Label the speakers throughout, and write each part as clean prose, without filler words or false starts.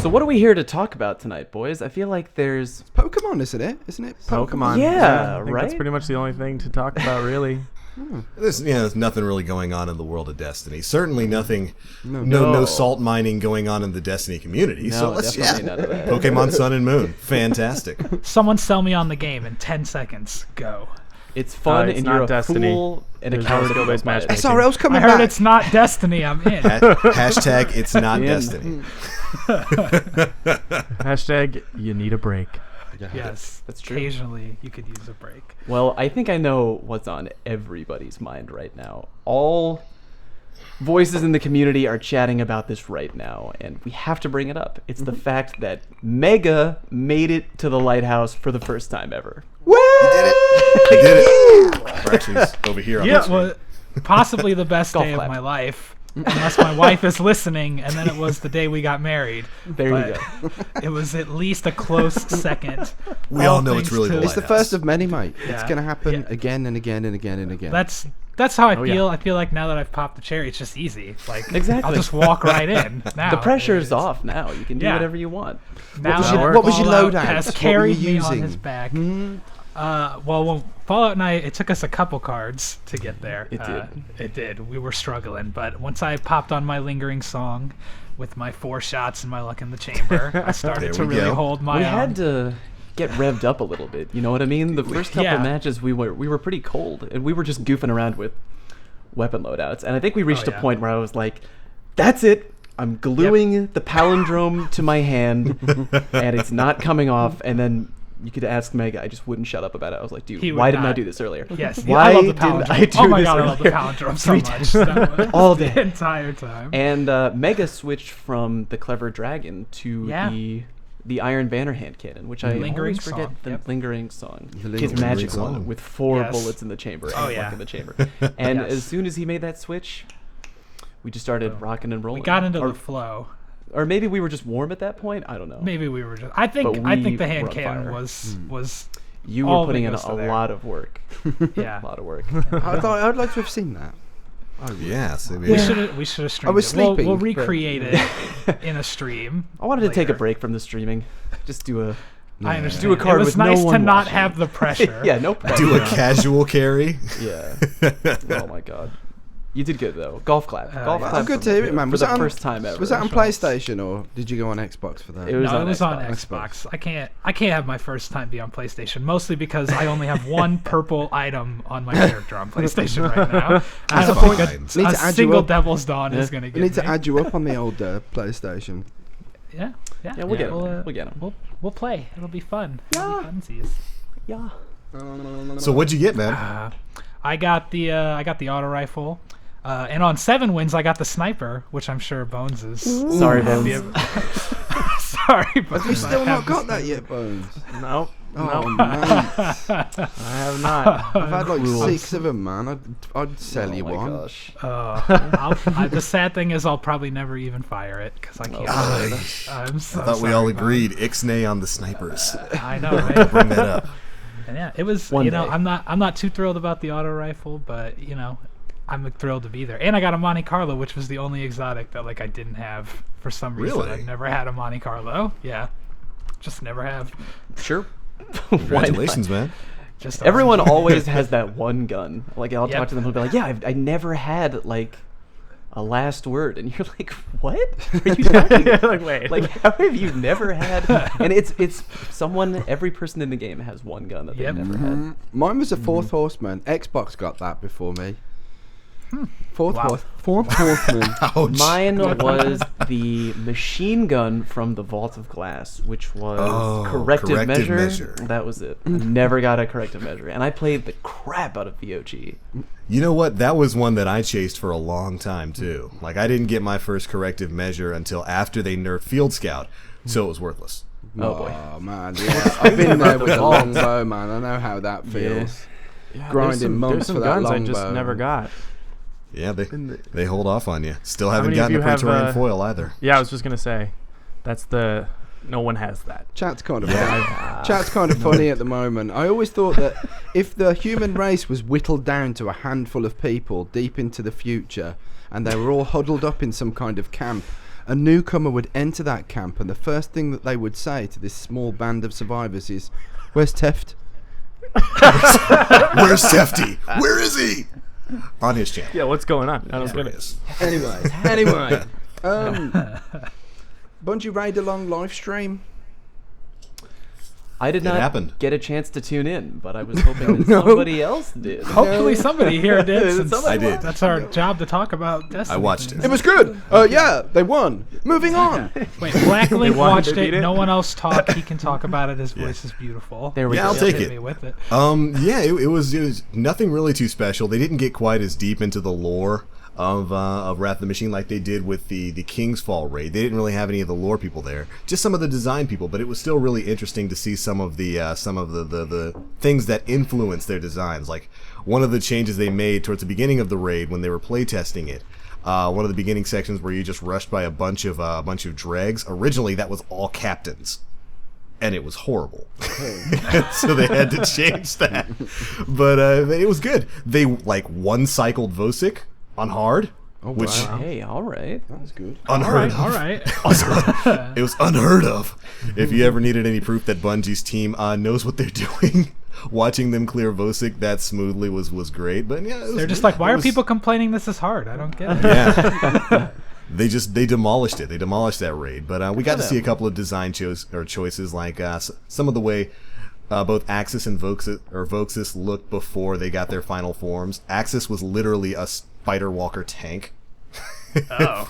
Speaker 1: So what are we here to talk about tonight, boys? I feel like there's
Speaker 2: Pokemon, isn't it?
Speaker 3: Pokemon.
Speaker 1: Yeah,
Speaker 3: I think
Speaker 1: right?
Speaker 3: That's pretty much the only thing to talk about, really.
Speaker 4: There's nothing really going on in the world of Destiny. Certainly nothing, no salt mining going on in the Destiny community.
Speaker 1: No,
Speaker 4: So let's
Speaker 1: definitely none of that.
Speaker 4: Pokemon Sun and Moon. Fantastic.
Speaker 5: Someone sell me on the game in 10 seconds. Go.
Speaker 1: It's fun
Speaker 3: It's
Speaker 1: and
Speaker 3: not
Speaker 1: you're a
Speaker 3: Destiny.
Speaker 1: fool and a
Speaker 3: There's
Speaker 1: coward
Speaker 3: no
Speaker 1: if you
Speaker 3: skill-based
Speaker 1: don't buy it.
Speaker 3: matchmaking.
Speaker 2: SRL's coming
Speaker 5: I heard
Speaker 2: back.
Speaker 5: it's not Destiny. I'm in.
Speaker 4: Hashtag it's not
Speaker 1: In.
Speaker 4: Destiny.
Speaker 3: Hashtag you need a break.
Speaker 5: Yes,
Speaker 1: That's true.
Speaker 5: Occasionally, you could use a break.
Speaker 1: Well, I think I know what's on everybody's mind right now. All voices in the community are chatting about this right now, and we have to bring it up. It's the fact that Mega made it to the lighthouse for the first time ever.
Speaker 4: He did it. We're actually over here on
Speaker 5: Yeah,
Speaker 4: this one.
Speaker 5: well, possibly the best
Speaker 1: Golf
Speaker 5: day
Speaker 1: clap.
Speaker 5: of my life, unless my wife is listening. And then it was the day we got married.
Speaker 1: There you
Speaker 5: go. It was at least a close second.
Speaker 4: We all know it's really the
Speaker 2: It's the
Speaker 4: lighthouse.
Speaker 2: first of many, mate. It's
Speaker 5: Yeah.
Speaker 2: going to happen
Speaker 5: Yeah.
Speaker 2: again and again and again and again.
Speaker 5: That's how I
Speaker 3: Oh, yeah.
Speaker 5: feel. I feel like now that I've popped the cherry, it's just easy. Like
Speaker 1: Exactly.
Speaker 5: I'll just walk right in. Now
Speaker 1: The pressure's
Speaker 5: It's-
Speaker 1: off now. You can do
Speaker 5: Yeah.
Speaker 1: whatever you want.
Speaker 5: Now
Speaker 2: was
Speaker 5: that
Speaker 2: your- what was your
Speaker 5: Fallout
Speaker 2: loadout?
Speaker 5: has
Speaker 2: What were
Speaker 5: carried
Speaker 2: you
Speaker 5: me on
Speaker 2: using?
Speaker 5: his back. Well, Fallout Night, it took us a couple cards to get there.
Speaker 1: It did.
Speaker 5: It did. We were struggling, but once I popped on my lingering song with my 4 shots and my luck in the chamber, I started
Speaker 4: There
Speaker 5: to
Speaker 4: we
Speaker 5: really
Speaker 4: go.
Speaker 5: hold my
Speaker 1: We
Speaker 5: own.
Speaker 1: had to get revved up a little bit. You know what I mean? The first couple
Speaker 5: Yeah.
Speaker 1: matches we were pretty cold, and we were just goofing around with weapon loadouts. And I think we reached
Speaker 5: Oh, yeah.
Speaker 1: a point where I was like, "That's it. I'm gluing the palindrome to my hand, and it's not coming off." And then you could ask Mega. I just wouldn't shut up about it. I was like,
Speaker 5: He
Speaker 1: "Dude,
Speaker 5: would
Speaker 1: why didn't I
Speaker 5: not.
Speaker 1: do this earlier?
Speaker 5: Yes,
Speaker 1: why
Speaker 5: I love the
Speaker 1: didn't
Speaker 5: palindrome.
Speaker 1: I do
Speaker 5: Oh my
Speaker 1: this
Speaker 5: god, I love the
Speaker 1: earlier?"
Speaker 5: palindrome so
Speaker 1: 3
Speaker 5: much.
Speaker 1: times.
Speaker 5: That was
Speaker 1: All
Speaker 5: the
Speaker 1: day.
Speaker 5: entire time.
Speaker 1: And Mega switched from the Clever Dragon to
Speaker 5: Yeah.
Speaker 1: the Iron Banner hand cannon, which I
Speaker 5: Lingering
Speaker 1: always forget
Speaker 5: song,
Speaker 1: the
Speaker 5: yep.
Speaker 1: lingering song.
Speaker 2: The
Speaker 1: His
Speaker 2: lingering
Speaker 1: magic
Speaker 4: song.
Speaker 1: one with 4
Speaker 5: Yes.
Speaker 1: bullets in the chamber and
Speaker 5: Oh,
Speaker 1: luck
Speaker 5: yeah.
Speaker 1: in the chamber. And
Speaker 5: Yes.
Speaker 1: as soon as he made that switch, we just started rocking and rolling.
Speaker 5: We got into
Speaker 1: or,
Speaker 5: the flow.
Speaker 1: or maybe we were just warm at that point. I don't know.
Speaker 5: Maybe we were just. I think
Speaker 1: But
Speaker 5: the
Speaker 1: we
Speaker 5: hand
Speaker 1: were on
Speaker 5: cannon
Speaker 1: fire.
Speaker 5: was
Speaker 1: You
Speaker 5: all
Speaker 1: were putting
Speaker 5: that
Speaker 1: in
Speaker 5: goes
Speaker 1: a
Speaker 5: to there.
Speaker 1: lot of work.
Speaker 5: yeah.
Speaker 1: A lot of work.
Speaker 2: I'd like to have seen that.
Speaker 4: Yes. I mean,
Speaker 5: We should have streamed
Speaker 2: was
Speaker 5: it. We'll
Speaker 2: sleeping,
Speaker 5: recreate it in a stream.
Speaker 1: I wanted to take a
Speaker 5: later.
Speaker 1: break from the streaming. Just do a
Speaker 5: I understand.
Speaker 1: do a card
Speaker 5: it was
Speaker 1: with no
Speaker 5: nice to
Speaker 1: one
Speaker 5: not
Speaker 1: watching.
Speaker 5: have the pressure.
Speaker 1: yeah, no pressure.
Speaker 4: do a casual carry.
Speaker 1: Yeah. Oh my god. You did good though. Golf clap. Golf
Speaker 5: yeah.
Speaker 1: clap.
Speaker 2: I'm good
Speaker 1: for
Speaker 2: to hear it, man.
Speaker 1: For
Speaker 2: Was
Speaker 1: the
Speaker 2: that on-
Speaker 1: first time ever.
Speaker 2: Was that on
Speaker 5: Shots.
Speaker 2: PlayStation or did you go on Xbox for that?
Speaker 1: It was
Speaker 5: No,
Speaker 1: on
Speaker 5: it was on
Speaker 1: Xbox.
Speaker 5: Xbox. I can't have my first time be on PlayStation, mostly because I only have one purple item on my character on PlayStation right now. I don't think
Speaker 4: Fine.
Speaker 2: Need
Speaker 5: a
Speaker 2: to add you
Speaker 5: single
Speaker 2: up.
Speaker 5: Devil's Dawn is
Speaker 1: Yeah.
Speaker 5: gonna
Speaker 2: We
Speaker 5: get
Speaker 2: need to
Speaker 5: me.
Speaker 2: add you up on the old PlayStation.
Speaker 5: Yeah.
Speaker 1: Yeah, we'll get him.
Speaker 5: We'll,
Speaker 1: We'll get him.
Speaker 5: We'll play. It'll be fun. It'll be funsies.
Speaker 1: Yeah.
Speaker 4: So what'd you get, man?
Speaker 5: I got the auto rifle, and on 7 wins I got the sniper, which I'm sure Bones is.
Speaker 1: Sorry,
Speaker 5: happy
Speaker 1: Bones.
Speaker 5: ab- Sorry, Bones.
Speaker 2: Have you still not got that yet, Bones?
Speaker 3: No,
Speaker 2: Oh,
Speaker 3: no,
Speaker 2: man.
Speaker 3: I have not.
Speaker 2: I've had like
Speaker 1: Cruel.
Speaker 2: 6 of them, man. I'd sell you
Speaker 1: Oh my
Speaker 2: one.
Speaker 1: gosh.
Speaker 5: The sad thing is I'll probably never even fire it because I can't. afford it. I'm so
Speaker 4: I thought we
Speaker 5: sorry,
Speaker 4: all
Speaker 5: Bones.
Speaker 4: agreed ixnay on the snipers.
Speaker 5: I know, right?
Speaker 4: Bring that up.
Speaker 5: And yeah, it was.
Speaker 1: One
Speaker 5: you know,
Speaker 1: day.
Speaker 5: I'm not too thrilled about the auto rifle, but you know, I'm thrilled to be there. And I got a Monte Carlo, which was the only exotic that like I didn't have for some reason.
Speaker 4: Really?
Speaker 5: I've never had a Monte Carlo. Yeah, just never have.
Speaker 1: Sure. Why not?
Speaker 4: Congratulations, man.
Speaker 5: Just
Speaker 1: Everyone always has that one gun. Like I'll
Speaker 5: Yep.
Speaker 1: talk to them, they'll be like, "Yeah, I never had like a last word," and you're like, "What? Are you talking about?
Speaker 3: Like, wait.
Speaker 1: Like, how have you never had?" And it's someone. Every person in the game has one gun that
Speaker 5: Yep.
Speaker 1: they've never had.
Speaker 2: Mine was a 4th horseman. Xbox got that before me. Fourth
Speaker 5: Wow.
Speaker 2: horseman.
Speaker 4: Ouch.
Speaker 1: Mine was the machine gun from the Vault of Glass, which was
Speaker 4: Oh,
Speaker 1: corrective
Speaker 4: corrective
Speaker 1: measure.
Speaker 4: measure.
Speaker 1: That was it. I never got a corrective measure, and I played the crap out of VOG.
Speaker 4: You know what? That was one that I chased for a long time too. Like I didn't get my first corrective measure until after they nerfed Field Scout, so it was worthless.
Speaker 1: Oh boy.
Speaker 2: Oh man, yeah. I've been there with the longbow, man. I know how that feels. Grinding months
Speaker 3: there's some
Speaker 2: for that
Speaker 3: guns I
Speaker 2: longbow.
Speaker 3: just never got.
Speaker 4: Yeah, they hold off on you. Still
Speaker 3: How
Speaker 4: haven't
Speaker 3: many of
Speaker 4: gotten a
Speaker 3: you have,
Speaker 4: Praetorian foil either.
Speaker 3: Yeah, I was just gonna say, that's the no one has that.
Speaker 2: Chat's kind of funny. Chat's kind of funny at the moment. I always thought that if the human race was whittled down to a handful of people deep into the future, and they were all huddled up in some kind of camp, a newcomer would enter that camp, and the first thing that they would say to this small band of survivors is, "Where's Teft?"
Speaker 4: Where's Tefty? Where is he? On his channel.
Speaker 3: Yeah, what's going on? I don't
Speaker 4: There
Speaker 3: get
Speaker 4: it
Speaker 3: it.
Speaker 4: is.
Speaker 2: Anyway, Bungie Raid Along live stream.
Speaker 1: I did not
Speaker 4: happened.
Speaker 1: get a chance to tune in, but I was hoping that
Speaker 2: No.
Speaker 1: somebody else did.
Speaker 5: Hopefully somebody here did. Since
Speaker 4: I did.
Speaker 5: That's our job to talk about Destiny.
Speaker 4: I watched
Speaker 5: things.
Speaker 4: it.
Speaker 2: It was good. Yeah, they won. Moving on.
Speaker 5: Wait, Blacklink
Speaker 3: won,
Speaker 5: watched
Speaker 3: they beat
Speaker 5: it.
Speaker 3: it?
Speaker 5: No one else talked. He can talk about it. His voice is beautiful.
Speaker 1: There we
Speaker 4: Yeah,
Speaker 1: go.
Speaker 4: I'll take
Speaker 5: Hit
Speaker 4: it.
Speaker 5: me with it.
Speaker 4: Yeah, it was nothing really too special. They didn't get quite as deep into the lore of Wrath of the Machine like they did with the King's Fall raid. They didn't really have any of the lore people there, just some of the design people. But it was still really interesting to see some of the things that influenced their designs. Like one of the changes they made towards the beginning of the raid when they were playtesting it. One of the beginning sections where you just rushed by a bunch of dregs. Originally, that was all captains. And it was horrible. So they had to change that. But it was good. They one-cycled Vosik on hard, which
Speaker 2: wow.
Speaker 1: Hey, all right.
Speaker 2: That's good.
Speaker 4: unheard
Speaker 5: All
Speaker 4: of.
Speaker 5: right.
Speaker 4: It was unheard of. If you ever needed any proof that Bungie's team knows what they're doing, watching them clear Vosik that smoothly was great. But yeah,
Speaker 5: They're just like, why are people complaining this is hard? I don't get it.
Speaker 4: Yeah. They demolished it. They demolished that raid. But we got to see a couple of design choices, like some of the way both Axis and Voxus looked before they got their final forms. Axis was literally a Spider Walker tank.
Speaker 3: Oh.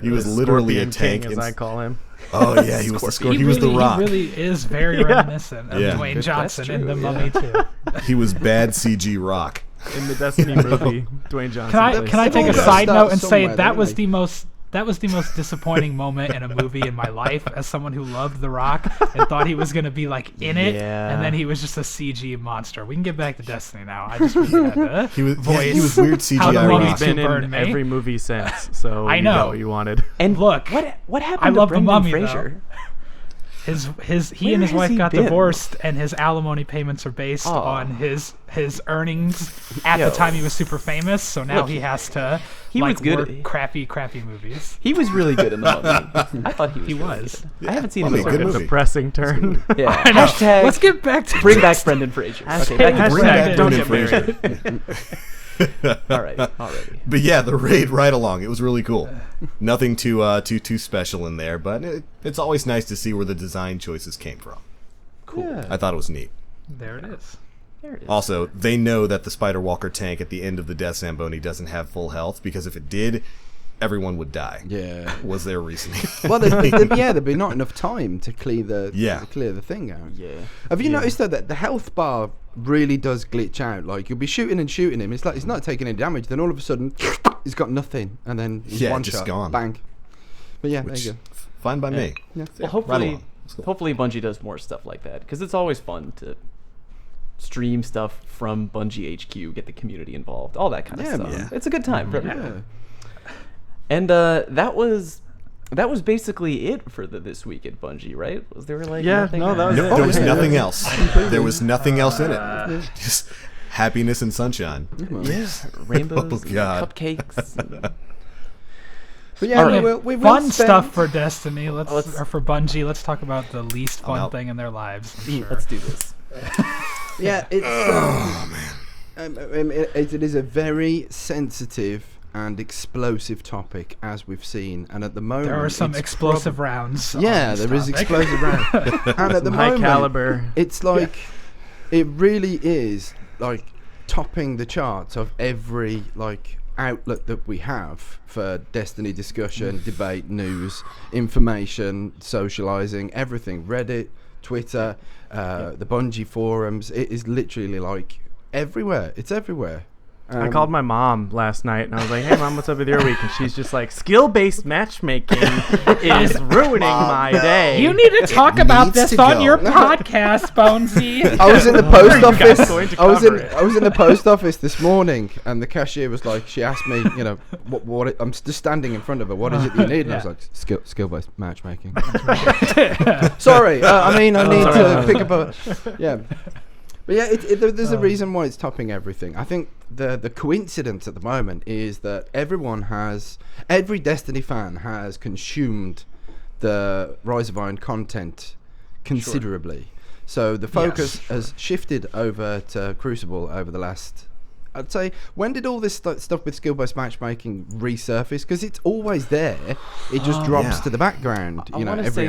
Speaker 4: He was literally a
Speaker 3: Scorpion
Speaker 4: tank.
Speaker 3: King, as I call him.
Speaker 4: Oh yeah, he was the Scorpion. He was the Rock.
Speaker 5: He really is very reminiscent of
Speaker 4: Yeah.
Speaker 5: Dwayne
Speaker 1: That's
Speaker 5: Johnson in
Speaker 1: true,
Speaker 5: The
Speaker 1: yeah.
Speaker 5: Mummy too.
Speaker 4: He was bad CG Rock.
Speaker 3: In the Destiny movie, Dwayne Johnson.
Speaker 5: Can I take a
Speaker 2: all gotta
Speaker 5: side
Speaker 2: start
Speaker 5: note and say
Speaker 2: somewhere,
Speaker 5: that
Speaker 2: don't
Speaker 5: was
Speaker 2: they?
Speaker 5: the most disappointing moment in a movie in my life as someone who loved The Rock and thought he was gonna be like in it,
Speaker 1: Yeah.
Speaker 5: and then he was just a CG monster. We can get back to Destiny now. I just really had to
Speaker 4: He was
Speaker 5: voice
Speaker 4: he was weird
Speaker 5: how the
Speaker 4: CGI
Speaker 5: movie
Speaker 4: Rock.
Speaker 5: to
Speaker 3: Been
Speaker 5: burn
Speaker 3: in
Speaker 5: me.
Speaker 3: every movie since, so
Speaker 5: I
Speaker 3: you
Speaker 5: know.
Speaker 3: got what you wanted.
Speaker 1: And
Speaker 5: Look,
Speaker 1: what happened
Speaker 5: I
Speaker 1: to
Speaker 5: love the
Speaker 1: Brendan
Speaker 5: Mummy,
Speaker 1: Fraser?
Speaker 5: he
Speaker 1: Where
Speaker 5: and his
Speaker 1: has
Speaker 5: wife
Speaker 1: he
Speaker 5: got
Speaker 1: been?
Speaker 5: divorced, and his alimony payments are based
Speaker 1: Oh.
Speaker 5: on his earnings at
Speaker 1: Yo.
Speaker 5: the time he was super famous. So now he has to
Speaker 1: he was good
Speaker 5: work
Speaker 1: at-
Speaker 5: crappy movies.
Speaker 1: He was really good in the Mummy. I thought he was.
Speaker 5: He
Speaker 1: really
Speaker 5: was.
Speaker 1: good. I haven't seen
Speaker 4: Mummy,
Speaker 1: him
Speaker 4: good
Speaker 1: in a
Speaker 4: movie.
Speaker 3: Depressing turn.
Speaker 1: Yeah.
Speaker 5: I know.
Speaker 1: Hashtag
Speaker 5: Let's get back to
Speaker 1: bring back Brendan Fraser. Okay, back to
Speaker 4: Bring
Speaker 5: Hashtag
Speaker 4: back
Speaker 5: don't
Speaker 4: Brendan
Speaker 5: get
Speaker 4: Fraser.
Speaker 1: All right, already.
Speaker 4: But yeah, the raid right along. It was really cool. Nothing too special in there, but it's always nice to see where the design choices came from.
Speaker 1: Cool.
Speaker 4: I thought it was neat.
Speaker 5: There it is.
Speaker 1: There it is.
Speaker 4: Also, they know that the Spider Walker tank at the end of the Death Zamboni doesn't have full health, because if it did, everyone would die.
Speaker 2: Yeah.
Speaker 4: Was their reasoning.
Speaker 2: Well, there'd be not enough time to clear the thing out.
Speaker 1: Yeah.
Speaker 2: Have you noticed though that the health bar really does glitch out? Like you'll be shooting him. It's like he's not taking any damage. Then all of a sudden, he's got nothing, and then he's
Speaker 4: Yeah,
Speaker 2: one
Speaker 4: just
Speaker 2: shot,
Speaker 4: gone.
Speaker 2: bang. But yeah,
Speaker 4: Which,
Speaker 2: there you
Speaker 4: fine by me.
Speaker 2: go. Yeah.
Speaker 1: Well,
Speaker 4: Right
Speaker 1: hopefully,
Speaker 4: along. Let's go.
Speaker 1: hopefully Bungie does more stuff like that, because it's always fun to stream stuff from Bungie HQ, get the community involved, all that kind of
Speaker 2: Yeah,
Speaker 1: stuff.
Speaker 2: man.
Speaker 1: It's a good time for everyone.
Speaker 2: Yeah.
Speaker 1: And that was basically it for this week at Bungie, right? Was there like
Speaker 3: Yeah,
Speaker 1: nothing?
Speaker 3: no, that was
Speaker 4: No,
Speaker 3: it.
Speaker 4: there was
Speaker 2: yeah.
Speaker 4: nothing else. There was nothing else in it. Just happiness and sunshine.
Speaker 1: Yes, rainbows, and
Speaker 4: God.
Speaker 1: cupcakes. and-
Speaker 2: But yeah,
Speaker 1: All right.
Speaker 2: we will
Speaker 5: Fun
Speaker 2: spend-
Speaker 5: stuff for Destiny. Or
Speaker 1: Let's-
Speaker 5: for Bungie. Let's talk about the least fun
Speaker 4: out.
Speaker 5: thing in their lives. I'm sure.
Speaker 1: Let's do this.
Speaker 2: Yeah, it's. It is a very sensitive and explosive topic, as we've seen, and at the moment
Speaker 5: There are some
Speaker 2: it's
Speaker 5: explosive rounds. on
Speaker 2: Yeah,
Speaker 5: this
Speaker 2: there is
Speaker 5: topic.
Speaker 2: explosive round, and at the
Speaker 3: High
Speaker 2: moment,
Speaker 3: caliber.
Speaker 2: it's like it really is like topping the charts of every like outlet that we have for Destiny discussion, debate, news, information, socializing, everything. Reddit, Twitter, the Bungie forums. It is literally like everywhere. It's everywhere.
Speaker 3: I called my mom last night and I was like, "Hey, mom, what's up with your week?" And she's just like, "Skill-based matchmaking is ruining my day."
Speaker 5: You need to talk about
Speaker 4: Needs
Speaker 5: this
Speaker 4: to
Speaker 5: on
Speaker 4: go.
Speaker 5: your podcast, Bonesy.
Speaker 2: I was in the post
Speaker 3: You guys
Speaker 2: office.
Speaker 3: going to
Speaker 2: I was in
Speaker 3: cover it?
Speaker 2: I was in the post office this morning, and the cashier was like, she asked me, you know, I'm just standing in front of her. What is it that you need? And I was
Speaker 5: Yeah.
Speaker 2: like, skill based matchmaking. Sorry, I mean I need to pick up a yeah. But yeah, there's a reason why it's topping everything. I think the coincidence at the moment is that every Destiny fan has consumed the Rise of Iron content considerably. So the focus has shifted over to Crucible over the last... I'd say, when did all this stuff with skill-based matchmaking resurface? Because it's always there. It just drops to the background.
Speaker 1: I want to say,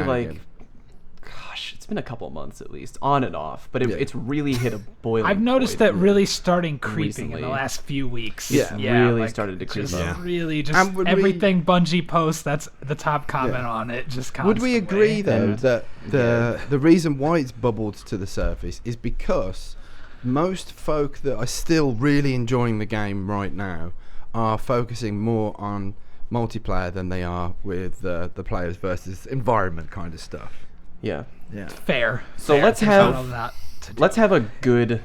Speaker 1: gosh, it's been a couple of months at least, on and off. But it's really hit a boiling
Speaker 5: I've noticed
Speaker 1: point
Speaker 5: that really starting creeping
Speaker 1: recently.
Speaker 5: in the last few weeks.
Speaker 2: Yeah.
Speaker 1: Really started to creep up.
Speaker 5: Really, just
Speaker 2: And would
Speaker 5: everything Bungie posts, that's the top comment on it. Just constantly.
Speaker 2: Would we agree, though, that the reason why it's bubbled to the surface is because most folk that are still really enjoying the game right now are focusing more on multiplayer than they are with the players versus environment kind of stuff.
Speaker 1: Yeah.
Speaker 5: Fair.
Speaker 1: So
Speaker 5: fair.
Speaker 1: let's
Speaker 5: There's
Speaker 1: have-
Speaker 5: not a lot to do.
Speaker 1: Let's have a good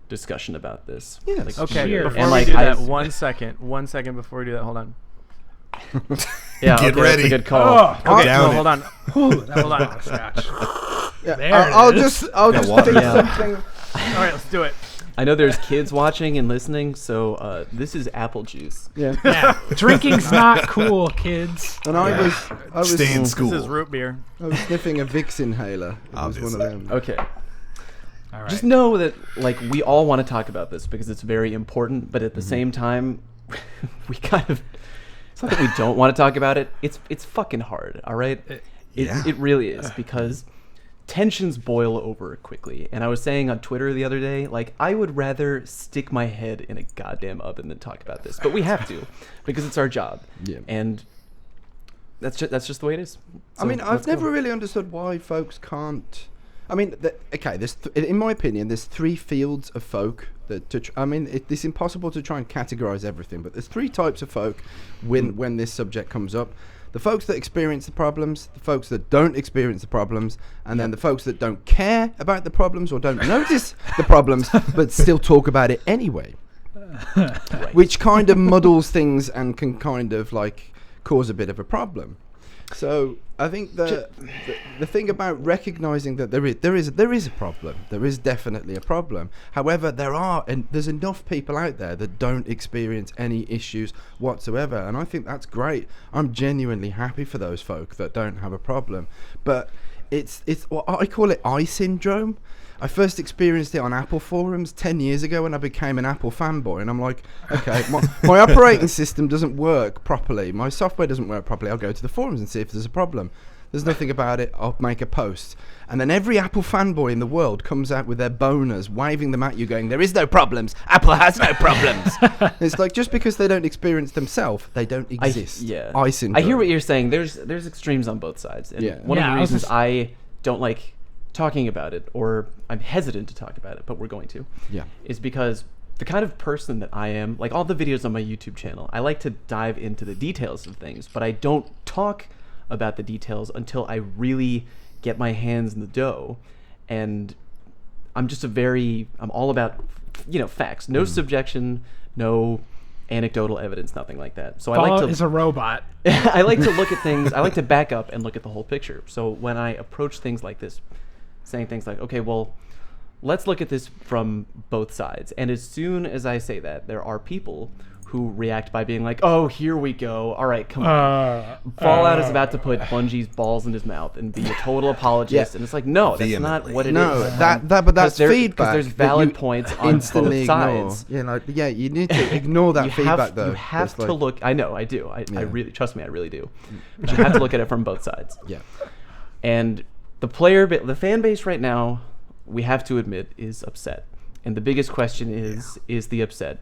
Speaker 1: discussion about this.
Speaker 2: Yes.
Speaker 3: Okay,
Speaker 5: Cheers.
Speaker 3: before
Speaker 1: And,
Speaker 3: we
Speaker 1: like,
Speaker 3: do
Speaker 1: I-
Speaker 3: that, 1 second before we do that, hold on.
Speaker 1: Yeah,
Speaker 4: Get
Speaker 1: okay,
Speaker 4: ready.
Speaker 1: That's a good call.
Speaker 5: Oh,
Speaker 3: Okay,
Speaker 4: down
Speaker 3: no,
Speaker 4: it.
Speaker 3: hold on.
Speaker 5: whew, that was a
Speaker 3: Hold on.
Speaker 5: lot of scotch.
Speaker 2: Yeah,
Speaker 5: There
Speaker 2: I'll
Speaker 5: it is.
Speaker 2: just
Speaker 4: water.
Speaker 2: think
Speaker 1: Yeah.
Speaker 2: something.
Speaker 3: All right, let's do it.
Speaker 1: I know there's kids watching and listening, so this is apple juice.
Speaker 2: Yeah.
Speaker 5: Yeah, drinking's not cool, kids.
Speaker 2: And I was
Speaker 4: Stay in school.
Speaker 3: This is root beer.
Speaker 2: I was sniffing a Vicks inhaler. It was one of them.
Speaker 1: Okay.
Speaker 5: All right.
Speaker 1: Just know that, like, we all want to talk about this because it's very important, but at the same time, we kind of... It's not that we don't want to talk about it. It's fucking hard, all right? It really is, because tensions boil over quickly. And I was saying on Twitter the other day, like, I would rather stick my head in a goddamn oven than talk about this. But we have to, because it's our job.
Speaker 2: Yeah.
Speaker 1: And that's just the way it is.
Speaker 2: I mean,
Speaker 1: So,
Speaker 2: I've
Speaker 1: let's go.
Speaker 2: never really understood why folks can't. I mean, in my opinion, there's three fields of folk that. It's impossible to try and categorize everything, but there's three types of folk when this subject comes up: the folks that experience the problems, the folks that don't experience the problems, and then the folks that don't care about the problems or don't notice the problems, but still talk about it anyway.
Speaker 1: Right.
Speaker 2: Which kind of muddles things and can kind of like cause a bit of a problem. So I think the thing about recognizing that there is a problem. There is definitely a problem. However, there's enough people out there that don't experience any issues whatsoever, and I think that's great. I'm genuinely happy for those folk that don't have a problem. But it's what I call it eye syndrome. I first experienced it on Apple forums 10 years ago when I became an Apple fanboy, and I'm like, okay, my operating system doesn't work properly, my software doesn't work properly, I'll go to the forums and see if there's a problem. There's nothing about it, I'll make a post. And then every Apple fanboy in the world comes out with their boners, waving them at you, going, there is no problems, Apple has no problems. It's like, just because they don't experience themselves, they don't exist. Eye syndrome.
Speaker 1: I hear what you're saying. There's extremes on both sides. And
Speaker 2: Yeah.
Speaker 1: one of
Speaker 5: Yeah,
Speaker 1: the
Speaker 5: I was
Speaker 1: reasons
Speaker 5: just-
Speaker 1: I don't like talking about it, or I'm hesitant to talk about it, but we're going to,
Speaker 2: Yeah.
Speaker 1: is because the kind of person that I am, like all the videos on my YouTube channel, I like to dive into the details of things, but I don't talk about the details until I really get my hands in the dough. And I'm all about, facts, no subjection, no anecdotal evidence, nothing like that. So I like
Speaker 5: Fallout
Speaker 1: to
Speaker 5: is a robot.
Speaker 1: I like to look at things. I like to back up and look at the whole picture. So when I approach things like this, saying things like, okay, well, let's look at this from both sides. And as soon as I say that, there are people who react by being like, oh, here we go. All right, come on. Fallout is about to put Bungie's balls in his mouth and be a total apologist.
Speaker 2: Yeah.
Speaker 1: And it's like, no, that's not
Speaker 4: Vehemently.
Speaker 1: what it is.
Speaker 2: No, but that's feedback.
Speaker 1: Because there's
Speaker 2: that
Speaker 1: valid
Speaker 2: you
Speaker 1: points on
Speaker 2: instantly
Speaker 1: both
Speaker 2: ignore.
Speaker 1: sides.
Speaker 2: You need to ignore that
Speaker 1: You
Speaker 2: feedback
Speaker 1: have,
Speaker 2: though.
Speaker 1: you have
Speaker 2: It's
Speaker 1: to
Speaker 2: like-
Speaker 1: look. I know, I do. I
Speaker 2: Yeah.
Speaker 1: really, trust me, I really do. But you have to look at it from both sides.
Speaker 2: Yeah.
Speaker 1: And the fan base right now, we have to admit, is upset. And the biggest question is the upset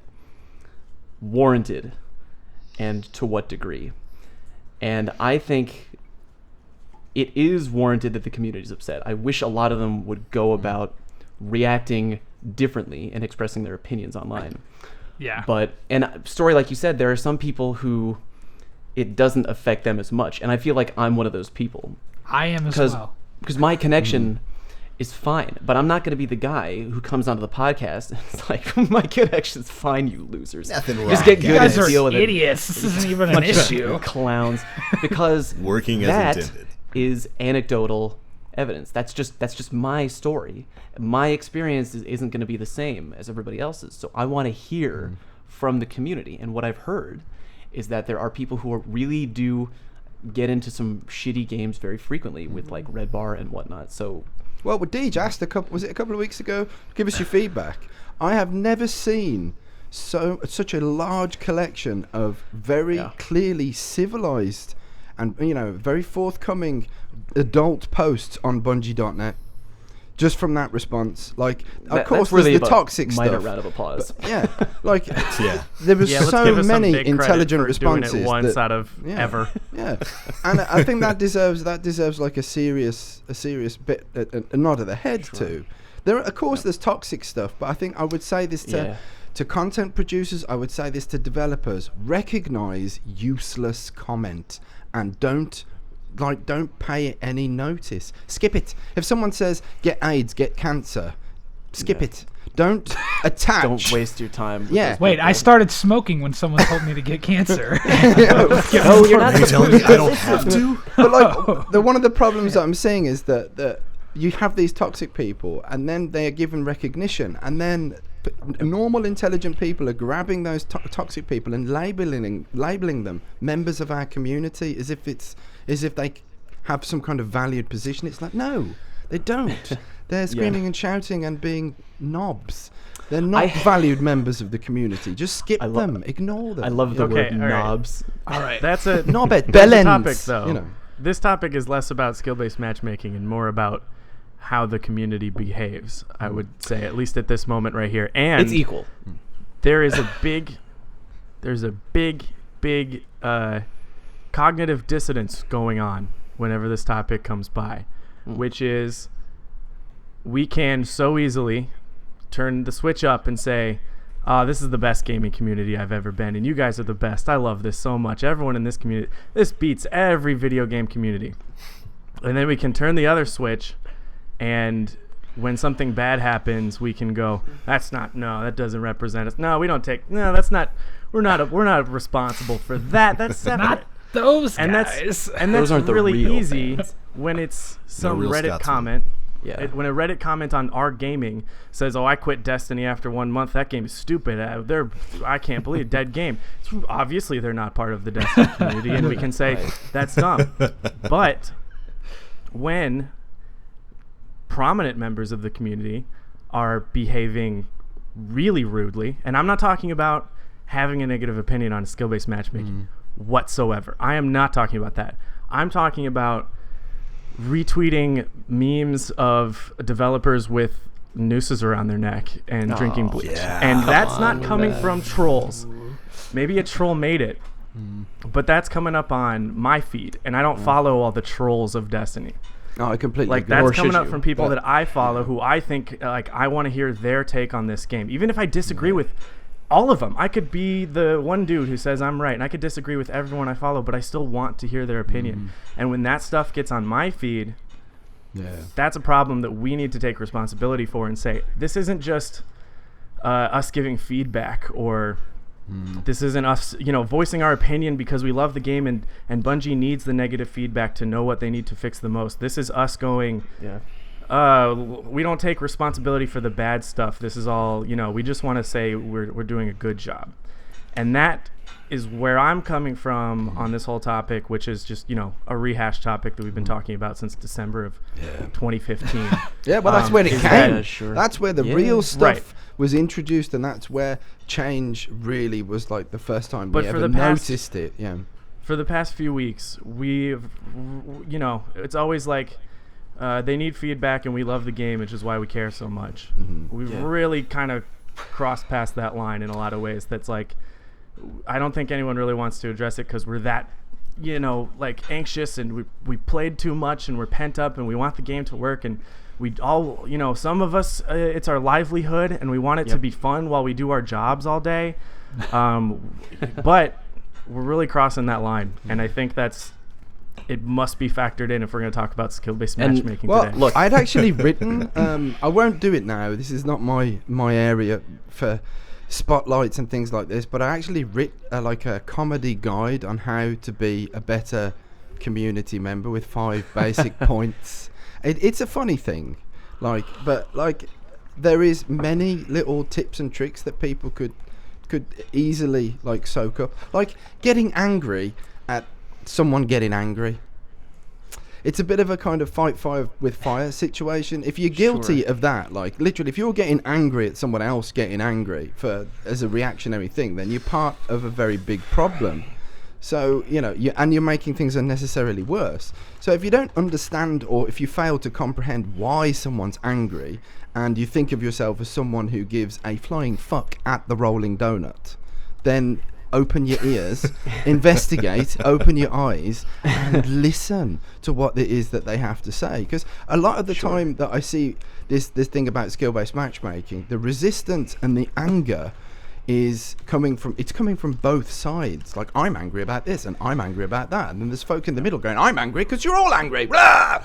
Speaker 1: warranted, and to what degree? And I think it is warranted that the community is upset. I wish a lot of them would go about reacting differently and expressing their opinions online.
Speaker 5: Yeah.
Speaker 1: And a story like you said, there are some people who it doesn't affect them as much. And I feel like I'm one of those people.
Speaker 5: I am as well.
Speaker 1: Because my connection is fine, but I'm not going to be the guy who comes onto the podcast and it's like, my connection's fine, you losers.
Speaker 4: Nothing wrong,
Speaker 1: Just get good
Speaker 5: You guys
Speaker 1: and
Speaker 5: are
Speaker 1: deal with
Speaker 5: idiots. This isn't even an
Speaker 1: Bunch of
Speaker 5: issue.
Speaker 1: clowns. Because
Speaker 4: Working as
Speaker 1: that
Speaker 4: intended.
Speaker 1: is anecdotal evidence. That's just my story. My experience isn't going to be the same as everybody else's. So I want to hear from the community. And what I've heard is that there are people who really do get into some shitty games very frequently with like Red Bar and whatnot. So,
Speaker 2: well, Deej asked a couple of weeks ago, give us your feedback. I have never seen such a large collection of very clearly civilized and very forthcoming adult posts on Bungie.net. Just from that response, like, of course, there's the toxic stuff.
Speaker 1: Minor round of applause.
Speaker 2: But, yeah, like, there was so many intelligent responses.
Speaker 3: Doing it once out of ever.
Speaker 2: Yeah, and I think that deserves like a serious bit, a nod of the head too. Of course, there's toxic stuff, but I think I would say this to content producers. I would say this to developers: recognize useless comment and don't pay it any notice. Skip it. If someone says get AIDS, get cancer, skip it. Don't attach.
Speaker 1: Don't waste your time.
Speaker 2: Yeah.
Speaker 5: Wait, I started smoking when someone told me to get cancer.
Speaker 1: Oh, you're not
Speaker 4: telling me I don't have to?
Speaker 2: But like, one of the problems that I'm seeing is that you have these toxic people, and then they are given recognition, and then normal, intelligent people are grabbing those toxic people and labeling them members of our community as if they have some kind of valued position. It's like, no, they don't. They're screaming and shouting and being knobs. They're not valued members of the community. Just skip them. Ignore them.
Speaker 1: I love the word knobs.
Speaker 3: All right. That's a
Speaker 2: knobbed.
Speaker 3: Bellends. Topic, though. This topic is less about skill-based matchmaking and more about how the community behaves, I would say, at least at this moment right here. And
Speaker 1: it's equal.
Speaker 3: There's a big cognitive dissonance going on whenever this topic comes by, which is we can so easily turn the switch up and say, this is the best gaming community I've ever been, and you guys are the best. I love this so much. Everyone in this community, this beats every video game community. And then we can turn the other switch, and when something bad happens, we can go, that doesn't represent us. No, we don't take, that's not, we're not responsible for that. That's separate.
Speaker 5: Not those
Speaker 3: and
Speaker 5: guys.
Speaker 3: That's
Speaker 1: aren't the
Speaker 3: really
Speaker 1: real
Speaker 3: easy
Speaker 1: fans.
Speaker 3: when it's some
Speaker 4: real
Speaker 3: Reddit
Speaker 4: Scotsman.
Speaker 3: comment.
Speaker 1: Yeah.
Speaker 3: When a Reddit comment on our gaming says, I quit Destiny after 1 month. That game is stupid. I can't believe it. Dead game. Obviously, they're not part of the Destiny community, and we can say, that's dumb. But when prominent members of the community are behaving really rudely, and I'm not talking about having a negative opinion on skill-based matchmaking whatsoever. I am not talking about that. I'm talking about retweeting memes of developers with nooses around their neck and drinking bleach.
Speaker 4: Yeah.
Speaker 3: And that's not coming from trolls. Maybe a troll made it, but that's coming up on my feed, and I don't follow all the trolls of Destiny.
Speaker 2: No, I completely
Speaker 3: Like,
Speaker 2: agree.
Speaker 3: that's
Speaker 1: Or
Speaker 3: coming
Speaker 1: should
Speaker 3: up
Speaker 1: you?
Speaker 3: from people that I follow who I think, like, I want to hear their take on this game. Even if I disagree with all of them. I could be the one dude who says I'm right, and I could disagree with everyone I follow, but I still want to hear their opinion. And when that stuff gets on my feed, that's a problem that we need to take responsibility for and say, this isn't just us giving feedback, or this isn't us, voicing our opinion because we love the game, and Bungie needs the negative feedback to know what they need to fix the most. This is us going, we don't take responsibility for the bad stuff. This is all, we just want to say we're doing a good job. And that is where I'm coming from on this whole topic, which is just, a rehash topic that we've been talking about since December of 2015.
Speaker 2: Yeah, well, that's where it
Speaker 3: is
Speaker 2: came.
Speaker 1: that- sure.
Speaker 2: That's where the
Speaker 1: Yeah.
Speaker 2: real stuff
Speaker 3: Right.
Speaker 2: was introduced, and that's where change really was, like, the first time
Speaker 3: But
Speaker 2: we
Speaker 3: for
Speaker 2: ever
Speaker 3: the past-
Speaker 2: noticed it. Yeah.
Speaker 3: For the past few weeks, we've, it's always like, they need feedback and we love the game, which is why we care so much. We've really kind of crossed past that line in a lot of ways. That's like, I don't think anyone really wants to address it because we're that, like, anxious, and we played too much and we're pent up and we want the game to work, and we all, some of us, it's our livelihood and we want it to be fun while we do our jobs all day. But we're really crossing that line, and I think it must be factored in if we're going to talk about skill-based matchmaking
Speaker 2: Well,
Speaker 3: today.
Speaker 2: look, I'd actually written. I won't do it now. This is not my area for spotlights and things like this. But I actually writ like a comedy guide on how to be a better community member with 5 basic points. It's a funny thing, but there is many little tips and tricks that people could easily soak up, like getting angry at someone getting angry. It's a bit of a kind of fight fire with fire situation. If you're guilty of that, literally, if you're getting angry at someone else getting angry as a reactionary thing, then you're part of a very big problem. So, you're making things unnecessarily worse. So if you don't understand, or if you fail to comprehend why someone's angry, and you think of yourself as someone who gives a flying fuck at the rolling donut, then open your ears, investigate, open your eyes, and listen to what it is that they have to say. Because a lot of the time that I see this thing about skill-based matchmaking, the resistance and the anger is coming from both sides. Like, I'm angry about this and I'm angry about that, and then there's folk in the middle going, I'm angry because you're all angry, blah!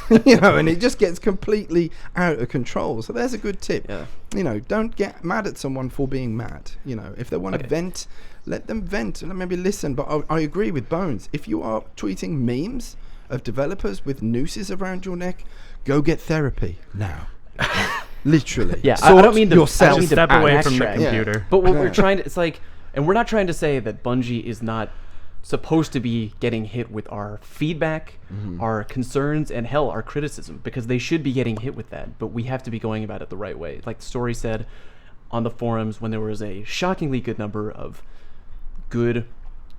Speaker 2: And it just gets completely out of control. So there's a good tip. Don't get mad at someone for being mad. If they want to vent, let them vent and maybe listen. But I agree with Bones. If you are tweeting memes of developers with nooses around your neck, go get therapy now. Literally.
Speaker 1: Yeah, I don't mean to
Speaker 2: yourself
Speaker 3: step away from the
Speaker 1: abstract.
Speaker 3: computer.
Speaker 1: But what we're trying to, it's like, and we're not trying to say that Bungie is not supposed to be getting hit with our feedback, our concerns, and hell, our criticism, because they should be getting hit with that. But we have to be going about it the right way. Like the story said on the forums, when there was a shockingly good number of good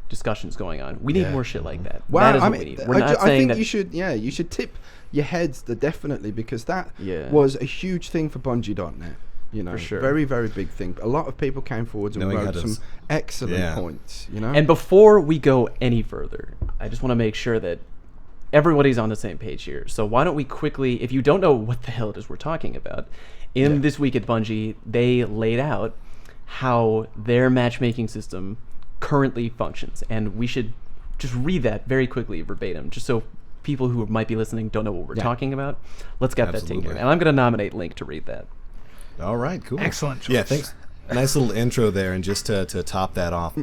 Speaker 1: discussions going on, we need more shit like that.
Speaker 2: Well,
Speaker 1: that is what we need. We're not
Speaker 2: I
Speaker 1: saying
Speaker 2: think
Speaker 1: that
Speaker 2: you should tip your heads definitely, because that
Speaker 1: Yeah.
Speaker 2: was a huge thing for Bungie.net.
Speaker 1: For sure.
Speaker 2: Very, very big thing. A lot of people came forward and wrote some excellent points.
Speaker 1: And before we go any further, I just want to make sure that everybody's on the same page here. So why don't we quickly, if you don't know what the hell it is we're talking about, in This Week at Bungie, they laid out how their matchmaking system currently functions. And we should just read that very quickly verbatim, just so people who might be listening don't know what we're talking about. Let's get that taken. And I'm going to nominate Link to read that.
Speaker 4: All right, cool.
Speaker 5: Excellent choice.
Speaker 4: Yeah, thanks. Nice little intro there, and just to top that off,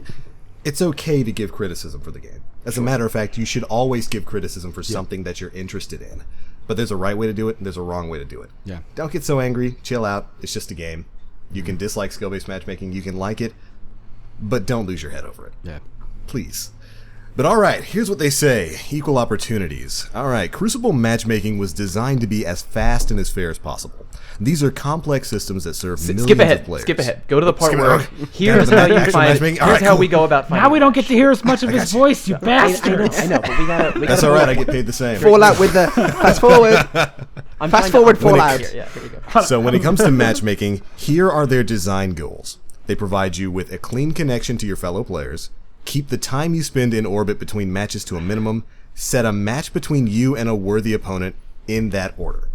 Speaker 4: it's okay to give criticism for the game. As a matter of fact, you should always give criticism for something that you're interested in. But there's a right way to do it, and there's a wrong way to do it.
Speaker 2: Yeah.
Speaker 4: Don't get so angry. Chill out. It's just a game. You can dislike skill-based matchmaking. You can like it, but don't lose your head over it.
Speaker 2: Yeah.
Speaker 4: Please. But all right, here's what they say. Equal opportunities. All right, Crucible matchmaking was designed to be as fast and as fair as possible. These are complex systems that serve millions of players.
Speaker 1: Skip ahead. Go to the part
Speaker 4: Skip
Speaker 1: where
Speaker 4: ahead.
Speaker 1: here's how you find. Here's how we go about finding.
Speaker 5: Now we don't get to hear as much of his voice, you bastard.
Speaker 1: I know, but we gotta.
Speaker 4: That's all right. I get paid the same.
Speaker 2: Fallout with the fast forward. Fast forward Fallout.
Speaker 1: Yeah, here we go.
Speaker 4: So when it comes to matchmaking, here are their design goals. They provide you with a clean connection to your fellow players, keep the time you spend in orbit between matches to a minimum, set a match between you and a worthy opponent in that order.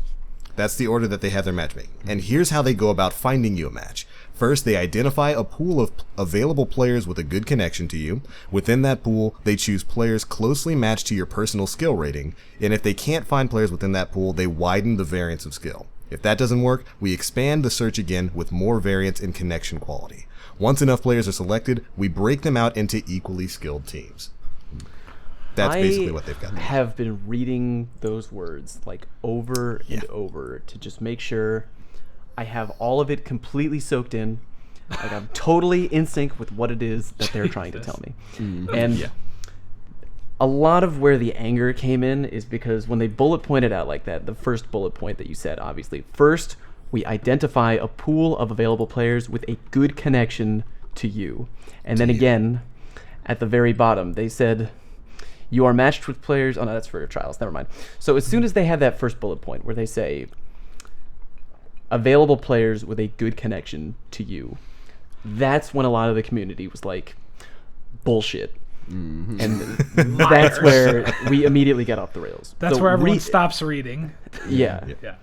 Speaker 4: That's the order that they have their matchmaking. And here's how they go about finding you a match. First, they identify a pool of available players with a good connection to you. Within that pool, they choose players closely matched to your personal skill rating. And if they can't find players within that pool, they widen the variance of skill. If that doesn't work, we expand the search again with more variance in connection quality. Once enough players are selected, we break them out into equally skilled teams. That's basically what they've got.
Speaker 1: I have been reading those words like over and over to just make sure I have all of it completely soaked in. Like I'm totally in sync with what it is that they're trying to tell me. And a lot of where the anger came in is because when they bullet pointed out like that, the first bullet point that you said, obviously, first, we identify a pool of available players with a good connection to you. And then again, at the very bottom, they said, you are matched with players. Oh, no, that's for trials. Never mind. So as soon as they had that first bullet point where they say, available players with a good connection to you, that's when a lot of the community was like, bullshit. And that's where we immediately get off the rails.
Speaker 5: That's
Speaker 1: So
Speaker 5: where everyone stops reading.
Speaker 1: Yeah.
Speaker 5: Yeah.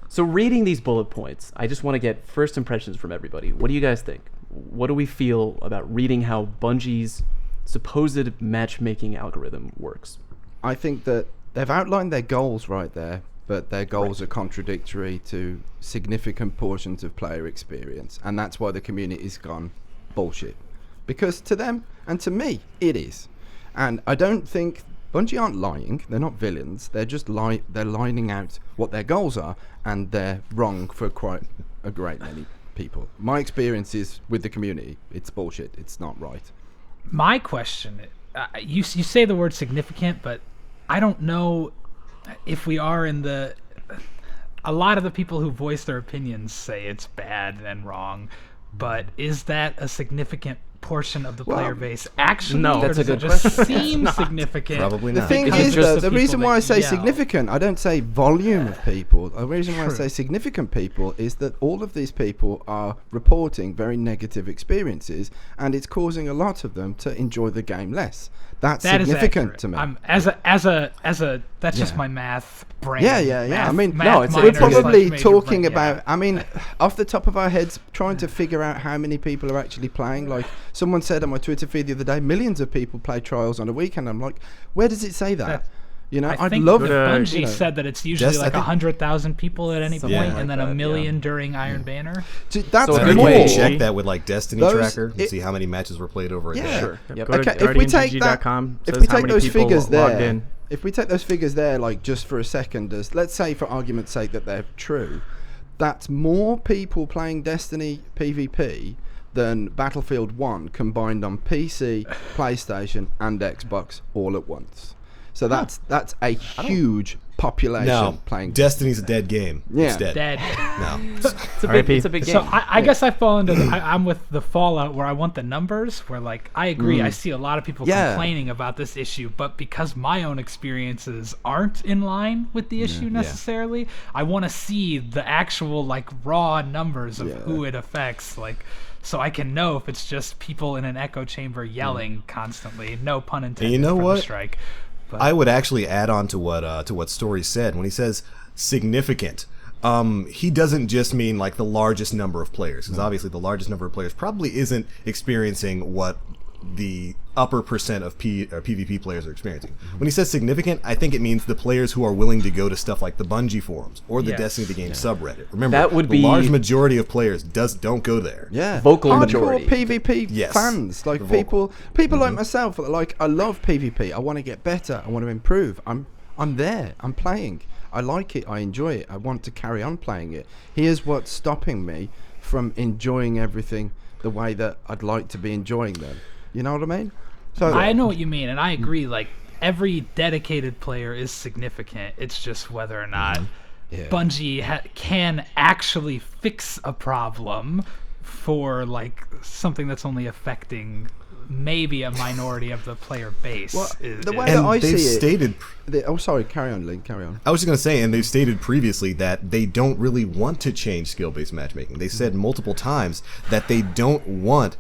Speaker 1: So reading these bullet points, I just want to get first impressions from everybody. What do you guys think? What do we feel about reading how Bungie's supposed matchmaking algorithm works?
Speaker 2: I think that they've outlined their goals right there, but their goals are contradictory to significant portions of player experience, and that's why the community's gone bullshit. Because to them, and to me, it is. And I don't think Bungie aren't lying. They're not villains. They're just they're lining out what their goals are, and they're wrong for quite a great many people. My experience is with the community. It's bullshit. It's not right.
Speaker 5: My question, you say the word significant, but I don't know if we are in the... A lot of the people who voice their opinions say it's bad and wrong, but is that a significant portion of the player base? Actually,
Speaker 3: No.
Speaker 5: or
Speaker 1: That's a
Speaker 5: does it
Speaker 1: good
Speaker 5: just
Speaker 1: question.
Speaker 5: seem significant?
Speaker 4: Probably
Speaker 2: The
Speaker 4: not.
Speaker 2: thing
Speaker 5: Because
Speaker 2: is,
Speaker 5: just
Speaker 2: though,
Speaker 5: the
Speaker 2: the
Speaker 5: people
Speaker 2: reason why I
Speaker 5: that
Speaker 2: say
Speaker 5: yell.
Speaker 2: significant, I don't say volume of people. The reason why I
Speaker 5: True.
Speaker 2: say significant people is that all of these people are reporting very negative experiences, and it's causing a lot of them to enjoy the game less. That's
Speaker 5: That is
Speaker 2: significant
Speaker 5: accurate.
Speaker 2: to me.
Speaker 5: I'm, as a that's just
Speaker 2: Yeah.
Speaker 5: my math brain.
Speaker 2: Yeah. I mean,
Speaker 1: No, it's-
Speaker 2: we're
Speaker 1: it's a good-
Speaker 2: probably
Speaker 5: major
Speaker 2: talking
Speaker 5: brain,
Speaker 2: about.
Speaker 5: yeah.
Speaker 2: I mean, off the top of our heads, trying to figure out how many people are actually playing. Like someone said on my Twitter feed the other day, millions of people play Trials on a weekend. I'm like, where does it say that?
Speaker 5: That-
Speaker 2: You know,
Speaker 5: I
Speaker 2: I'd
Speaker 5: think
Speaker 2: love
Speaker 5: that
Speaker 3: Good,
Speaker 5: Bungie
Speaker 2: you know.
Speaker 5: said that it's usually
Speaker 4: Just- I
Speaker 5: like
Speaker 4: think-
Speaker 5: 100,000 people at any
Speaker 1: Something
Speaker 5: point,
Speaker 1: like
Speaker 5: and then
Speaker 1: that,
Speaker 5: a million during Iron Banner.
Speaker 2: That's
Speaker 1: So a
Speaker 4: I
Speaker 1: good
Speaker 4: think
Speaker 1: way
Speaker 4: you
Speaker 2: more.
Speaker 4: can check that with like Destiny
Speaker 2: Those-
Speaker 4: Tracker and
Speaker 2: it-
Speaker 4: see how many matches were played over a
Speaker 2: Yeah.
Speaker 4: day.
Speaker 1: Sure. Yep.
Speaker 3: Go to
Speaker 2: Okay, if we take
Speaker 3: guardiangg.com,
Speaker 2: if
Speaker 3: says
Speaker 2: we
Speaker 3: how
Speaker 2: take
Speaker 3: many
Speaker 2: those
Speaker 3: people
Speaker 2: figures
Speaker 3: logged
Speaker 2: there,
Speaker 3: in.
Speaker 2: if we take those figures there, like just for a second, as let's say for argument's sake that they're true, that's more people playing Destiny PvP than Battlefield 1 combined on PC, PlayStation, and Xbox all at once. So that's a huge population
Speaker 4: No,
Speaker 2: playing.
Speaker 4: Destiny's a dead game.
Speaker 2: Yeah.
Speaker 4: It's dead.
Speaker 5: Dead.
Speaker 4: No.
Speaker 1: It's a
Speaker 3: RIP.
Speaker 1: big game.
Speaker 5: So I guess I fall into I'm with the Fallout where I want the numbers where like I agree I see a lot of people
Speaker 2: Yeah.
Speaker 5: complaining about this issue, but because my own experiences aren't in line with the issue necessarily, I want to see the actual like raw numbers of
Speaker 2: Yeah.
Speaker 5: who it affects, like so I can know if it's just people in an echo chamber yelling constantly. No pun intended.
Speaker 4: you know
Speaker 5: from
Speaker 4: what?
Speaker 5: The strike. But
Speaker 4: I would actually add on to what Story said when he says significant. He doesn't just mean like the largest number of players, because obviously the largest number of players probably isn't experiencing what the upper percent of PvP players are experiencing. When he says significant, I think it means the players who are willing to go to stuff like the Bungie forums or the
Speaker 5: Yes.
Speaker 4: Destiny the Game subreddit. Remember,
Speaker 1: That would
Speaker 4: the
Speaker 1: be-
Speaker 4: large majority of players don't go there.
Speaker 2: Yeah,
Speaker 1: Vocal
Speaker 2: hardcore
Speaker 1: majority.
Speaker 2: PvP
Speaker 4: Yes.
Speaker 2: fans, like
Speaker 4: The vocal.
Speaker 2: people like myself. Like I love PvP. I want to get better. I want to improve. I'm there. I'm playing. I like it. I enjoy it. I want to carry on playing it. Here's what's stopping me from enjoying everything the way that I'd like to be enjoying them. You know what I mean? So
Speaker 5: I know what you mean, and I agree. Like every dedicated player is significant. It's just whether or not
Speaker 2: Yeah.
Speaker 5: Bungie can actually fix a problem for like something that's only affecting maybe a minority of the player base.
Speaker 2: Well,
Speaker 5: is-
Speaker 2: the way
Speaker 5: is-
Speaker 2: that
Speaker 4: And
Speaker 2: I
Speaker 4: they've
Speaker 2: see it-
Speaker 4: stated
Speaker 2: oh, sorry. Carry on, Link. Carry on.
Speaker 4: I was just going to say, and they've stated previously that they don't really want to change skill-based matchmaking. They said multiple times that they don't want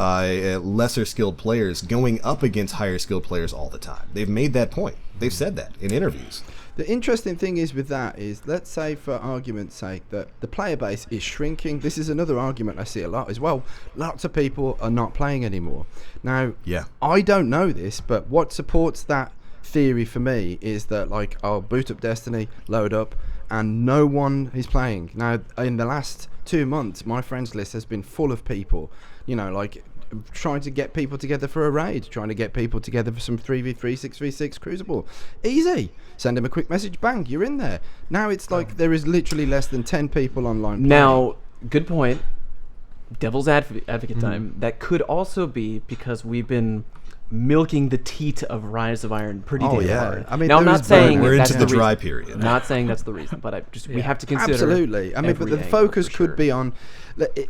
Speaker 4: lesser skilled players going up against higher skilled players all the time. They've made that point. They've said that in interviews.
Speaker 2: The interesting thing is with that is, let's say for argument's sake that the player base is shrinking. This is another argument I see a lot as well. Lots of people are not playing anymore. Now,
Speaker 4: Yeah.
Speaker 2: I don't know this, but what supports that theory for me is that like I'll boot up Destiny, load up, and no one is playing. Now, in the last 2 months, my friends list has been full of people, you know, like trying to get people together for a raid, trying to get people together for some 3v3, 6v6 Crucible. Easy. Send them a quick message, bang, you're in there. Now it's like there is literally less than 10 people online playing.
Speaker 1: Now, good point. Devil's advocate time. That could also be because we've been milking the teat of Rise of Iron pretty
Speaker 2: Oh,
Speaker 1: damn
Speaker 2: yeah.
Speaker 1: hard.
Speaker 2: I mean,
Speaker 1: now I'm
Speaker 2: there
Speaker 1: not
Speaker 2: is
Speaker 1: saying
Speaker 4: We're
Speaker 1: that that's
Speaker 4: into the dry
Speaker 1: reason.
Speaker 4: period.
Speaker 1: Not saying that's the reason, but we
Speaker 5: Yeah.
Speaker 1: have to consider
Speaker 2: Absolutely. I mean, but
Speaker 1: every
Speaker 2: the
Speaker 1: angle
Speaker 2: focus
Speaker 1: for
Speaker 2: could
Speaker 1: sure.
Speaker 2: be on.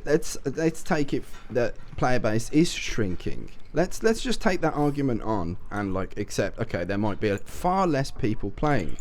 Speaker 2: Let's take it that player base is shrinking. Let's just take that argument on and like accept. Okay, there might be far less people playing.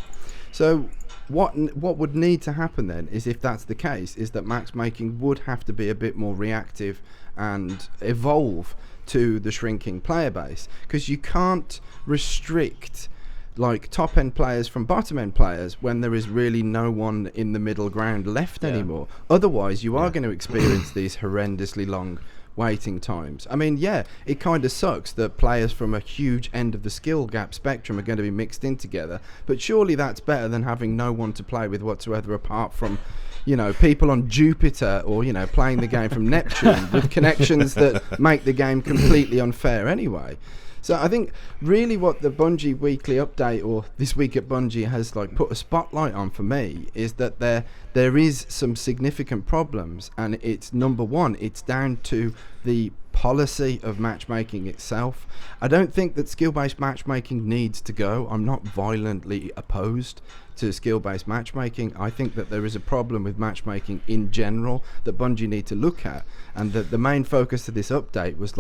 Speaker 2: So what would need to happen then is, if that's the case, is that matchmaking would have to be a bit more reactive and evolve to the shrinking player base, because you can't restrict like top end players from bottom end players when there is really no one in the middle ground left anymore. Otherwise you are going to experience these horrendously long waiting times. I mean, yeah, it kind of sucks that players from a huge end of the skill gap spectrum are going to be mixed in together, but surely that's better than having no one to play with whatsoever apart from people on Jupiter or, playing the game from Neptune with connections that make the game completely unfair anyway. So I think really what the Bungie weekly update or this week at Bungie has put a spotlight on for me is that there is some significant problems, and it's number one, it's down to the policy of matchmaking itself. I don't think that skill-based matchmaking needs to go. I'm not violently opposed to skill-based matchmaking. I think that there is a problem with matchmaking in general that Bungie need to look at, and that the main focus of this update was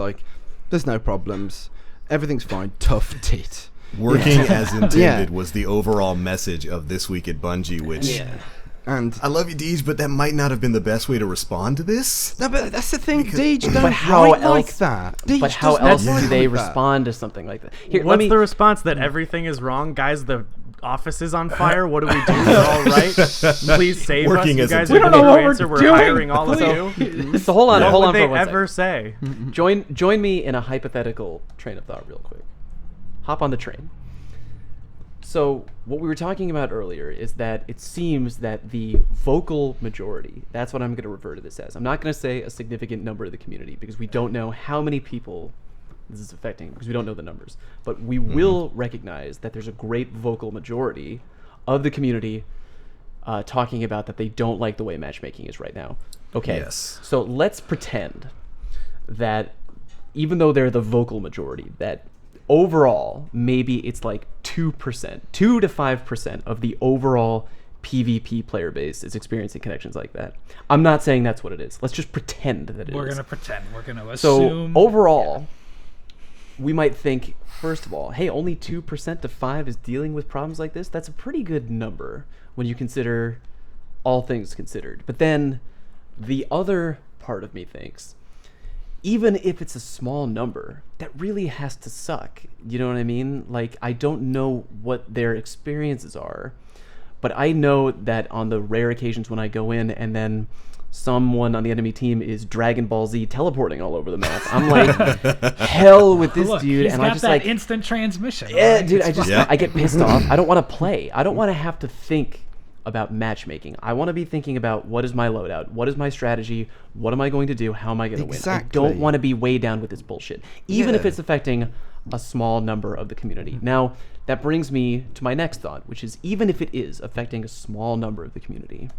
Speaker 2: there's no problems, everything's fine, tough tit.
Speaker 4: Working as intended was the overall message of this week at Bungie, which
Speaker 2: and
Speaker 4: I love you, Deej, but that might not have been the best way to respond to this.
Speaker 2: No, but that's the thing, Deej don't
Speaker 1: But how
Speaker 2: write like
Speaker 1: else-
Speaker 2: that. Deej
Speaker 1: But how
Speaker 2: does not
Speaker 1: else
Speaker 2: write
Speaker 1: do they
Speaker 2: like that.
Speaker 1: respond to something like that? Here,
Speaker 3: What's the response? That everything is wrong, guys? The office is on fire. What do we do? We're all right. Please save
Speaker 4: Working
Speaker 3: us. You
Speaker 4: as
Speaker 3: guys
Speaker 4: a
Speaker 3: are
Speaker 4: team.
Speaker 3: the
Speaker 5: We don't know what
Speaker 3: answer.
Speaker 5: we're
Speaker 3: We're
Speaker 5: doing.
Speaker 3: hiring all of you.
Speaker 1: So hold on
Speaker 3: What
Speaker 1: for
Speaker 3: would they
Speaker 1: one
Speaker 3: ever
Speaker 1: second.
Speaker 3: say?
Speaker 1: Join me in a hypothetical train of thought real quick. Hop on the train. So what we were talking about earlier is that it seems that the vocal majority, that's what I'm going to refer to this as. I'm not going to say a significant number of the community because we don't know how many people this is affecting because we don't know the numbers. But we will recognize that there's a great vocal majority of the community talking about that they don't like the way matchmaking is right now. Okay.
Speaker 4: Yes.
Speaker 1: So let's pretend that even though they're the vocal majority, that overall, maybe it's 2%, 2 to 5% of the overall PvP player base is experiencing connections like that. I'm not saying that's what it is. Let's just pretend that it is.
Speaker 5: We're gonna pretend. We're gonna
Speaker 1: So
Speaker 5: assume.
Speaker 1: overall, we might think, first of all, hey, only 2% to 5 is dealing with problems like this. That's a pretty good number when you consider all things considered. But then the other part of me thinks, even if it's a small number, that really has to suck. You know what I mean? I don't know what their experiences are, but I know that on the rare occasions when I go in and then someone on the enemy team is Dragon Ball Z teleporting all over the map, I'm like, hell with this
Speaker 5: Look,
Speaker 1: dude.
Speaker 5: he's
Speaker 1: And
Speaker 5: got
Speaker 1: I just
Speaker 5: that instant transmission.
Speaker 1: yeah,
Speaker 5: right?
Speaker 1: dude,
Speaker 5: It's
Speaker 1: I just
Speaker 5: fine.
Speaker 1: I get pissed off. I don't want to play. I don't want to have to think about matchmaking. I want to be thinking about what is my loadout, what is my strategy, what am I going to do, how am I going to win. I
Speaker 2: Exactly.
Speaker 1: don't want to be weighed down with this bullshit, even if
Speaker 2: Yeah.
Speaker 1: it's affecting a small number of the community. Now, that brings me to my next thought, which is even if it is affecting a small number of the community,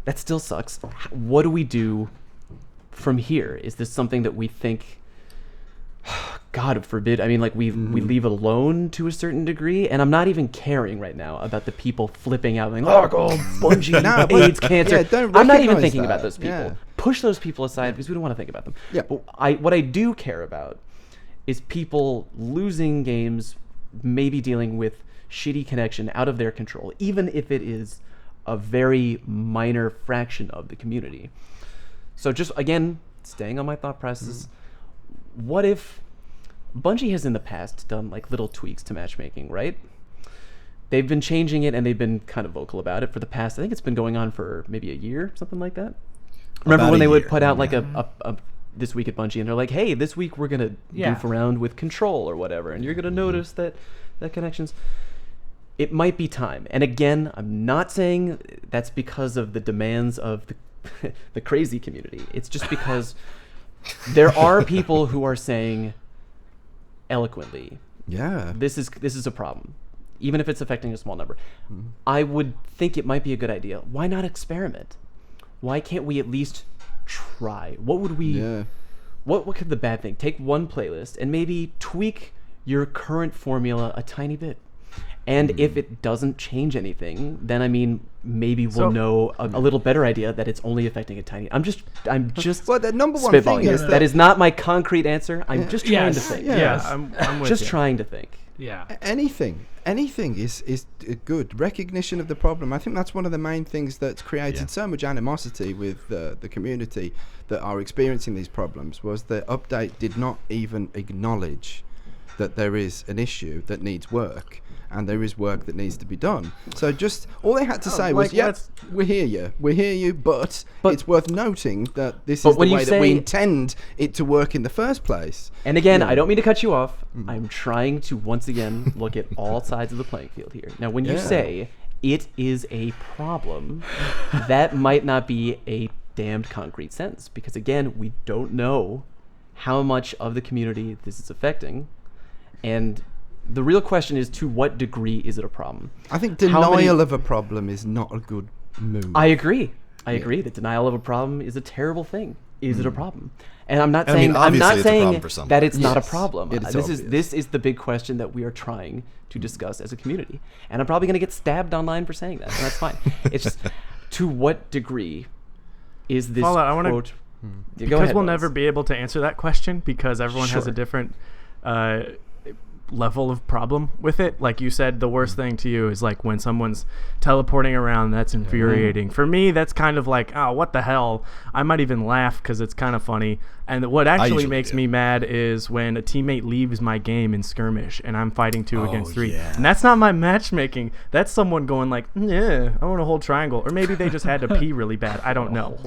Speaker 1: that still sucks. What do we do from here? Is this something that we think, God forbid, I mean, we leave alone to a certain degree? And I'm not even caring right now about the people flipping out, Bungie,
Speaker 2: No, but-
Speaker 1: AIDS, cancer.
Speaker 2: yeah, don't
Speaker 1: I'm not even
Speaker 2: recognize
Speaker 1: thinking
Speaker 2: that.
Speaker 1: about those people.
Speaker 2: Yeah.
Speaker 1: Push those people aside because we don't want to think about them.
Speaker 2: Yeah.
Speaker 1: But what I do care about is people losing games, maybe dealing with shitty connection out of their control, even if it is a very minor fraction of the community. So just, again, staying on my thought process, what if Bungie has in the past done little tweaks to matchmaking, right? They've been changing it and they've been kind of vocal about it for the past, I think it's been going on for maybe a year, something like that. Remember
Speaker 4: About
Speaker 1: when
Speaker 4: a
Speaker 1: they would
Speaker 4: year.
Speaker 1: put out a this week at Bungie and they're like, hey, this week we're going to
Speaker 5: Yeah.
Speaker 1: goof around with control or whatever, and you're going to notice that connections. It might be time. And again, I'm not saying that's because of the demands of the crazy community. It's just because there are people who are saying eloquently,
Speaker 2: Yeah.
Speaker 1: this is a problem, even if it's affecting a small number. I would think it might be a good idea. Why not experiment? Why can't we at least try? What would we?
Speaker 2: Yeah.
Speaker 1: What could the bad thing? Take one playlist and maybe tweak your current formula a tiny bit. And if it doesn't change anything, then I mean, maybe we'll
Speaker 3: So-
Speaker 1: know a little better idea that it's only affecting a tiny. I'm just
Speaker 2: Well, the number one
Speaker 1: spitballing
Speaker 2: thing
Speaker 1: here.
Speaker 2: is
Speaker 1: that is not my concrete answer. I'm just trying to
Speaker 5: Yes,
Speaker 1: think.
Speaker 2: yeah.
Speaker 3: Yeah, I'm with
Speaker 1: Just
Speaker 3: you.
Speaker 1: trying to think.
Speaker 5: Yeah.
Speaker 2: anything is good recognition of the problem. I think that's one of the main things that's created
Speaker 4: Yeah.
Speaker 2: so much animosity with the community that are experiencing these problems, was the update did not even acknowledge that there is an issue that needs work and there is work that needs to be done. So just all they had to say was, "Yep, we hear you, but it's worth noting that this
Speaker 1: But
Speaker 2: is the
Speaker 1: when you
Speaker 2: way that we
Speaker 1: say-
Speaker 2: intend it to work in the first place."
Speaker 1: And again,
Speaker 2: Yeah.
Speaker 1: I don't mean to cut you off. I'm trying to once again look at all sides of the playing field here. Now, when you
Speaker 2: Yeah.
Speaker 1: say it is a problem, that might not be a damned concrete sentence, because again, we don't know how much of the community this is affecting, and the real question is, to what degree is it a problem?
Speaker 2: I think
Speaker 1: How many-
Speaker 2: denial of a problem is not a good move.
Speaker 1: I agree. I agree that denial of a problem is a terrible thing. Is it a problem? And I'm not saying
Speaker 4: obviously it's a problem for some.
Speaker 1: that it's not a
Speaker 2: Yes,
Speaker 1: problem.
Speaker 2: it is
Speaker 1: This
Speaker 2: obvious.
Speaker 1: is the big question that we are trying to discuss as a community. And I'm probably going to get stabbed online for saying that, and that's fine. It's just, to what degree is this
Speaker 3: Fallout, I wanna-
Speaker 1: quote? Yeah, go
Speaker 3: Because
Speaker 1: ahead,
Speaker 3: we'll
Speaker 1: Lawrence.
Speaker 3: never be able to answer that question because everyone has a
Speaker 1: Sure.
Speaker 3: different level of problem with it. Like you said, the worst thing to you is like when someone's teleporting around. That's infuriating. For me, that's kind of like, oh, what the hell? I might even laugh because it's kind of funny. And what actually
Speaker 4: usually
Speaker 3: makes
Speaker 4: do.
Speaker 3: me mad is when a teammate leaves my game in skirmish and I'm fighting 2 against 3.
Speaker 4: yeah.
Speaker 3: And that's not my matchmaking. That's someone going like, yeah, I want to hold triangle. Or maybe they just had to pee really bad. I don't know.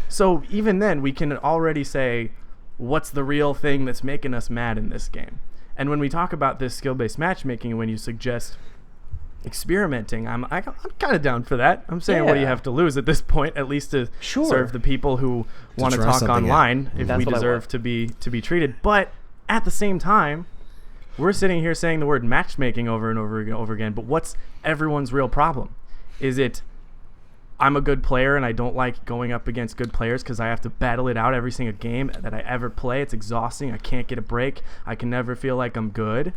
Speaker 3: So even then, we can already say, what's the real thing that's making us mad in this game? And when we talk about this skill-based matchmaking, and when you suggest experimenting, I'm kind of down for that. I'm saying, what do you
Speaker 1: Yeah.
Speaker 3: have to lose at this point? At least to
Speaker 1: Sure.
Speaker 3: serve the people who want to
Speaker 4: try
Speaker 3: talk
Speaker 4: something out.
Speaker 3: online, if
Speaker 1: That's
Speaker 3: we
Speaker 1: what I
Speaker 3: deserve
Speaker 1: want.
Speaker 3: to be treated. But at the same time, we're sitting here saying the word matchmaking over and over again. But what's everyone's real problem? Is it, I'm a good player and I don't like going up against good players because I have to battle it out every single game that I ever play. It's exhausting. I can't get a break. I can never feel like I'm good.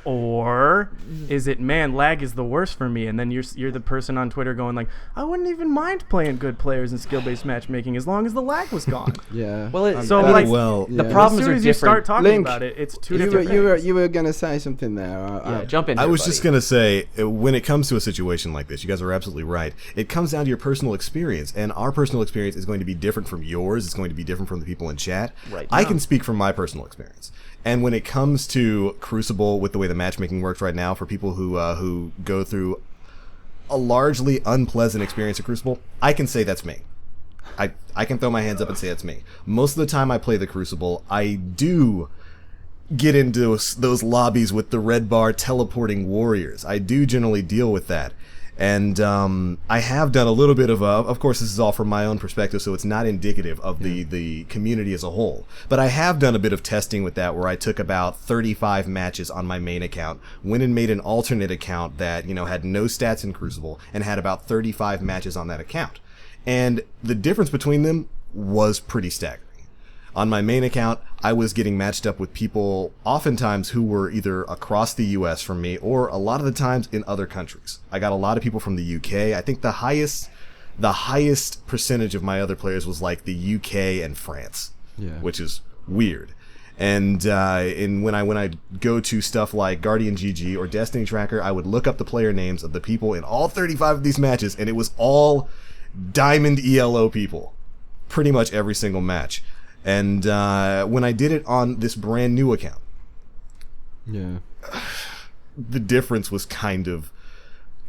Speaker 3: Or is it, man, lag is the worst for me, and then you're the person on Twitter going like, I wouldn't even mind playing good players in skill-based matchmaking as long as the lag was gone.
Speaker 2: Yeah.
Speaker 1: Well,
Speaker 3: So,
Speaker 1: I
Speaker 3: like,
Speaker 1: mean,
Speaker 4: well,
Speaker 1: the
Speaker 2: Yeah.
Speaker 1: problems
Speaker 3: as soon
Speaker 1: are
Speaker 3: as you
Speaker 1: different.
Speaker 3: start talking
Speaker 2: Link,
Speaker 3: about it, it's two
Speaker 2: you
Speaker 3: different things.
Speaker 2: were going to say something there.
Speaker 1: Yeah, jump in.
Speaker 4: I
Speaker 1: here,
Speaker 4: was just
Speaker 1: buddy.
Speaker 4: going to say, when it comes to a situation like this, you guys are absolutely right. It comes down to your personal experience, and our personal experience is going to be different from yours. It's going to be different from the people in chat.
Speaker 1: Right.
Speaker 4: I can speak from my personal experience. And when it comes to Crucible, with the way the matchmaking works right now, for people who go through a largely unpleasant experience at Crucible, I can say that's me. I can throw my hands up and say it's me. Most of the time I play the Crucible, I do get into those lobbies with the red bar teleporting warriors. I do generally deal with that. And I have done a little bit of course this is all from my own perspective, so it's not indicative of the community as a whole. But I have done a bit of testing with that, where I took about 35 matches on my main account, went and made an alternate account that, had no stats in Crucible, and had about 35 matches on that account. And the difference between them was pretty staggering. On my main account, I was getting matched up with people oftentimes who were either across the US from me, or a lot of the times in other countries. I got a lot of people from the UK. I think the highest percentage of my other players was like the UK and France, which is weird. And when I go to stuff like Guardian GG or Destiny Tracker, I would look up the player names of the people in all 35 of these matches, and it was all Diamond ELO people, pretty much every single match. And when I did it on this brand new account, the difference was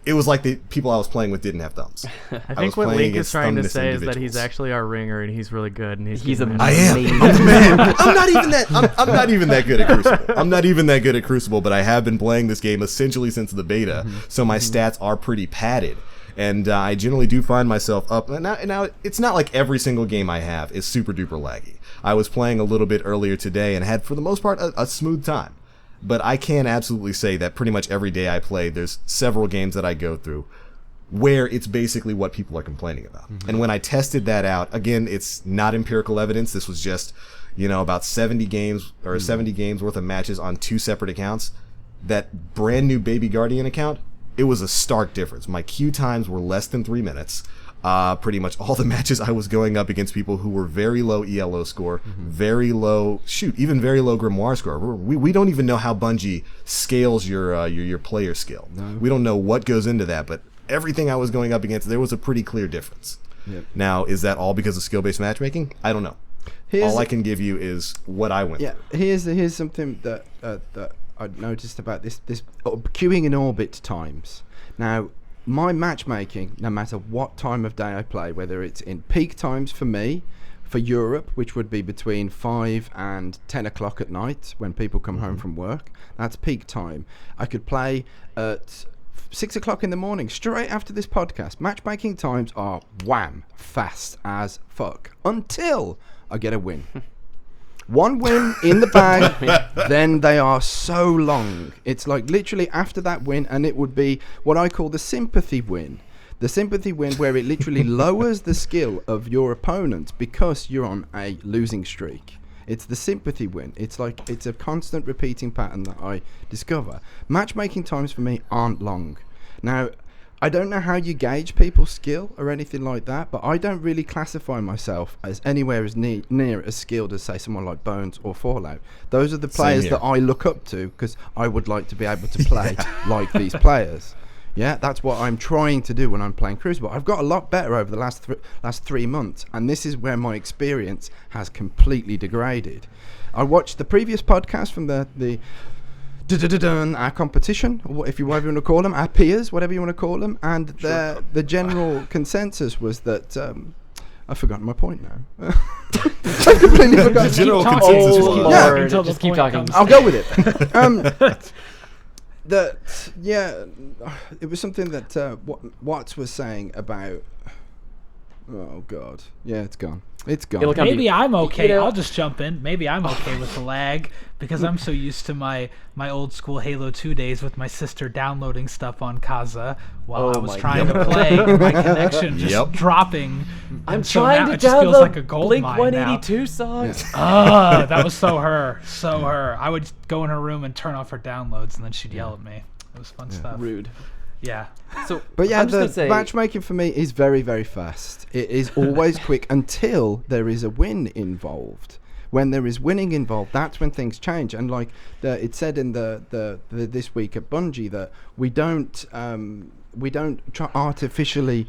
Speaker 4: it was like the people I was playing with didn't have thumbs.
Speaker 3: I think
Speaker 4: was
Speaker 3: what
Speaker 4: playing
Speaker 3: Link is
Speaker 4: against
Speaker 3: trying to
Speaker 4: thumbless
Speaker 3: say is that he's
Speaker 4: individuals.
Speaker 3: actually our ringer and he's really good and he's
Speaker 1: He's
Speaker 3: amazing.
Speaker 4: I am.
Speaker 1: amazing.
Speaker 4: I'm the man. I'm not even that. I'm not even that good at Crucible. I'm not even that good at Crucible, but I have been playing this game essentially since the beta, so my stats are pretty padded. And I generally do find myself up. Now, it's not like every single game I have is super duper laggy. I was playing a little bit earlier today and had, for the most part, a smooth time. But I can absolutely say that pretty much every day I play, there's several games that I go through where it's basically what people are complaining about. And when I tested that out, again, it's not empirical evidence. This was just, about 70 games or 70 games worth of matches on 2 separate accounts. That brand new Baby Guardian account, it was a stark difference. My queue times were less than 3 minutes. Pretty much all the matches I was going up against people who were very low ELO score, very low, even very low Grimoire score. We don't even know how Bungie scales your player skill. No. We don't know what goes into that, but everything I was going up against, there was a pretty clear difference. Yep. Now, is that all because of skill-based matchmaking? I don't know. All I can give you is what I went through.
Speaker 2: Here's something that I noticed about this queuing in orbit times. Now, my matchmaking, no matter what time of day I play, whether it's in peak times for me, for Europe, which would be between 5 and 10 o'clock at night when people come home from work, that's peak time. I could play at 6 o'clock in the morning, straight after this podcast. Matchmaking times are wham, fast as fuck. Until I get a win. One win in the bag, then they are so long. It's like literally after that win, and it would be what I call the sympathy win. The sympathy win where it literally lowers the skill of your opponent because you're on a losing streak. It's the sympathy win. It's like it's a constant repeating pattern that I discover. Matchmaking times for me aren't long. Now, I don't know how you gauge people's skill or anything like that, but I don't really classify myself as anywhere as near as skilled as, say, someone like Bones or Fallout. Those are the players that I look up to because I would like to be able to play like these players. Yeah, that's what I'm trying to do when I'm playing Crucible. I've got a lot better over the last 3 months, and this is where my experience has completely degraded. I watched the previous podcast from our competition, or if you whatever you want to call them, our peers, whatever you want to call them, and the general consensus was that I've forgotten my point now. I've completely forgotten.
Speaker 4: The general
Speaker 5: Keep
Speaker 4: consensus
Speaker 5: talking.
Speaker 4: was.
Speaker 5: Yeah. Until the
Speaker 1: Just keep
Speaker 5: point
Speaker 1: talking.
Speaker 5: comes.
Speaker 2: I'll go with it. It was something that Watts was saying about. Oh God, yeah, it's gone. It's gone.
Speaker 1: It'll come to
Speaker 5: Maybe
Speaker 1: you.
Speaker 5: I'm okay.
Speaker 1: You know-
Speaker 5: I'll just jump in. Maybe I'm okay with the lag because I'm so used to my old school Halo 2 days with my sister downloading stuff on Kaza while I
Speaker 1: Oh
Speaker 5: was
Speaker 1: my
Speaker 5: trying
Speaker 1: God.
Speaker 5: to play and my connection just
Speaker 4: Yep.
Speaker 5: dropping.
Speaker 1: I'm
Speaker 5: And so
Speaker 1: trying
Speaker 5: now
Speaker 1: to
Speaker 5: it just feels
Speaker 1: download
Speaker 5: like a gold
Speaker 1: Blink
Speaker 5: mine now.
Speaker 1: 182 songs.
Speaker 5: That was so her. I would go in her room and turn off her downloads and then she'd yell at me. It was fun stuff.
Speaker 1: Rude.
Speaker 5: Yeah.
Speaker 1: So,
Speaker 2: But yeah,
Speaker 1: I'm just
Speaker 2: the
Speaker 1: gonna say,
Speaker 2: matchmaking for me is very, very fast. It is always quick until there is a win involved. When there is winning involved, that's when things change. And like it said in the this week at Bungie that we don't try artificially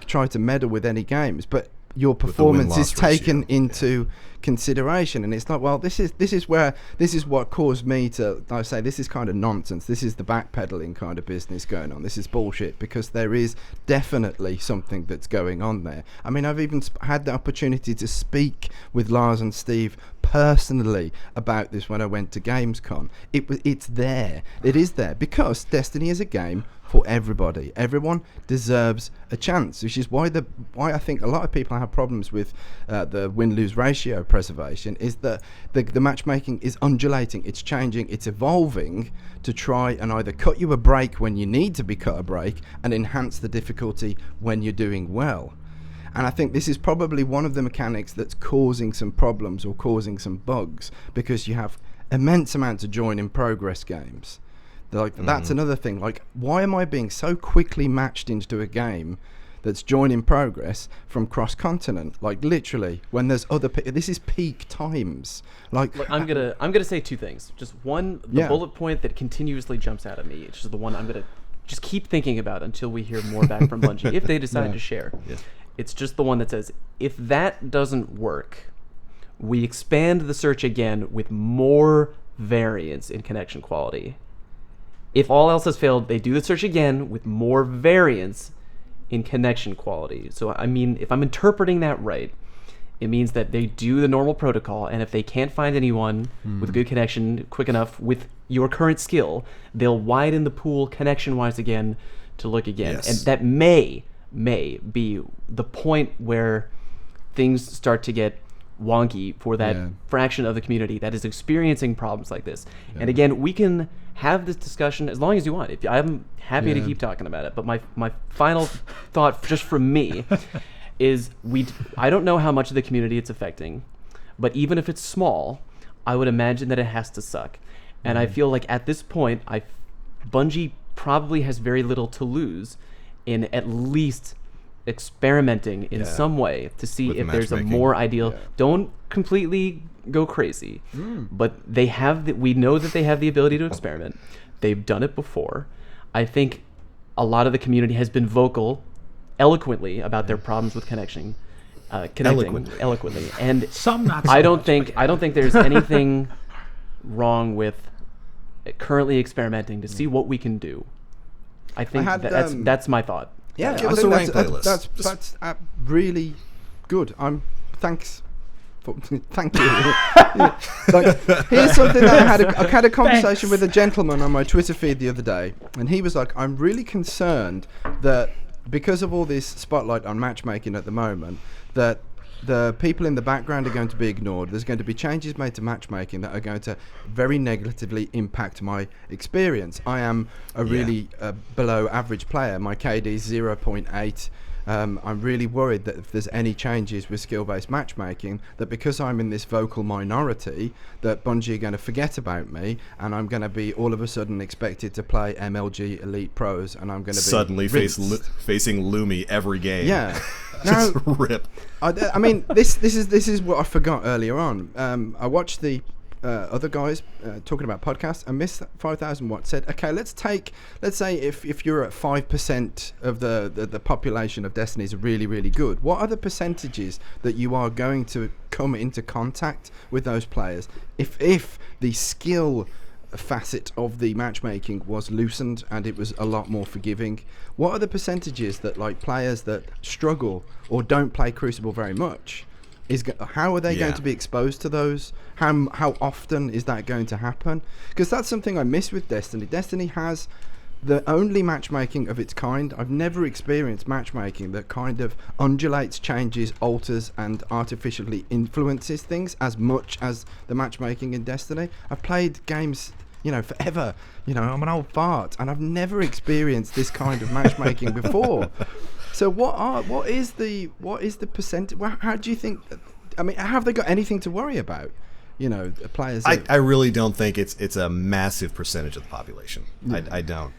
Speaker 2: try to meddle with any games, but your performance is
Speaker 4: win-loss
Speaker 2: taken
Speaker 4: ratio.
Speaker 2: into consideration, and it's like, well, this is what caused me to, I say, this is kind of nonsense. This is the backpedaling kind of business going on. This is bullshit, because there is definitely something that's going on there. I mean, I've even had the opportunity to speak with Lars and Steve personally about this when I went to Gamescom. It's there. It is there because Destiny is a game for everybody. Everyone deserves a chance, which is why I think a lot of people have problems with the win-lose ratio preservation, is that the matchmaking is undulating, it's changing, it's evolving to try and either cut you a break when you need to be cut a break and enhance the difficulty when you're doing well. And I think this is probably one of the mechanics that's causing some problems or causing some bugs, because you have immense amounts of join in progress games. That's another thing. Like, why am I being so quickly matched into a game that's join in progress from cross continent? Like, literally, when there's other this is peak times. Like,
Speaker 1: look, I'm gonna say two things. Just one, the
Speaker 2: Yeah.
Speaker 1: bullet point that continuously jumps out at me, which is the one I'm gonna just keep thinking about until we hear more back from Bungie, if they decide to share.
Speaker 4: Yes.
Speaker 1: It's just the one that says, if that doesn't work, we expand the search again with more variance in connection quality. If all else has failed, they do the search again with more variance in connection quality. So, I mean, if I'm interpreting that right, it means that they do the normal protocol, and if they can't find anyone with good connection quick enough with your current skill, they'll widen the pool connection-wise again to look again.
Speaker 4: Yes.
Speaker 1: And that may be the point where things start to get wonky for that fraction of the community that is experiencing problems like this. And again, we can have this discussion as long as you want. I'm happy to keep talking about it, but my final thought just from me is I don't know how much of the community it's affecting, but even if it's small, I would imagine that it has to suck. And I feel like at this point, Bungie probably has very little to lose in at least experimenting in some way to see
Speaker 4: With
Speaker 1: if there's a
Speaker 4: matchmaking.
Speaker 1: more ideal. Don't completely go crazy, but we know that they have the ability to experiment. They've done it before. I think a lot of the community has been vocal eloquently about their problems with connecting eloquently, and
Speaker 5: Some not so
Speaker 1: I don't
Speaker 5: much,
Speaker 1: think
Speaker 5: but yeah.
Speaker 1: I don't think there's anything wrong with currently experimenting to see what we can do. I think
Speaker 2: had,
Speaker 1: that's my thought.
Speaker 2: yeah,
Speaker 4: Give
Speaker 2: I
Speaker 4: us
Speaker 2: think
Speaker 4: a rank
Speaker 2: that's
Speaker 4: playlist.
Speaker 2: that's really good. Thanks Thank you. Yeah. Like, here's something that I had a conversation with a gentleman on my Twitter feed the other day, and he was like, I'm really concerned that because of all this spotlight on matchmaking at the moment, that the people in the background are going to be ignored. There's going to be changes made to matchmaking that are going to very negatively impact my experience. I am a really below average player. My KD is 0.8. I'm really worried that if there's any changes with skill-based matchmaking, that because I'm in this vocal minority, that Bungie are going to forget about me, and I'm going to be all of a sudden expected to play MLG Elite Pros, and I'm going to be
Speaker 4: suddenly facing Lumi every game.
Speaker 2: Yeah.
Speaker 4: Just
Speaker 2: Now,
Speaker 4: rip.
Speaker 2: I mean, this is what I forgot earlier on. I watched the other guys talking about podcasts, and Miss 5000 Watt said, okay, let's say if you're at 5% of the population of Destiny is really, really good, what are the percentages that you are going to come into contact with those players if the skill facet of the matchmaking was loosened and it was a lot more forgiving? What are the percentages that, like, players that struggle or don't play Crucible very much, how are they going to be exposed to those? How often is that going to happen? Because that's something I miss with Destiny. Destiny has the only matchmaking of its kind. I've never experienced matchmaking that kind of undulates, changes, alters, and artificially influences things as much as the matchmaking in Destiny. I've played games, forever. I'm an old fart, and I've never experienced this kind of matchmaking before. So what is the percentage? How do you think? I mean, have they got anything to worry about? Players.
Speaker 4: I really don't think it's a massive percentage of the population. I don't.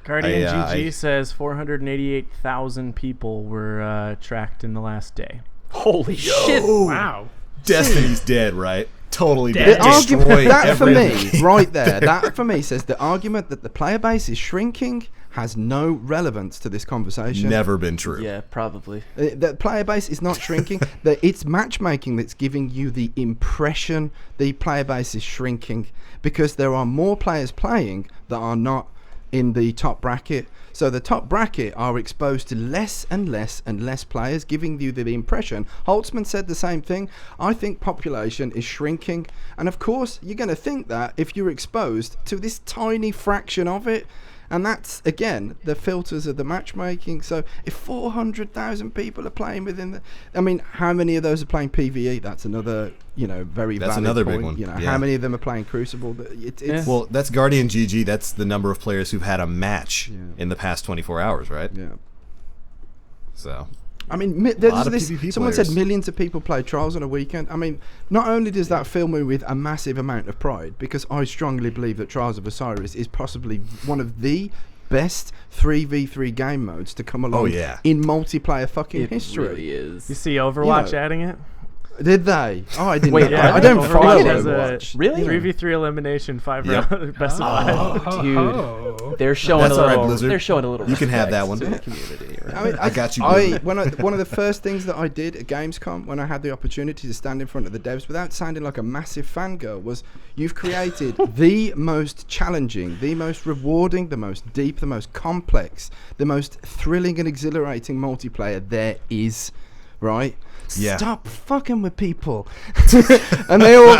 Speaker 3: Guardian GG says 488,000 people were tracked in the last day.
Speaker 1: Holy shit!
Speaker 5: Wow.
Speaker 4: Destiny's dead, right? Totally
Speaker 5: Dead.
Speaker 4: dead.
Speaker 2: The argument
Speaker 4: Destroy
Speaker 2: that for
Speaker 4: everything.
Speaker 2: me, right there, that for me says the argument that the player base is shrinking has no relevance to this conversation.
Speaker 4: Never been true.
Speaker 1: Yeah, probably.
Speaker 2: The player base is not shrinking. It's matchmaking that's giving you the impression the player base is shrinking because there are more players playing that are not in the top bracket. So the top bracket are exposed to less and less and less players, giving you the impression. Holtzman said the same thing. I think population is shrinking. And of course, you're going to think that if you're exposed to this tiny fraction of it. And that's, again, the filters of the matchmaking. So if 400,000 people are playing within the... I mean, how many of those are playing PvE? That's another, very
Speaker 4: That's
Speaker 2: valid
Speaker 4: another
Speaker 2: point.
Speaker 4: big one. Yeah.
Speaker 2: How many of them are playing Crucible? It's
Speaker 4: Well, that's Guardian GG. That's the number of players who've had a match in the past 24 hours, right?
Speaker 2: Yeah.
Speaker 4: So...
Speaker 2: I mean,
Speaker 4: lot of PvP
Speaker 2: someone
Speaker 4: players.
Speaker 2: said millions of people play Trials on a weekend. I mean, not only does that fill me with a massive amount of pride, because I strongly believe that Trials of Osiris is possibly one of the best 3v3 game modes to come along in multiplayer fucking history.
Speaker 1: It really is.
Speaker 3: You see Overwatch adding it?
Speaker 2: Did they? Oh, I didn't.
Speaker 1: Wait,
Speaker 2: know.
Speaker 1: yeah,
Speaker 2: I don't
Speaker 3: Overwatch
Speaker 2: follow
Speaker 3: has
Speaker 2: Overwatch.
Speaker 1: Really?
Speaker 3: 3v3 elimination, 5
Speaker 4: Yep.
Speaker 3: round, best of 5.
Speaker 1: Dude, they're showing
Speaker 4: That's
Speaker 1: a
Speaker 4: all right,
Speaker 1: little.
Speaker 4: Blizzard.
Speaker 1: They're showing a little.
Speaker 4: You can have that
Speaker 1: respect
Speaker 4: one.
Speaker 1: to the community, right?
Speaker 2: I mean,
Speaker 4: I got you,
Speaker 2: One of the first things that I did at Gamescom when I had the opportunity to stand in front of the devs without sounding like a massive fangirl was, you've created the most challenging, the most rewarding, the most deep, the most complex, the most thrilling and exhilarating multiplayer there is, right?
Speaker 4: Yeah.
Speaker 2: Stop fucking with people. And they all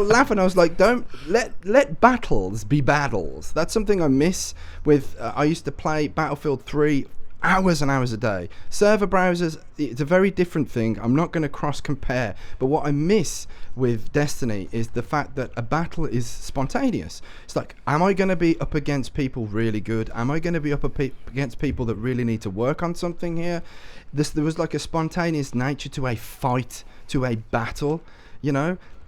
Speaker 2: laughing. I was like, don't let battles be battles. That's something I miss with I used to play Battlefield 3 hours and hours a day. Server browsers, it's a very different thing. I'm not going to cross compare, but what I miss with Destiny is the fact that a battle is spontaneous. It's like, am I going to be up against people really good? Am I going to be up against people that really need to work on something here? There was like a spontaneous nature to a fight, to a battle,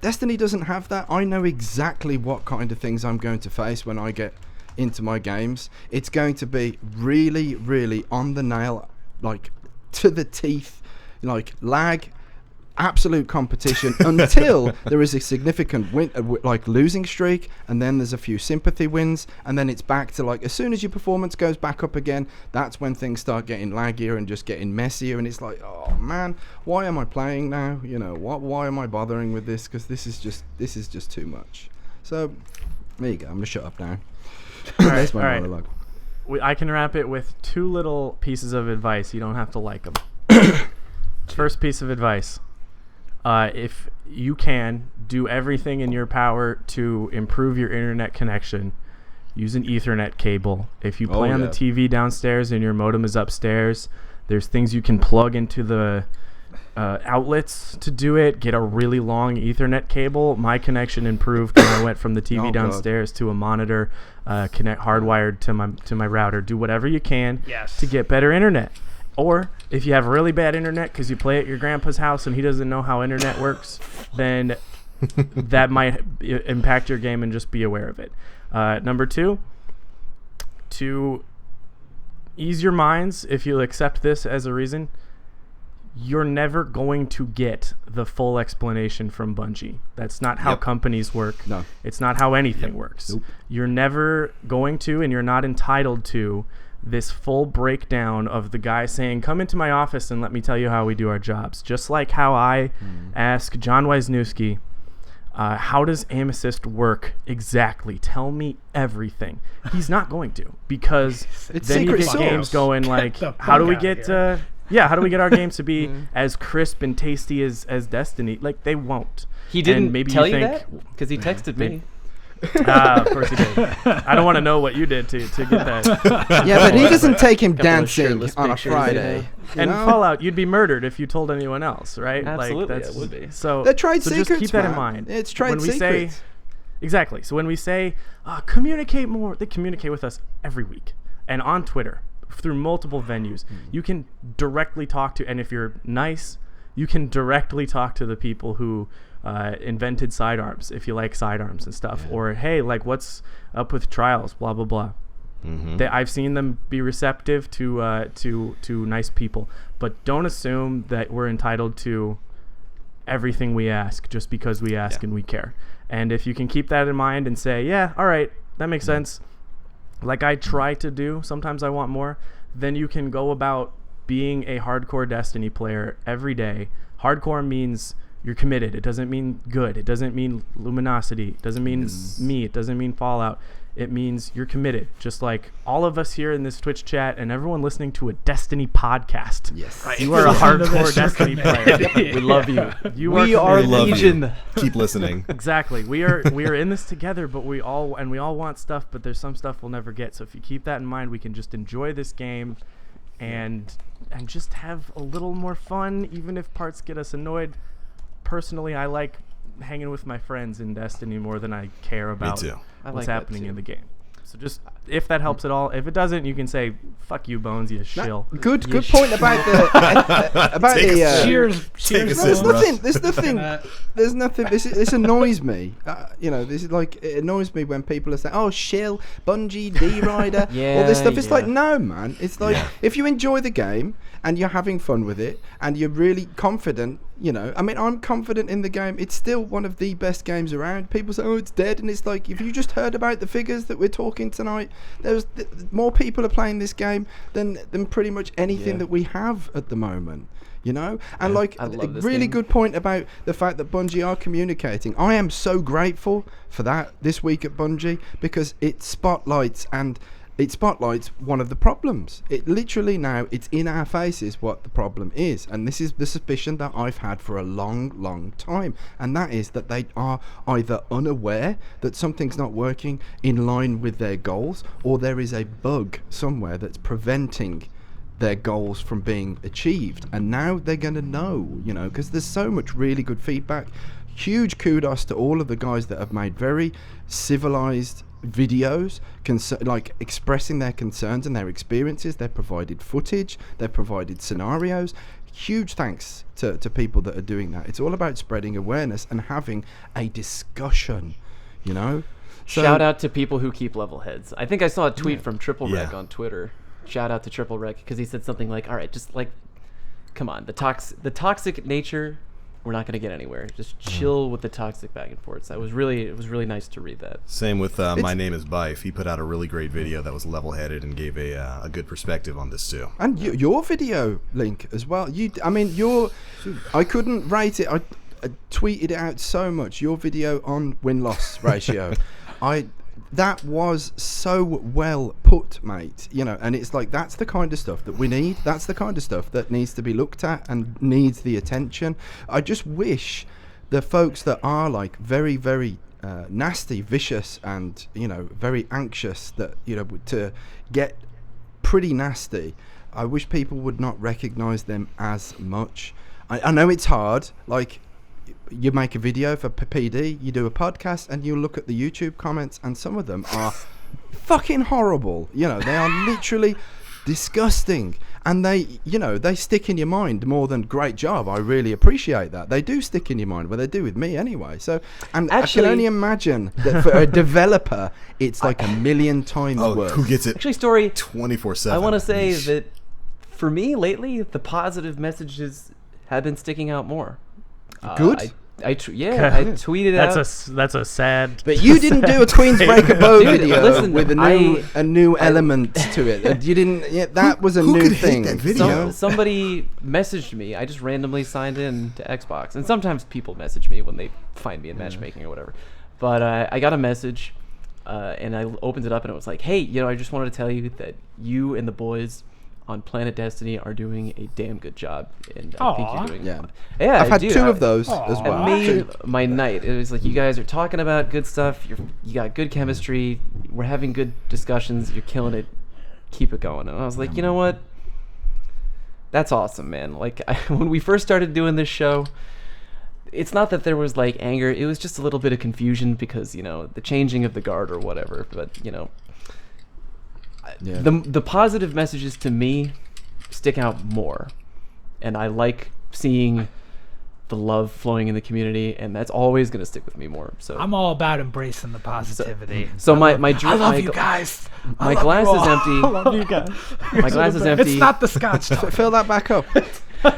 Speaker 2: Destiny doesn't have that. I know exactly what kind of things I'm going to face when I get into my games. It's going to be really, really on the nail, like to the teeth, like lag, absolute competition until there is a significant win, like losing streak, and then there's a few sympathy wins, and then it's back to like, as soon as your performance goes back up again, that's when things start getting laggier and just getting messier, and it's like, oh man, why am I playing now? Why am I bothering with this? Because this is just too much. So there you go. I'm gonna shut up now. There's my monologue.
Speaker 3: I can wrap it with 2 little pieces of advice. You don't have to like them. First piece of advice. if you can, do everything in your power to improve your internet connection. Use an Ethernet cable. If you play on the TV downstairs and your modem is upstairs, there's things you can plug into the outlets to do it. Get a really long Ethernet cable. My connection improved when I went from the TV downstairs to a monitor, connect hardwired to my router. Do whatever you can to get better internet. Or if you have really bad internet because you play at your grandpa's house and he doesn't know how internet works, then that might impact your game, and just be aware of it. Number 2, to ease your minds, if you'll accept this as a reason, you're never going to get the full explanation from Bungie. That's not how companies work.
Speaker 2: No.
Speaker 3: It's not how anything works.
Speaker 2: Nope.
Speaker 3: You're never going to, and you're not entitled to, this full breakdown of the guy saying, come into my office and let me tell you how we do our jobs. Just like how I ask John Wisniewski, how does aim assist work exactly? Tell me everything. He's not going to, because then you get games going like, how do we get how do we get our games to be as crisp and tasty as Destiny? Like, they won't.
Speaker 1: He didn't
Speaker 3: maybe
Speaker 1: tell you that? Because he texted me.
Speaker 3: Of course he did. I don't want to know what you did to get that.
Speaker 2: Yeah, but he doesn't take him
Speaker 1: Couple of
Speaker 2: dancing
Speaker 1: shirtless
Speaker 2: on a
Speaker 1: pictures,
Speaker 2: Friday. you
Speaker 3: And
Speaker 2: know?
Speaker 3: Fallout, you'd be murdered if you told anyone else, right?
Speaker 1: Absolutely,
Speaker 3: like,
Speaker 1: it would be.
Speaker 3: So
Speaker 2: They're trade
Speaker 3: so
Speaker 2: secrets,
Speaker 3: just keep that in
Speaker 2: man.
Speaker 3: mind.
Speaker 2: It's trade
Speaker 3: when we
Speaker 2: secrets.
Speaker 3: Say, exactly. So when we say communicate more, they communicate with us every week, and on Twitter through multiple venues. You can directly talk to, and if you're nice, you can directly talk to the people who invented sidearms, if you like sidearms and stuff, or hey, like, what's up with trials, blah blah blah. I've seen them be receptive to nice people, but don't assume that we're entitled to everything we ask just because we ask and we care. And if you can keep that in mind and say, yeah, all right, that makes sense, like I try to do, sometimes I want more, then you can go about being a hardcore Destiny player every day. Hardcore means you're committed. It doesn't mean good. It doesn't mean luminosity. It doesn't mean me. It doesn't mean Fallout. It means you're committed. Just like all of us here in this Twitch chat and everyone listening to a Destiny podcast.
Speaker 2: Yes.
Speaker 3: Right. You are a hardcore Destiny player. We love you.
Speaker 1: We are Legion.
Speaker 4: Keep listening.
Speaker 3: Exactly. We are in this together, but we all want stuff, but there's some stuff we'll never get. So if you keep that in mind, we can just enjoy this game and just have a little more fun, even if parts get us annoyed. Personally, I like hanging with my friends in Destiny more than I care about what's happening in the game. So just, if that helps at all. If it doesn't, you can say, fuck you, Bones, you shill.
Speaker 2: Good point about the
Speaker 5: Cheers.
Speaker 2: There's nothing. This annoys me. This is like, it annoys me when people are saying, "Oh, shill, Bungie, D-Rider, all this stuff." It's like, no, man. It's like, if you enjoy the game and you're having fun with it and you're really confident, I mean, I'm confident in the game. It's still one of the best games around. People say, "Oh, it's dead," and it's like, if you just heard about the figures that we're talking tonight, there's more people are playing this game than pretty much anything that we have at the moment. And like, a really good point about the fact that Bungie are communicating. I am so grateful for that this week at Bungie, because it spotlights one of the problems. It literally now, it's in our faces what the problem is, and this is the suspicion that I've had for a long time, and that is that they are either unaware that something's not working in line with their goals, or there is a bug somewhere that's preventing their goals from being achieved, and now they're going to know, because there's so much really good feedback. Huge kudos to all of the guys that have made very civilized videos like expressing their concerns and their experiences. They've provided footage, they've provided scenarios. Huge thanks to people that are doing that. It's all about spreading awareness and having a discussion, So,
Speaker 1: shout out to people who keep level heads. I think I saw a tweet from Triple Rec on Twitter. Shout out to Triple Rec, because he said something like, all right, just like, come on, the toxic nature, we're not going to get anywhere. Just chill with the toxic back and forth. It was really nice to read that.
Speaker 4: Same with My Name is Bife. He put out a really great video that was level-headed and gave a good perspective on this too.
Speaker 2: And your video, Link, as well. I couldn't rate it. I tweeted it out so much. Your video on win-loss ratio. that was so well put, mate. You know, and it's like that's the kind of stuff that we need. That's the kind of stuff that needs to be looked at and needs the attention. I just wish the folks that are like very, very nasty, vicious, and very anxious that to get pretty nasty. I wish people would not recognise them as much. I know it's hard. Like, you make a video for PD, you do a podcast, and you look at the YouTube comments, and some of them are fucking horrible. They are literally disgusting, and they stick in your mind more than great job. I really appreciate that. They do stick in your mind, well, they do with me anyway. So, and
Speaker 1: actually,
Speaker 2: I can only imagine that for a developer, it's like a million times worse.
Speaker 4: Who gets it?
Speaker 1: Actually, Story,
Speaker 4: 24/7.
Speaker 1: I want to say that for me lately, the positive messages have been sticking out more.
Speaker 2: Good.
Speaker 1: I tweeted out.
Speaker 3: That's a sad.
Speaker 2: But you didn't do a Queensbreaker Bow
Speaker 1: Dude,
Speaker 2: video
Speaker 1: listen,
Speaker 2: with a new element to it. You didn't. Yeah, that was a
Speaker 4: who
Speaker 2: new
Speaker 4: could hate
Speaker 2: thing.
Speaker 4: that video?
Speaker 1: Somebody messaged me. I just randomly signed in to Xbox, and sometimes people message me when they find me in matchmaking or whatever. But I got a message, and I opened it up, and it was like, "Hey, I just wanted to tell you that you and the boys on Planet Destiny are doing a damn good job, and I think you're doing
Speaker 2: Yeah, I've had
Speaker 1: dude,
Speaker 2: two of those as well.
Speaker 1: It made my night. It was like, you guys are talking about good stuff. You got good chemistry. We're having good discussions. You're killing it. Keep it going. And I was like, you know what? That's awesome, man. Like, when we first started doing this show, it's not that there was like anger. It was just a little bit of confusion because the changing of the guard or whatever. But the positive messages to me stick out more, and I like seeing the love flowing in the community, and that's always going to stick with me more. So
Speaker 5: I'm all about embracing the positivity.
Speaker 1: So my
Speaker 5: I love you guys.
Speaker 1: My glass is empty.
Speaker 3: I love you guys.
Speaker 1: My glass is empty.
Speaker 5: It's not the scotch.
Speaker 2: Fill that back up.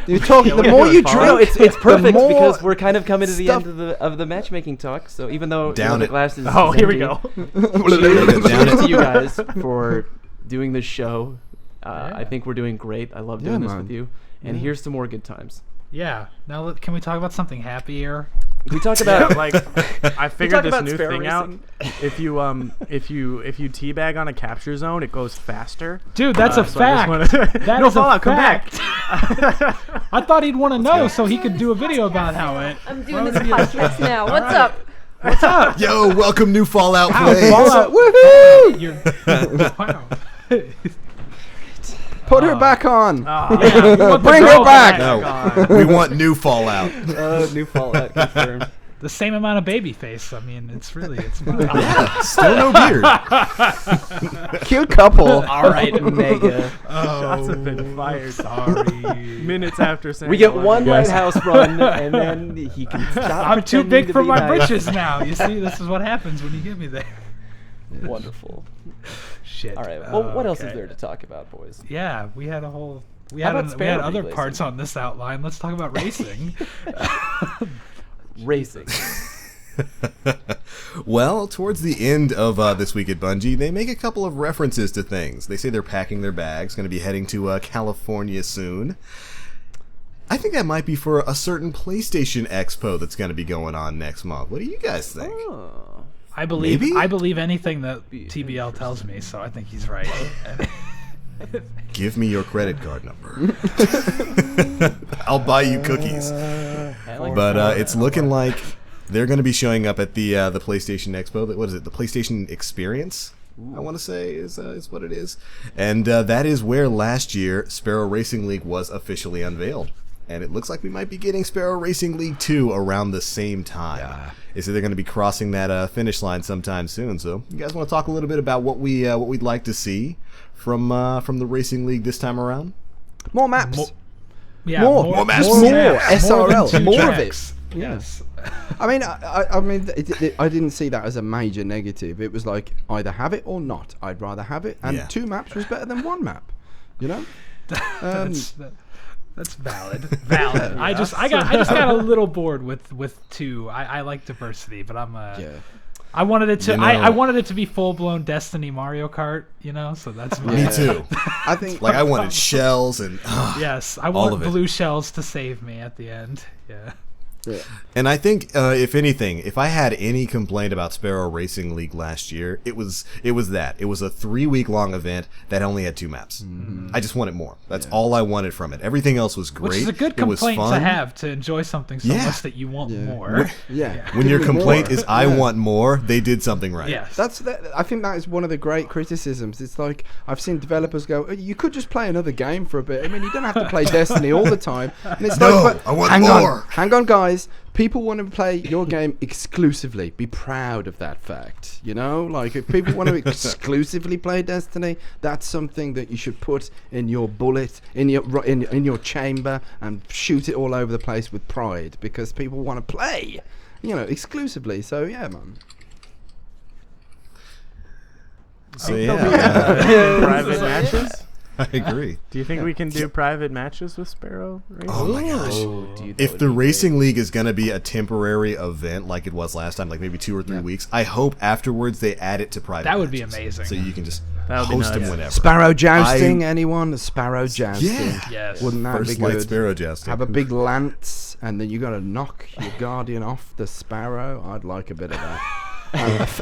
Speaker 2: You're talking. The more you drink,
Speaker 1: No, it's perfect
Speaker 2: the more
Speaker 1: because we're kind of coming to the
Speaker 2: stuff-
Speaker 1: end of the matchmaking talk. So even though
Speaker 4: Down
Speaker 1: the
Speaker 4: it.
Speaker 1: glass is
Speaker 3: Oh, here we
Speaker 1: empty,
Speaker 3: go.
Speaker 4: Down
Speaker 1: to
Speaker 4: it.
Speaker 1: you guys for doing this show. I think we're doing great. I love doing this
Speaker 2: man.
Speaker 1: with you. And here's some more good times.
Speaker 5: Yeah. Now can we talk about something happier?
Speaker 1: We talked about
Speaker 3: Like, I figured this
Speaker 1: about
Speaker 3: new
Speaker 1: sparrow
Speaker 3: thing out.
Speaker 1: racing?
Speaker 3: If you teabag on a capture zone, it goes faster.
Speaker 5: Dude, that's a
Speaker 3: So I just
Speaker 5: fact.
Speaker 3: wanna-
Speaker 5: That
Speaker 3: No,
Speaker 5: is a
Speaker 3: Fallout, come back.
Speaker 5: fact. I thought he'd want to know so he could do a video about how it.
Speaker 6: I'm doing this podcast now. What's up?
Speaker 5: What's up?
Speaker 4: Yo, welcome new Fallout
Speaker 5: Wow,
Speaker 4: plays.
Speaker 5: Fallout.
Speaker 2: Woohoo!
Speaker 5: You're, wow.
Speaker 2: Put her back on.
Speaker 5: Yeah, we want the
Speaker 2: Bring her
Speaker 5: girl
Speaker 2: back.
Speaker 4: No, we want new Fallout.
Speaker 1: new Fallout confirmed.
Speaker 5: The same amount of baby face. I mean, it's fine.
Speaker 4: Still no beard.
Speaker 2: Cute couple.
Speaker 1: All right, Mega.
Speaker 3: Shots have been fired.
Speaker 5: Sorry.
Speaker 3: Minutes after saying
Speaker 1: We get
Speaker 3: hello.
Speaker 1: one
Speaker 3: Yes.
Speaker 1: lighthouse run, and then he can stop.
Speaker 5: I'm too
Speaker 1: pretending
Speaker 5: big
Speaker 1: to
Speaker 5: for
Speaker 1: be
Speaker 5: my
Speaker 1: nice.
Speaker 5: britches now. You see, this is what happens when you get me there.
Speaker 1: Wonderful.
Speaker 5: Shit.
Speaker 1: All right. Well, what else is
Speaker 5: Okay.
Speaker 1: there to talk about, boys?
Speaker 5: Yeah, we had a whole. We
Speaker 1: How
Speaker 5: had,
Speaker 1: about
Speaker 5: we had
Speaker 1: sparrow
Speaker 5: other
Speaker 1: racing?
Speaker 5: parts on this outline. Let's talk about racing.
Speaker 1: Racing.
Speaker 4: Well, towards the end of this week at Bungie, they make a couple of references to things. They say they're packing their bags, going to be heading to California soon. I think that might be for a certain PlayStation Expo that's going to be going on next month. What do you guys think?
Speaker 1: Oh.
Speaker 5: I believe
Speaker 4: Maybe?
Speaker 5: I believe anything that TBL tells me, so I think he's right.
Speaker 4: Give me your credit card number. I'll buy you cookies. But it's looking like they're going to be showing up at the PlayStation Expo. What is it? The PlayStation Experience, I want to say, is what it is. And that is where last year Sparrow Racing League was officially unveiled. And it looks like we might be getting Sparrow Racing League 2 around the same time.
Speaker 2: Yeah.
Speaker 4: They say they're going to be crossing that finish line sometime soon. So you guys want to talk a little bit about what we'd like to see from the Racing League this time around?
Speaker 2: More maps.
Speaker 5: Yeah,
Speaker 2: More
Speaker 4: maps.
Speaker 2: More
Speaker 5: maps.
Speaker 2: SRL.
Speaker 5: More than two
Speaker 2: More of
Speaker 5: tracks.
Speaker 2: it.
Speaker 5: Yes.
Speaker 2: I mean, I didn't see that as a major negative. It was like either have it or not. I'd rather have it, and
Speaker 4: Yeah.
Speaker 2: 2 maps was better than 1 map. You know.
Speaker 5: That's valid. Valid. I just got a little bored with 2. I like diversity, but I'm
Speaker 2: Yeah.
Speaker 5: I wanted it to
Speaker 4: You know-
Speaker 5: I wanted it to be full blown Destiny Mario Kart, so that's my
Speaker 4: Me too.
Speaker 2: I think
Speaker 4: Like I wanted shells and
Speaker 5: yes. I
Speaker 4: All
Speaker 5: want
Speaker 4: of it.
Speaker 5: blue shells to save me at the end. Yeah.
Speaker 4: And I think, if anything, if I had any complaint about Sparrow Racing League last year, it was that. It was a 3-week-long event that only had 2 maps. I just wanted more. That's all I wanted from it. Everything else was great.
Speaker 5: Which is a good
Speaker 4: It was
Speaker 5: complaint to
Speaker 4: fun.
Speaker 5: have, to enjoy something so much that you want more.
Speaker 4: When your complaint is, I want more, they did something right.
Speaker 5: Yes.
Speaker 2: I think that is one of the great criticisms. It's like I've seen developers go, you could just play another game for a bit. I mean, you don't have to play Destiny all the time. And it's
Speaker 4: No,
Speaker 2: like, but
Speaker 4: I want
Speaker 2: hang
Speaker 4: more.
Speaker 2: Hang on, guys. People want to play your game exclusively. Be proud of that fact. You know, like if people want to exclusively play Destiny, that's something that you should put in your bullet, in your chamber, and shoot it all over the place with pride, because people want to play, exclusively. So yeah, man.
Speaker 4: So
Speaker 3: Private matches?
Speaker 4: I agree.
Speaker 3: Do you think we can do private matches with Sparrow Racing?
Speaker 4: Oh my gosh.
Speaker 1: Dude, that
Speaker 4: If
Speaker 1: would
Speaker 4: the
Speaker 1: be
Speaker 4: Racing League is going to be a temporary event like it was last time, like maybe 2 or 3 weeks, I hope afterwards they add it to private
Speaker 5: That would be
Speaker 4: matches.
Speaker 5: amazing.
Speaker 4: So you can just
Speaker 3: That would be
Speaker 4: host them
Speaker 3: nuts.
Speaker 4: whenever.
Speaker 2: Sparrow jousting, anyone? Sparrow jousting.
Speaker 4: Yeah.
Speaker 5: Yes.
Speaker 2: Wouldn't that
Speaker 4: First
Speaker 2: be
Speaker 4: light
Speaker 2: good?
Speaker 4: Sparrow jousting.
Speaker 2: Have a big lance, and then you got to knock your guardian off the sparrow. I'd like a bit of that.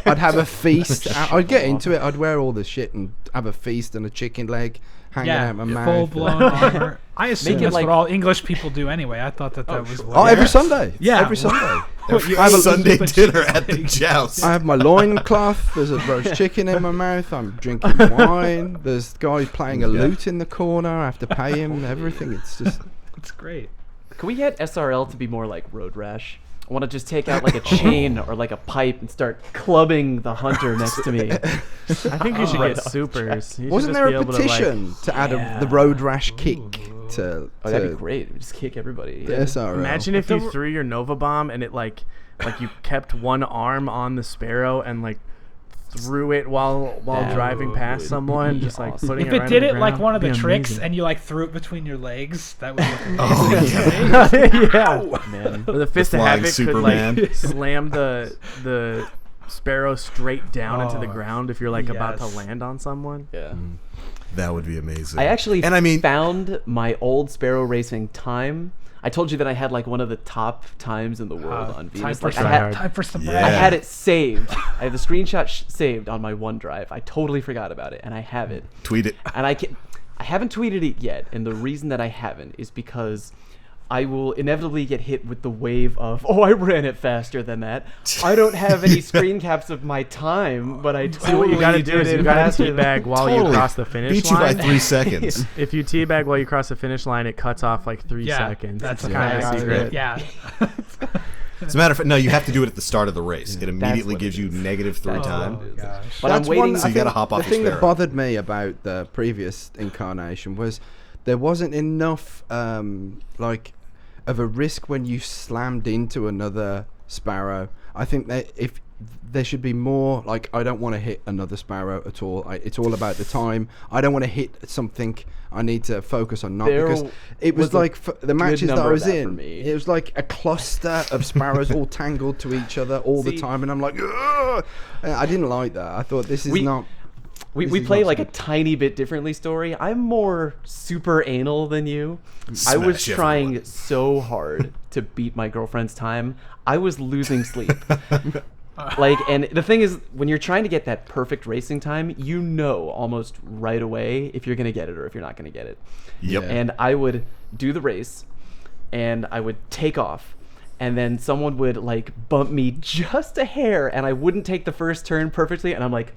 Speaker 2: I'd have a feast. I'd get into it. I'd wear all the shit and have a feast and a chicken leg hanging out my mouth.
Speaker 5: Full blown armor. I assume
Speaker 1: Make it
Speaker 5: that's
Speaker 1: like-
Speaker 5: what all English people do anyway. I thought that was.
Speaker 2: Oh, every Sunday.
Speaker 5: Yeah.
Speaker 2: Every Sunday.
Speaker 5: You
Speaker 2: I have a
Speaker 4: Sunday
Speaker 5: but-
Speaker 4: dinner at the joust.
Speaker 2: I have my loincloth. There's a roast chicken in my mouth. I'm drinking wine. There's guy playing a lute in the corner. I have to pay him. Everything. It's just.
Speaker 5: It's great.
Speaker 1: Can we get SRL to be more like Road Rash? I want to just take out like a chain or like a pipe and start clubbing the hunter next to me.
Speaker 3: I think you should
Speaker 1: Right
Speaker 3: get
Speaker 1: off
Speaker 3: supers. You should
Speaker 2: Wasn't
Speaker 3: just
Speaker 2: there
Speaker 3: be
Speaker 2: a
Speaker 3: able to, like-
Speaker 2: petition to add the road rash kick to?
Speaker 1: Oh, that'd be great. We just kick everybody.
Speaker 2: The SRL.
Speaker 3: Imagine if you threw your Nova Bomb and it like you kept one arm on the Sparrow and like threw it while
Speaker 1: That
Speaker 3: driving past
Speaker 1: would
Speaker 3: someone,
Speaker 1: be
Speaker 3: just like
Speaker 1: awesome.
Speaker 3: putting
Speaker 5: If
Speaker 3: it
Speaker 5: it
Speaker 3: right
Speaker 5: did
Speaker 3: on
Speaker 5: it
Speaker 3: the
Speaker 5: like
Speaker 3: ground,
Speaker 5: one of the
Speaker 3: it'd be
Speaker 5: tricks
Speaker 3: amazing.
Speaker 5: and you like threw it between your legs, that would look amazing.
Speaker 3: Oh, yeah.
Speaker 1: Man.
Speaker 3: Or the Fist of
Speaker 4: Flying
Speaker 3: Havoc
Speaker 4: Superman.
Speaker 3: could like slam the Sparrow straight down into the ground if you're like about to
Speaker 5: yes.
Speaker 3: land on someone.
Speaker 1: Yeah.
Speaker 4: That would be amazing.
Speaker 1: I actually
Speaker 4: and I mean,
Speaker 1: found my old Sparrow Racing time. I told you that I had like one of the top times in the world on
Speaker 5: Time
Speaker 1: Venus.
Speaker 5: for
Speaker 1: Like,
Speaker 5: some,
Speaker 1: I had,
Speaker 5: time for some
Speaker 4: Yeah.
Speaker 1: I had it saved. I had the screenshot saved on my OneDrive. I totally forgot about it, and I have it.
Speaker 4: tweet it.
Speaker 1: And I haven't tweeted it yet, and the reason that I haven't is because I will inevitably get hit with the wave of, oh, I ran it faster than that. I don't have any screen caps of my time, but I
Speaker 3: So
Speaker 1: totally
Speaker 3: what you gotta do
Speaker 1: did
Speaker 3: is
Speaker 1: it
Speaker 3: you gotta
Speaker 1: faster than
Speaker 3: teabag while you
Speaker 4: Totally.
Speaker 3: cross the finish
Speaker 4: Beat you by
Speaker 3: line.
Speaker 4: 3 seconds.
Speaker 3: If you teabag while you cross the finish line, it cuts off like 3
Speaker 5: Yeah,
Speaker 3: seconds.
Speaker 5: that's
Speaker 3: It's
Speaker 5: kind
Speaker 3: kind
Speaker 5: of
Speaker 3: of secret.
Speaker 5: Yeah.
Speaker 4: As a matter of fact, no, you have to do it at the start of the race. It immediately
Speaker 1: what it
Speaker 4: gives you
Speaker 1: is.
Speaker 4: -3
Speaker 1: That's
Speaker 4: time.
Speaker 1: what it is.
Speaker 5: gosh.
Speaker 1: But I'm waiting.
Speaker 4: So you gotta hop off
Speaker 2: The
Speaker 4: the
Speaker 2: thing that
Speaker 4: Sparrow.
Speaker 2: bothered me about the previous incarnation was there wasn't enough like of a risk when you slammed into another Sparrow. I think that if there should be more, like, I don't want to hit another Sparrow at all. It's all about the time. I don't want to hit something I need to focus on, not
Speaker 1: There
Speaker 2: because it was
Speaker 1: was a
Speaker 2: like the matches that I
Speaker 1: number of
Speaker 2: was
Speaker 1: that for
Speaker 2: in.
Speaker 1: me.
Speaker 2: It was like a cluster of Sparrows all tangled to each other all the
Speaker 1: See-
Speaker 2: time, and I'm like, ugh! I didn't like that. I thought this is not.
Speaker 1: We
Speaker 2: This is
Speaker 1: play
Speaker 2: not
Speaker 1: like a
Speaker 2: good.
Speaker 1: tiny bit differently story. I'm more super anal than you. I was
Speaker 4: Smash
Speaker 1: trying
Speaker 4: everyone.
Speaker 1: so hard to beat my girlfriend's time. I was losing sleep. Like, and the thing is, when you're trying to get that perfect racing time, you know almost right away if you're going to get it or if you're not going to get it.
Speaker 4: Yep.
Speaker 2: Yeah.
Speaker 1: And I would do the race, and I would take off, and then someone would like bump me just a hair, and I wouldn't take the first turn perfectly, and I'm like,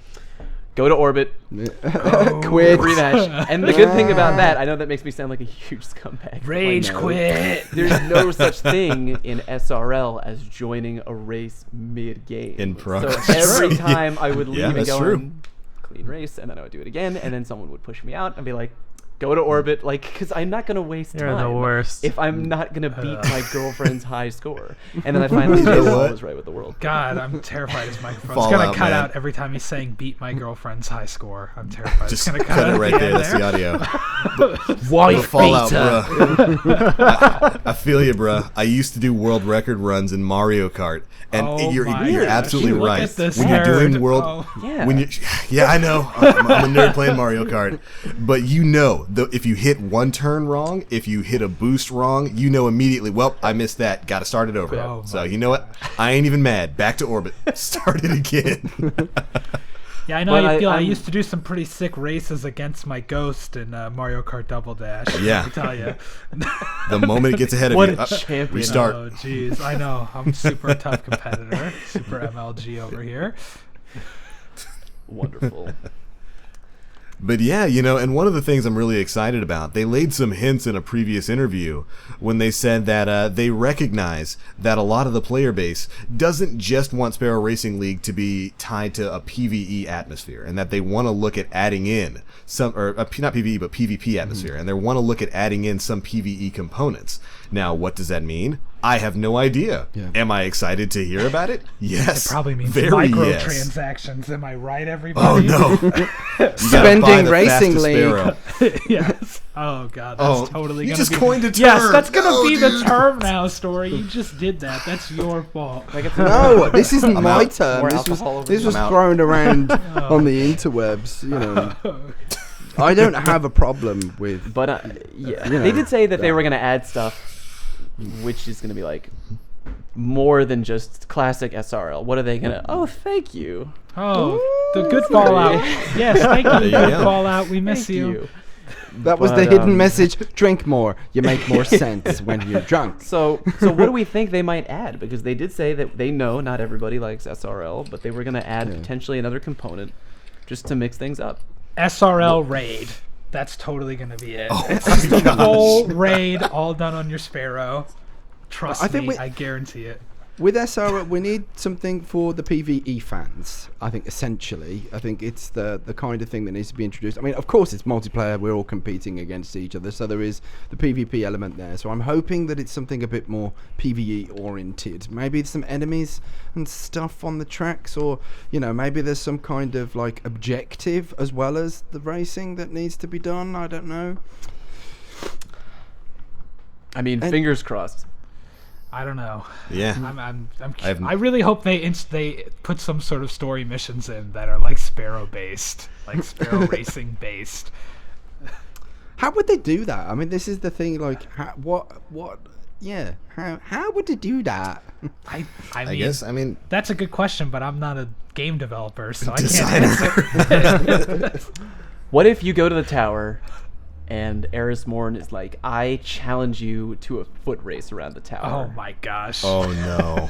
Speaker 1: go to orbit,
Speaker 2: Quit.
Speaker 1: rematch. And the good thing about that, I know that makes me sound like a huge scumbag. but, like,
Speaker 5: Rage
Speaker 1: no.
Speaker 5: quit.
Speaker 1: There's no such thing in SRL as joining a race mid-game.
Speaker 4: In progress.
Speaker 1: So every
Speaker 4: True.
Speaker 1: time I would leave
Speaker 4: Yeah,
Speaker 1: and
Speaker 4: that's
Speaker 1: go
Speaker 4: true.
Speaker 1: in, clean race, and then I would do it again, and then someone would push me out and be like, go to orbit, like, because I'm not going to waste
Speaker 3: You're
Speaker 1: time
Speaker 3: the worst.
Speaker 1: if I'm not going to beat my girlfriend's high score. And then I finally
Speaker 4: You know
Speaker 1: realized I
Speaker 4: what?
Speaker 1: was right with the world.
Speaker 5: God, I'm terrified his microphone's
Speaker 4: Fall
Speaker 5: gonna
Speaker 4: out,
Speaker 5: cut
Speaker 4: man.
Speaker 5: out every time he's saying "beat my girlfriend's high score." I'm terrified.
Speaker 4: Just
Speaker 5: it's gonna
Speaker 4: cut it
Speaker 5: out
Speaker 4: right
Speaker 5: at the
Speaker 4: there.
Speaker 5: end
Speaker 4: That's the audio.
Speaker 5: White
Speaker 4: Fallout,
Speaker 5: beta.
Speaker 4: bruh. I feel you, bruh. I used to do world record runs in Mario Kart, and
Speaker 5: Oh
Speaker 4: you're
Speaker 5: my
Speaker 4: you're
Speaker 5: gosh.
Speaker 4: absolutely
Speaker 5: Look
Speaker 4: right.
Speaker 5: at this
Speaker 4: When you're doing
Speaker 5: nerd.
Speaker 4: world,
Speaker 5: Oh.
Speaker 1: Yeah.
Speaker 4: when you, yeah, I know. I'm a nerd playing Mario Kart, but you know if you hit one turn wrong, if you hit a boost wrong, you know immediately, well, I missed that. Got to start it over.
Speaker 5: Oh,
Speaker 4: So you know what? I ain't even mad. Back to orbit. Start it again.
Speaker 5: Yeah, I know
Speaker 1: But
Speaker 5: how you feel. I
Speaker 1: I'm-
Speaker 5: used to do some pretty sick races against my Ghost in Mario Kart Double Dash.
Speaker 4: Yeah.
Speaker 5: I tell you.
Speaker 4: The moment it gets ahead of
Speaker 1: What
Speaker 4: you,
Speaker 1: a champion.
Speaker 4: restart.
Speaker 5: Oh, jeez. I know. I'm super tough competitor. Super MLG over here.
Speaker 1: Wonderful.
Speaker 4: But yeah, and one of the things I'm really excited about, they laid some hints in a previous interview when they said that they recognize that a lot of the player base doesn't just want Sparrow Racing League to be tied to a PvE atmosphere, and that they want to look at adding in some, or not PvE, but PvP atmosphere, and they want to look at adding in some PvE components. Now, what does that mean? I have no idea.
Speaker 2: Yeah.
Speaker 4: Am I excited to hear about it? Yes.
Speaker 5: It probably means
Speaker 4: very yes.
Speaker 5: microtransactions. Am I right,
Speaker 4: Oh
Speaker 5: everybody?
Speaker 4: no! You gotta buy
Speaker 2: Spending
Speaker 4: the
Speaker 2: Racing
Speaker 4: fastest
Speaker 2: League.
Speaker 4: Sparrow.
Speaker 5: Yes. Oh, God. That's totally
Speaker 4: you
Speaker 5: going
Speaker 4: just
Speaker 5: to be...
Speaker 4: coined a term.
Speaker 5: Yes, that's going to
Speaker 4: No,
Speaker 5: be the
Speaker 4: dude.
Speaker 5: term now, Story. You just did that. That's your fault.
Speaker 2: No, this isn't
Speaker 1: I'm
Speaker 2: my
Speaker 1: out.
Speaker 2: turn.
Speaker 1: More
Speaker 2: This was
Speaker 1: alcohol over
Speaker 2: this
Speaker 1: here.
Speaker 2: was
Speaker 1: I'm out.
Speaker 2: thrown around on the interwebs. I don't have a problem with.
Speaker 1: But yeah,
Speaker 2: You know,
Speaker 1: they did say that they were going to add stuff, which is going to be like more than just classic SRL. What are they going to? Oh, thank you.
Speaker 5: Oh, the good
Speaker 1: Sorry.
Speaker 5: Fallout. Yes, thank you,
Speaker 4: There you
Speaker 5: good
Speaker 4: go.
Speaker 5: Fallout. We miss
Speaker 1: Thank you.
Speaker 2: That was the
Speaker 1: But,
Speaker 2: hidden message. Drink more. You make more sense when you're drunk.
Speaker 1: So what do we think they might add? Because they did say that they know not everybody likes SRL, but they were going to add
Speaker 2: Yeah.
Speaker 1: potentially another component just to mix things up.
Speaker 5: SRL raid. That's totally going to be it.
Speaker 4: Oh
Speaker 5: It's
Speaker 4: my
Speaker 5: just a
Speaker 4: gosh.
Speaker 5: full raid, all done on your Sparrow. Trust
Speaker 2: I think
Speaker 5: me,
Speaker 2: we-
Speaker 5: I guarantee it.
Speaker 2: With SR, we need something for the PvE fans. I think essentially, I think it's the kind of thing that needs to be introduced. I mean, of course, it's multiplayer. We're all competing against each other, so there is the PvP element there. So I'm hoping that it's something a bit more PvE oriented. Maybe some enemies and stuff on the tracks, or maybe there's some kind of like objective as well as the racing that needs to be done. I don't know.
Speaker 1: I mean,
Speaker 2: And-
Speaker 1: fingers crossed.
Speaker 5: I don't know.
Speaker 4: Yeah.
Speaker 5: I really hope they put some sort of story missions in that are like Sparrow based, like Sparrow Racing based.
Speaker 2: How would they do that? I mean, this is the thing. Like, Yeah. How would they do that?
Speaker 5: I
Speaker 4: I
Speaker 5: mean,
Speaker 4: guess. I mean,
Speaker 5: that's a good question, but I'm not a game developer, so I
Speaker 4: Designer.
Speaker 5: can't answer.
Speaker 1: What if you go to the tower and Eris Morn is like, I challenge you to a foot race around the tower.
Speaker 5: Oh my gosh.
Speaker 4: oh no.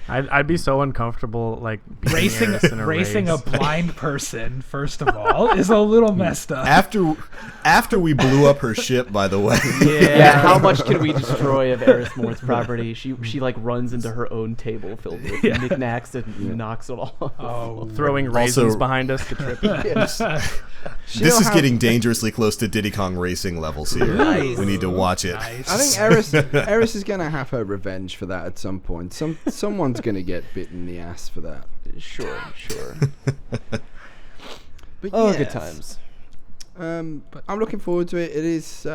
Speaker 3: I'd be so uncomfortable, like beating
Speaker 5: Racing
Speaker 3: Eris in a
Speaker 5: racing
Speaker 3: race.
Speaker 5: a blind person, first of all, is a little messed up.
Speaker 4: After we blew up her ship, by the way.
Speaker 1: Yeah, how much can we destroy of Eris Morn's property? She like runs into her own table filled with knickknacks and knocks it all off.
Speaker 5: Oh,
Speaker 3: Throwing
Speaker 4: Also-
Speaker 3: raisins behind us to trip.
Speaker 4: This
Speaker 2: know
Speaker 4: is
Speaker 2: how-
Speaker 4: getting dangerously close to Diddy Kong Racing levels here.
Speaker 1: Nice.
Speaker 4: We need to watch it.
Speaker 5: nice.
Speaker 2: I think Eris is gonna have her revenge for that at some point. Someone's gonna get bit in the ass for that.
Speaker 1: Sure.
Speaker 2: But
Speaker 1: Oh,
Speaker 2: yes,
Speaker 1: good times.
Speaker 2: I'm looking forward to it. It is.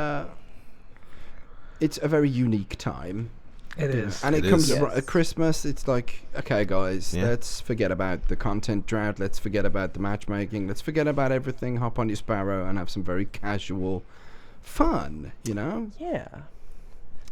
Speaker 2: It's a very unique time,
Speaker 5: It is.
Speaker 2: and it
Speaker 4: It
Speaker 2: comes
Speaker 4: is.
Speaker 2: at Christmas. It's like, okay, guys,
Speaker 4: Yeah.
Speaker 2: let's forget about the content drought. Let's forget about the matchmaking. Let's forget about everything. Hop on your Sparrow and have some very casual fun.
Speaker 1: Yeah.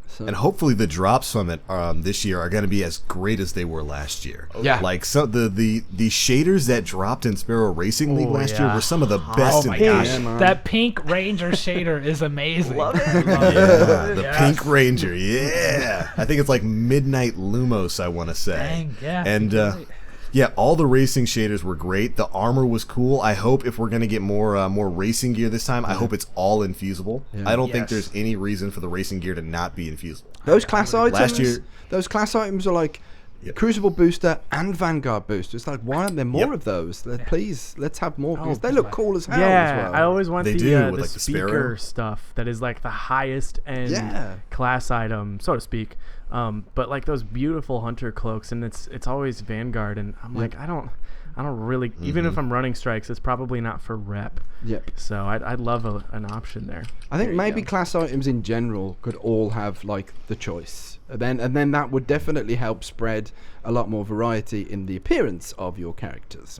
Speaker 2: So,
Speaker 4: And hopefully the drops from it this year are going to be as great as they were last year.
Speaker 2: Yeah.
Speaker 4: Like the shaders that dropped in Sparrow Racing League
Speaker 3: Oh,
Speaker 4: last year
Speaker 3: yeah.
Speaker 4: were some of the
Speaker 5: Oh
Speaker 4: best
Speaker 5: my
Speaker 4: in
Speaker 5: gosh,
Speaker 2: Yeah, man.
Speaker 5: that pink Ranger shader is amazing.
Speaker 1: Love it.
Speaker 4: Yeah, the
Speaker 5: Yes.
Speaker 4: Pink Ranger, yeah. I think it's like Midnight Lumos, I want to say.
Speaker 5: Dang, yeah.
Speaker 4: And yeah, all the racing shaders were great. The armor was cool. I hope if we're gonna get more racing gear this time, I hope it's all infusible.
Speaker 2: Yeah.
Speaker 4: I don't think
Speaker 5: Yes.
Speaker 4: there's any reason for the racing gear to not be infusible.
Speaker 2: those class items.
Speaker 4: Last year-
Speaker 2: those class items are like.
Speaker 4: Yep.
Speaker 2: Crucible booster and Vanguard booster. It's like, why aren't there more
Speaker 4: Yep.
Speaker 2: of those? Please, let's have more because
Speaker 5: Oh,
Speaker 2: they look
Speaker 5: my-
Speaker 2: cool as hell
Speaker 3: Yeah,
Speaker 2: as well.
Speaker 3: I always want
Speaker 4: They
Speaker 3: the,
Speaker 4: do,
Speaker 3: the
Speaker 4: with, like, the
Speaker 3: speaker
Speaker 4: Sparrow.
Speaker 3: stuff that is like the highest end
Speaker 2: Yeah.
Speaker 3: class item, so to speak. But like those beautiful hunter cloaks, and it's always Vanguard, and I'm like, I don't really, even if I'm running strikes, it's probably not for rep.
Speaker 2: Yep.
Speaker 3: So I'd love an option there.
Speaker 2: I think
Speaker 1: There you
Speaker 2: maybe
Speaker 1: go.
Speaker 2: class items in general could all have like the choice. And then that would definitely help spread a lot more variety in the appearance of your characters.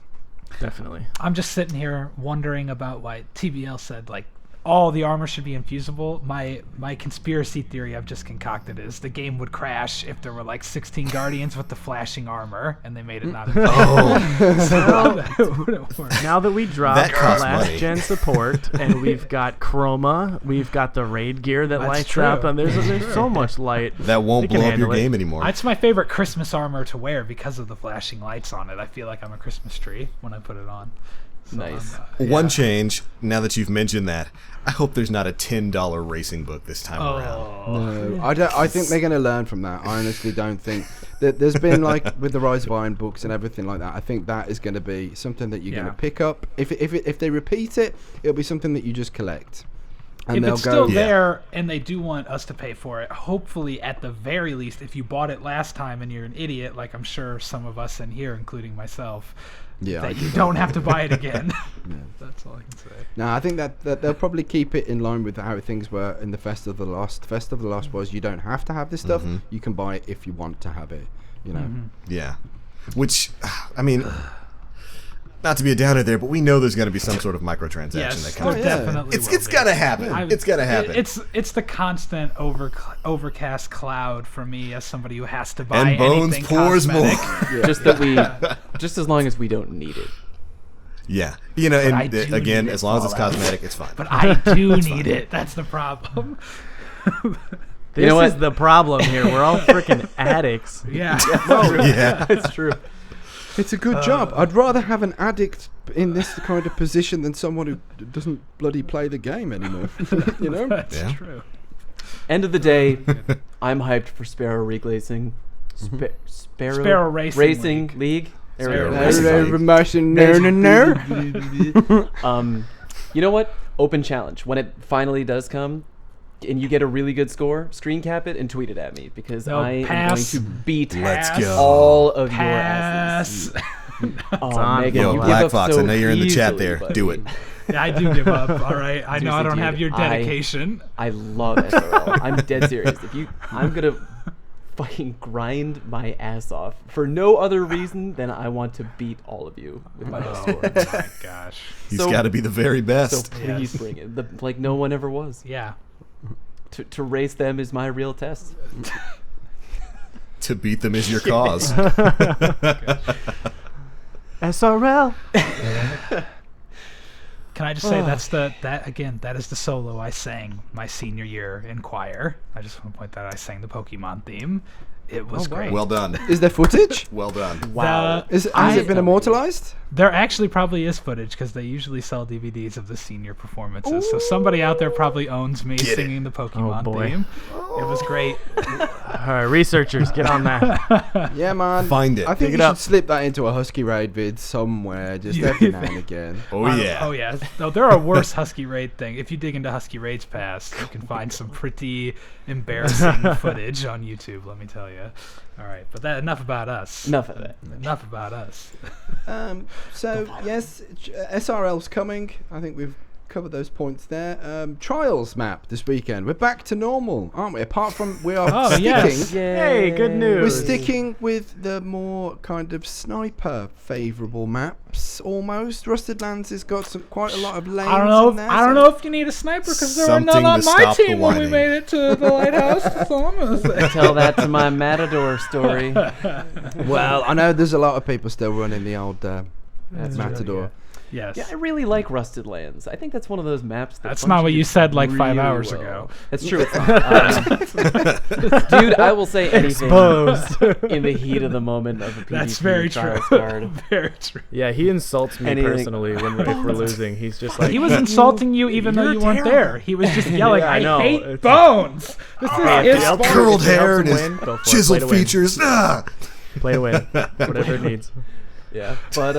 Speaker 3: Definitely.
Speaker 5: I'm just sitting here wondering about why TBL said like all the armor should be infusible. My conspiracy theory I've just concocted is the game would crash if there were like 16 guardians with the flashing armor, and they made it not infusible. So that wouldn't work.
Speaker 3: Now that we
Speaker 4: That
Speaker 3: dropped
Speaker 4: costs
Speaker 3: last
Speaker 4: money.
Speaker 3: gen support and we've got chroma, we've got the raid gear that
Speaker 5: That's
Speaker 3: lights
Speaker 5: true.
Speaker 3: up, and there's so much light.
Speaker 4: That won't
Speaker 3: It can
Speaker 4: blow up your
Speaker 3: handle it.
Speaker 4: game anymore.
Speaker 5: It's my favorite Christmas armor to wear because of the flashing lights on it. I feel like I'm a Christmas tree when I put it on. So
Speaker 1: Nice.
Speaker 4: One change, now that you've mentioned that, I hope there's not a $10 racing book this time around.
Speaker 2: No, I think they're going to learn from that. I honestly don't think that there's been like with the Rise of Iron books and everything like that. I think that is going to be something that you're going to pick up. If they repeat it, it'll be something that you just collect. And
Speaker 5: if
Speaker 2: they'll
Speaker 5: it's still
Speaker 4: Yeah.
Speaker 5: there and they do want us to pay for it, hopefully at the very least, if you bought it last time and you're an idiot, like I'm sure some of us in here, including myself,
Speaker 2: Yeah, I
Speaker 5: that you
Speaker 2: do
Speaker 5: don't have to buy it again. That's all I can say.
Speaker 2: No, I think that they'll probably keep it in line with how things were in the Fest of the Lost. Fest of the Lost was you don't have to have this stuff. You can buy it if you want to have it. You know.
Speaker 4: Yeah. Which, I mean, not to be a downer there, but we know there's going to be some sort of microtransaction
Speaker 5: Yes,
Speaker 4: that
Speaker 5: there
Speaker 4: comes.
Speaker 2: yeah.
Speaker 5: definitely
Speaker 4: It's
Speaker 5: will be.
Speaker 4: got to happen. It's got to happen.
Speaker 5: It's the constant overcast cloud for me as somebody who has to buy
Speaker 4: and Bones
Speaker 5: anything
Speaker 4: pours
Speaker 5: cosmetic.
Speaker 4: more.
Speaker 1: Just that just as long as we don't need it.
Speaker 4: Yeah. You know,
Speaker 5: I
Speaker 4: and
Speaker 5: do
Speaker 4: again,
Speaker 5: need
Speaker 4: as
Speaker 5: it,
Speaker 4: long as it's
Speaker 5: Fallout.
Speaker 4: cosmetic, it's fine.
Speaker 5: But I do need it. That's the problem.
Speaker 3: This
Speaker 1: You know what?
Speaker 3: is the problem here. We're all freaking addicts.
Speaker 5: Yeah.
Speaker 4: yeah.
Speaker 1: It's true.
Speaker 2: It's a good job. I'd rather have an addict in this kind of position than someone who doesn't bloody play the game anymore. You know?
Speaker 5: That's
Speaker 4: Yeah.
Speaker 5: true.
Speaker 1: End of the day, I'm hyped for Sparrow Reglacing.
Speaker 5: Sparrow Racing
Speaker 1: League. There
Speaker 3: Sparrow
Speaker 1: we
Speaker 3: Racing
Speaker 1: go.
Speaker 2: No.
Speaker 1: You know what? Open challenge. When it finally does come, and you get a really good score, screen cap it and tweet it at me because
Speaker 5: No,
Speaker 1: I am going
Speaker 5: pass.
Speaker 1: to beat
Speaker 4: Let's
Speaker 5: Pass.
Speaker 4: go.
Speaker 1: all of your
Speaker 5: Pass.
Speaker 1: asses. Oh,
Speaker 3: on,
Speaker 1: Megan,
Speaker 3: Yo,
Speaker 1: you give
Speaker 4: Black
Speaker 1: up
Speaker 4: Fox,
Speaker 1: so
Speaker 4: I know you're in the chat
Speaker 1: easily,
Speaker 4: there.
Speaker 1: buddy.
Speaker 4: Do it.
Speaker 5: Yeah, I do give up. All right. I know I
Speaker 1: Seriously,
Speaker 5: don't have
Speaker 1: dude,
Speaker 5: your dedication.
Speaker 1: I love SRL. I'm dead serious. I'm gonna fucking grind my ass off for no other reason than I want to beat all of you with my best score.
Speaker 5: Oh my gosh.
Speaker 4: He's
Speaker 1: So-
Speaker 4: got to be the very
Speaker 1: So
Speaker 4: best.
Speaker 1: please
Speaker 5: Yes.
Speaker 1: bring it. Like no one ever was.
Speaker 5: Yeah.
Speaker 1: To race them is my real test.
Speaker 4: To beat them is your cause.
Speaker 3: SRL.
Speaker 5: Can I just say that is the solo I sang my senior year in choir. I just want to point that out. I sang the Pokemon theme. It was great.
Speaker 4: Well done.
Speaker 2: Is there footage?
Speaker 4: Well done.
Speaker 1: Wow.
Speaker 2: Has it been immortalized?
Speaker 5: There actually probably is footage because they usually sell DVDs of the senior performances. So somebody out there probably owns me
Speaker 4: Get it.
Speaker 5: singing the Pokemon
Speaker 3: boy.
Speaker 5: theme. It was great.
Speaker 3: All right, researchers, get on that.
Speaker 2: Yeah, man.
Speaker 4: Find it.
Speaker 2: I think
Speaker 3: Pick
Speaker 2: you
Speaker 3: it
Speaker 2: should
Speaker 3: up.
Speaker 2: slip that into a Husky Raid vid somewhere, just every now and again.
Speaker 4: Oh, yeah.
Speaker 5: Oh yeah. No, there are worse Husky Raid things. If you dig into Husky Raid's past, you can find some pretty embarrassing footage on YouTube. Let me tell you. All right, but enough about us.
Speaker 1: Enough of that.
Speaker 5: Enough about us.
Speaker 2: So, yes, SRL's coming. I think we've covered those points there. Trials map this weekend. We're back to normal, aren't we? Apart from we are
Speaker 5: Oh,
Speaker 2: sticking.
Speaker 5: yes.
Speaker 3: Hey, good news.
Speaker 2: We're sticking with the more kind of sniper favourable maps, almost. Rusted Lands has got quite a lot of lanes.
Speaker 5: I don't know.
Speaker 2: in there,
Speaker 5: I don't
Speaker 2: so-
Speaker 5: know if you need a sniper because there were
Speaker 4: Something
Speaker 5: none on
Speaker 4: to
Speaker 5: my
Speaker 4: stop the
Speaker 5: team when we
Speaker 4: whining.
Speaker 5: made it to the lighthouse. That's all I'm gonna say.
Speaker 1: Tell that to my Matador story.
Speaker 2: Well, I know there's a lot of people still running the old
Speaker 1: That's
Speaker 2: Matador.
Speaker 5: Yes.
Speaker 1: Yeah, I really like Rusted Lands. I think that's one of those maps that
Speaker 5: That's not what you
Speaker 1: functions
Speaker 5: said like 5
Speaker 1: really
Speaker 5: hours
Speaker 1: well.
Speaker 5: ago.
Speaker 1: That's true. It's not. Dude, I will say anything
Speaker 3: Exposed.
Speaker 1: in the heat of the moment of a PvP
Speaker 5: That's very true.
Speaker 1: trials card.
Speaker 5: Very true.
Speaker 3: Yeah, he insults me
Speaker 1: Anything-
Speaker 3: personally if we're losing. He's just like,
Speaker 5: He was insulting you even though
Speaker 3: You're
Speaker 5: you weren't
Speaker 3: terrible.
Speaker 5: there. He was just yelling,
Speaker 3: Yeah, I
Speaker 5: I
Speaker 3: know.
Speaker 5: hate
Speaker 3: It's-
Speaker 5: Bones. This
Speaker 3: Hey, if
Speaker 5: is
Speaker 3: it helps-
Speaker 4: Curled
Speaker 3: if it helps
Speaker 4: hair and
Speaker 3: him
Speaker 4: his
Speaker 3: win, go for it.
Speaker 4: chiseled
Speaker 3: Play to win.
Speaker 4: features. Ah!
Speaker 3: play to win, whatever it needs.
Speaker 1: Yeah, but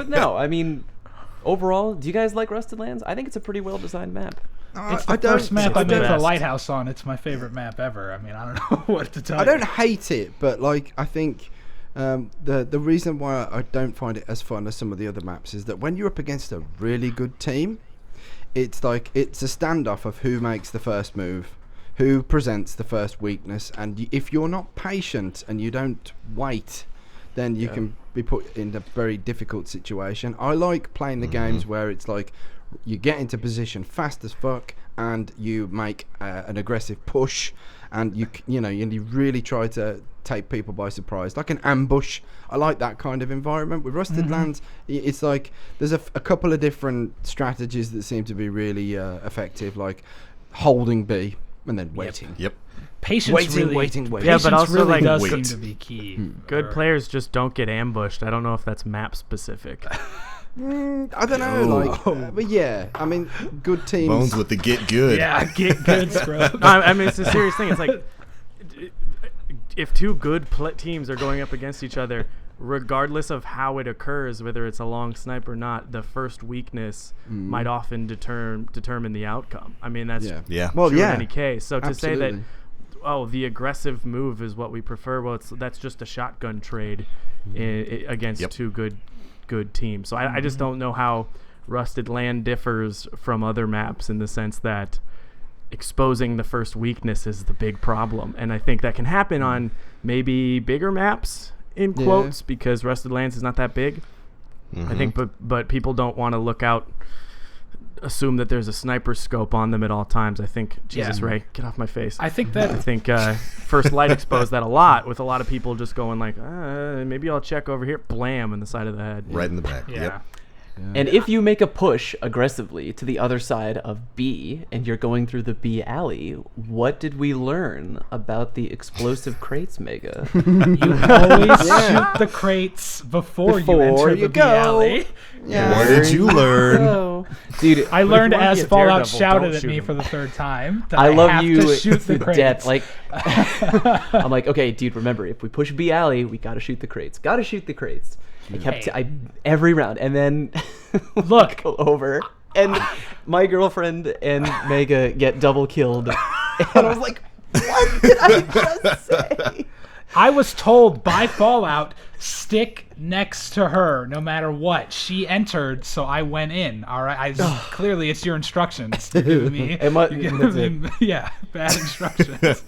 Speaker 1: no, I mean, overall, do you guys like Rusted Lands? I think it's a pretty well designed map.
Speaker 5: It's the
Speaker 2: I don't-
Speaker 5: first map I
Speaker 3: it's
Speaker 5: made
Speaker 3: the
Speaker 5: the
Speaker 3: best.
Speaker 5: lighthouse on. It's my favorite map ever. I mean, I don't know what to tell
Speaker 2: I
Speaker 5: you.
Speaker 2: don't hate it, but like I think the reason why I don't find it as fun as some of the other maps is that when you're up against a really good team, it's like it's a standoff of who makes the first move, who presents the first weakness, and if you're not patient and you don't wait, then you can be put in a very difficult situation. I like playing the games where it's like, you get into position fast as fuck, and you make an aggressive push, and you really try to take people by surprise, like an ambush. I like that kind of environment. With Rusted Lands, it's like there's a couple of different strategies that seem to be really effective, like holding B and then waiting.
Speaker 4: Yep.
Speaker 5: Patience
Speaker 2: Waiting.
Speaker 3: Yeah, but also,
Speaker 5: really
Speaker 3: like,
Speaker 5: does
Speaker 4: wait.
Speaker 5: seem to be key.
Speaker 3: Good players just don't get ambushed. I don't know if that's map specific.
Speaker 2: I don't know, but yeah, I mean, good teams.
Speaker 4: Bones with the get good.
Speaker 5: Yeah, get good, Scrub.
Speaker 3: No, I mean, it's a serious thing. It's like if two good teams are going up against each other, regardless of how it occurs, whether it's a long snipe or not, the first weakness might often determine the outcome. I mean, that's
Speaker 4: Yeah.
Speaker 2: Well,
Speaker 3: true
Speaker 2: yeah.
Speaker 3: in any case. So to say that,
Speaker 2: Absolutely.
Speaker 3: the aggressive move is what we prefer, well, that's just a shotgun trade against two good teams. So I just don't know how Rusted Land differs from other maps in the sense that exposing the first weakness is the big problem. And I think that can happen on maybe bigger maps, in quotes, because Rusted Lands is not that big. I think, but people don't want to assume that there's a sniper scope on them at all times. I think, Jesus, Ray, get off my face.
Speaker 5: I think that
Speaker 3: I think First Light exposed that a lot, with a lot of people just going like, maybe I'll check over here, blam, in the side of the head.
Speaker 4: Right in the back.
Speaker 5: yeah.
Speaker 4: Yep.
Speaker 1: And if you make a push aggressively to the other side of B and you're going through the B alley, what did we learn about the explosive crates, Mega?
Speaker 5: You always shoot the crates before you enter the B alley.
Speaker 2: Yeah.
Speaker 4: What did you learn?
Speaker 1: Oh. Dude,
Speaker 5: I learned
Speaker 3: wanna be
Speaker 5: as
Speaker 3: a
Speaker 5: Fallout
Speaker 3: daredevil,
Speaker 5: shouted
Speaker 3: don't
Speaker 5: at
Speaker 3: shoot
Speaker 5: me
Speaker 3: him.
Speaker 5: for the third time that
Speaker 1: I love
Speaker 5: have
Speaker 1: you
Speaker 5: to shoot the
Speaker 1: to
Speaker 5: crates.
Speaker 1: death. Like, I'm like, okay, dude, remember, if we push B alley, we gotta shoot the crates. Gotta shoot the crates. I kept every round, and then
Speaker 5: Look.
Speaker 1: go over, and my girlfriend and Mega get double killed, and I was like, what did I just say?
Speaker 5: I was told by Fallout, stick next to her no matter what. She entered, so I went in. All right, clearly it's your instructions to give me.
Speaker 1: That's it.
Speaker 5: Yeah, bad instructions.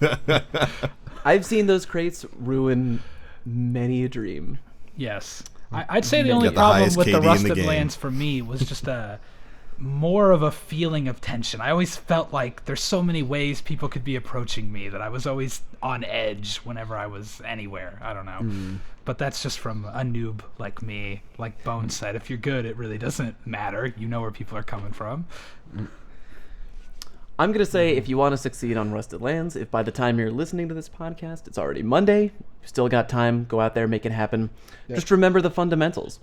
Speaker 1: I've seen those crates ruin many a dream.
Speaker 5: Yes. I'd say the only
Speaker 4: got the
Speaker 5: problem
Speaker 4: highest
Speaker 5: with the
Speaker 4: KD in the
Speaker 5: Rusted
Speaker 4: game.
Speaker 5: Lands for me was just more of a feeling of tension. I always felt like there's so many ways people could be approaching me that I was always on edge whenever I was anywhere. I don't know. But that's just from a noob like me. Like Bones said, if you're good, it really doesn't matter. You know where people are coming from.
Speaker 1: I'm going to say, if you want to succeed on Rusted Lands, if by the time you're listening to this podcast, it's already Monday, you've still got time, go out there, make it happen. Just remember the fundamentals.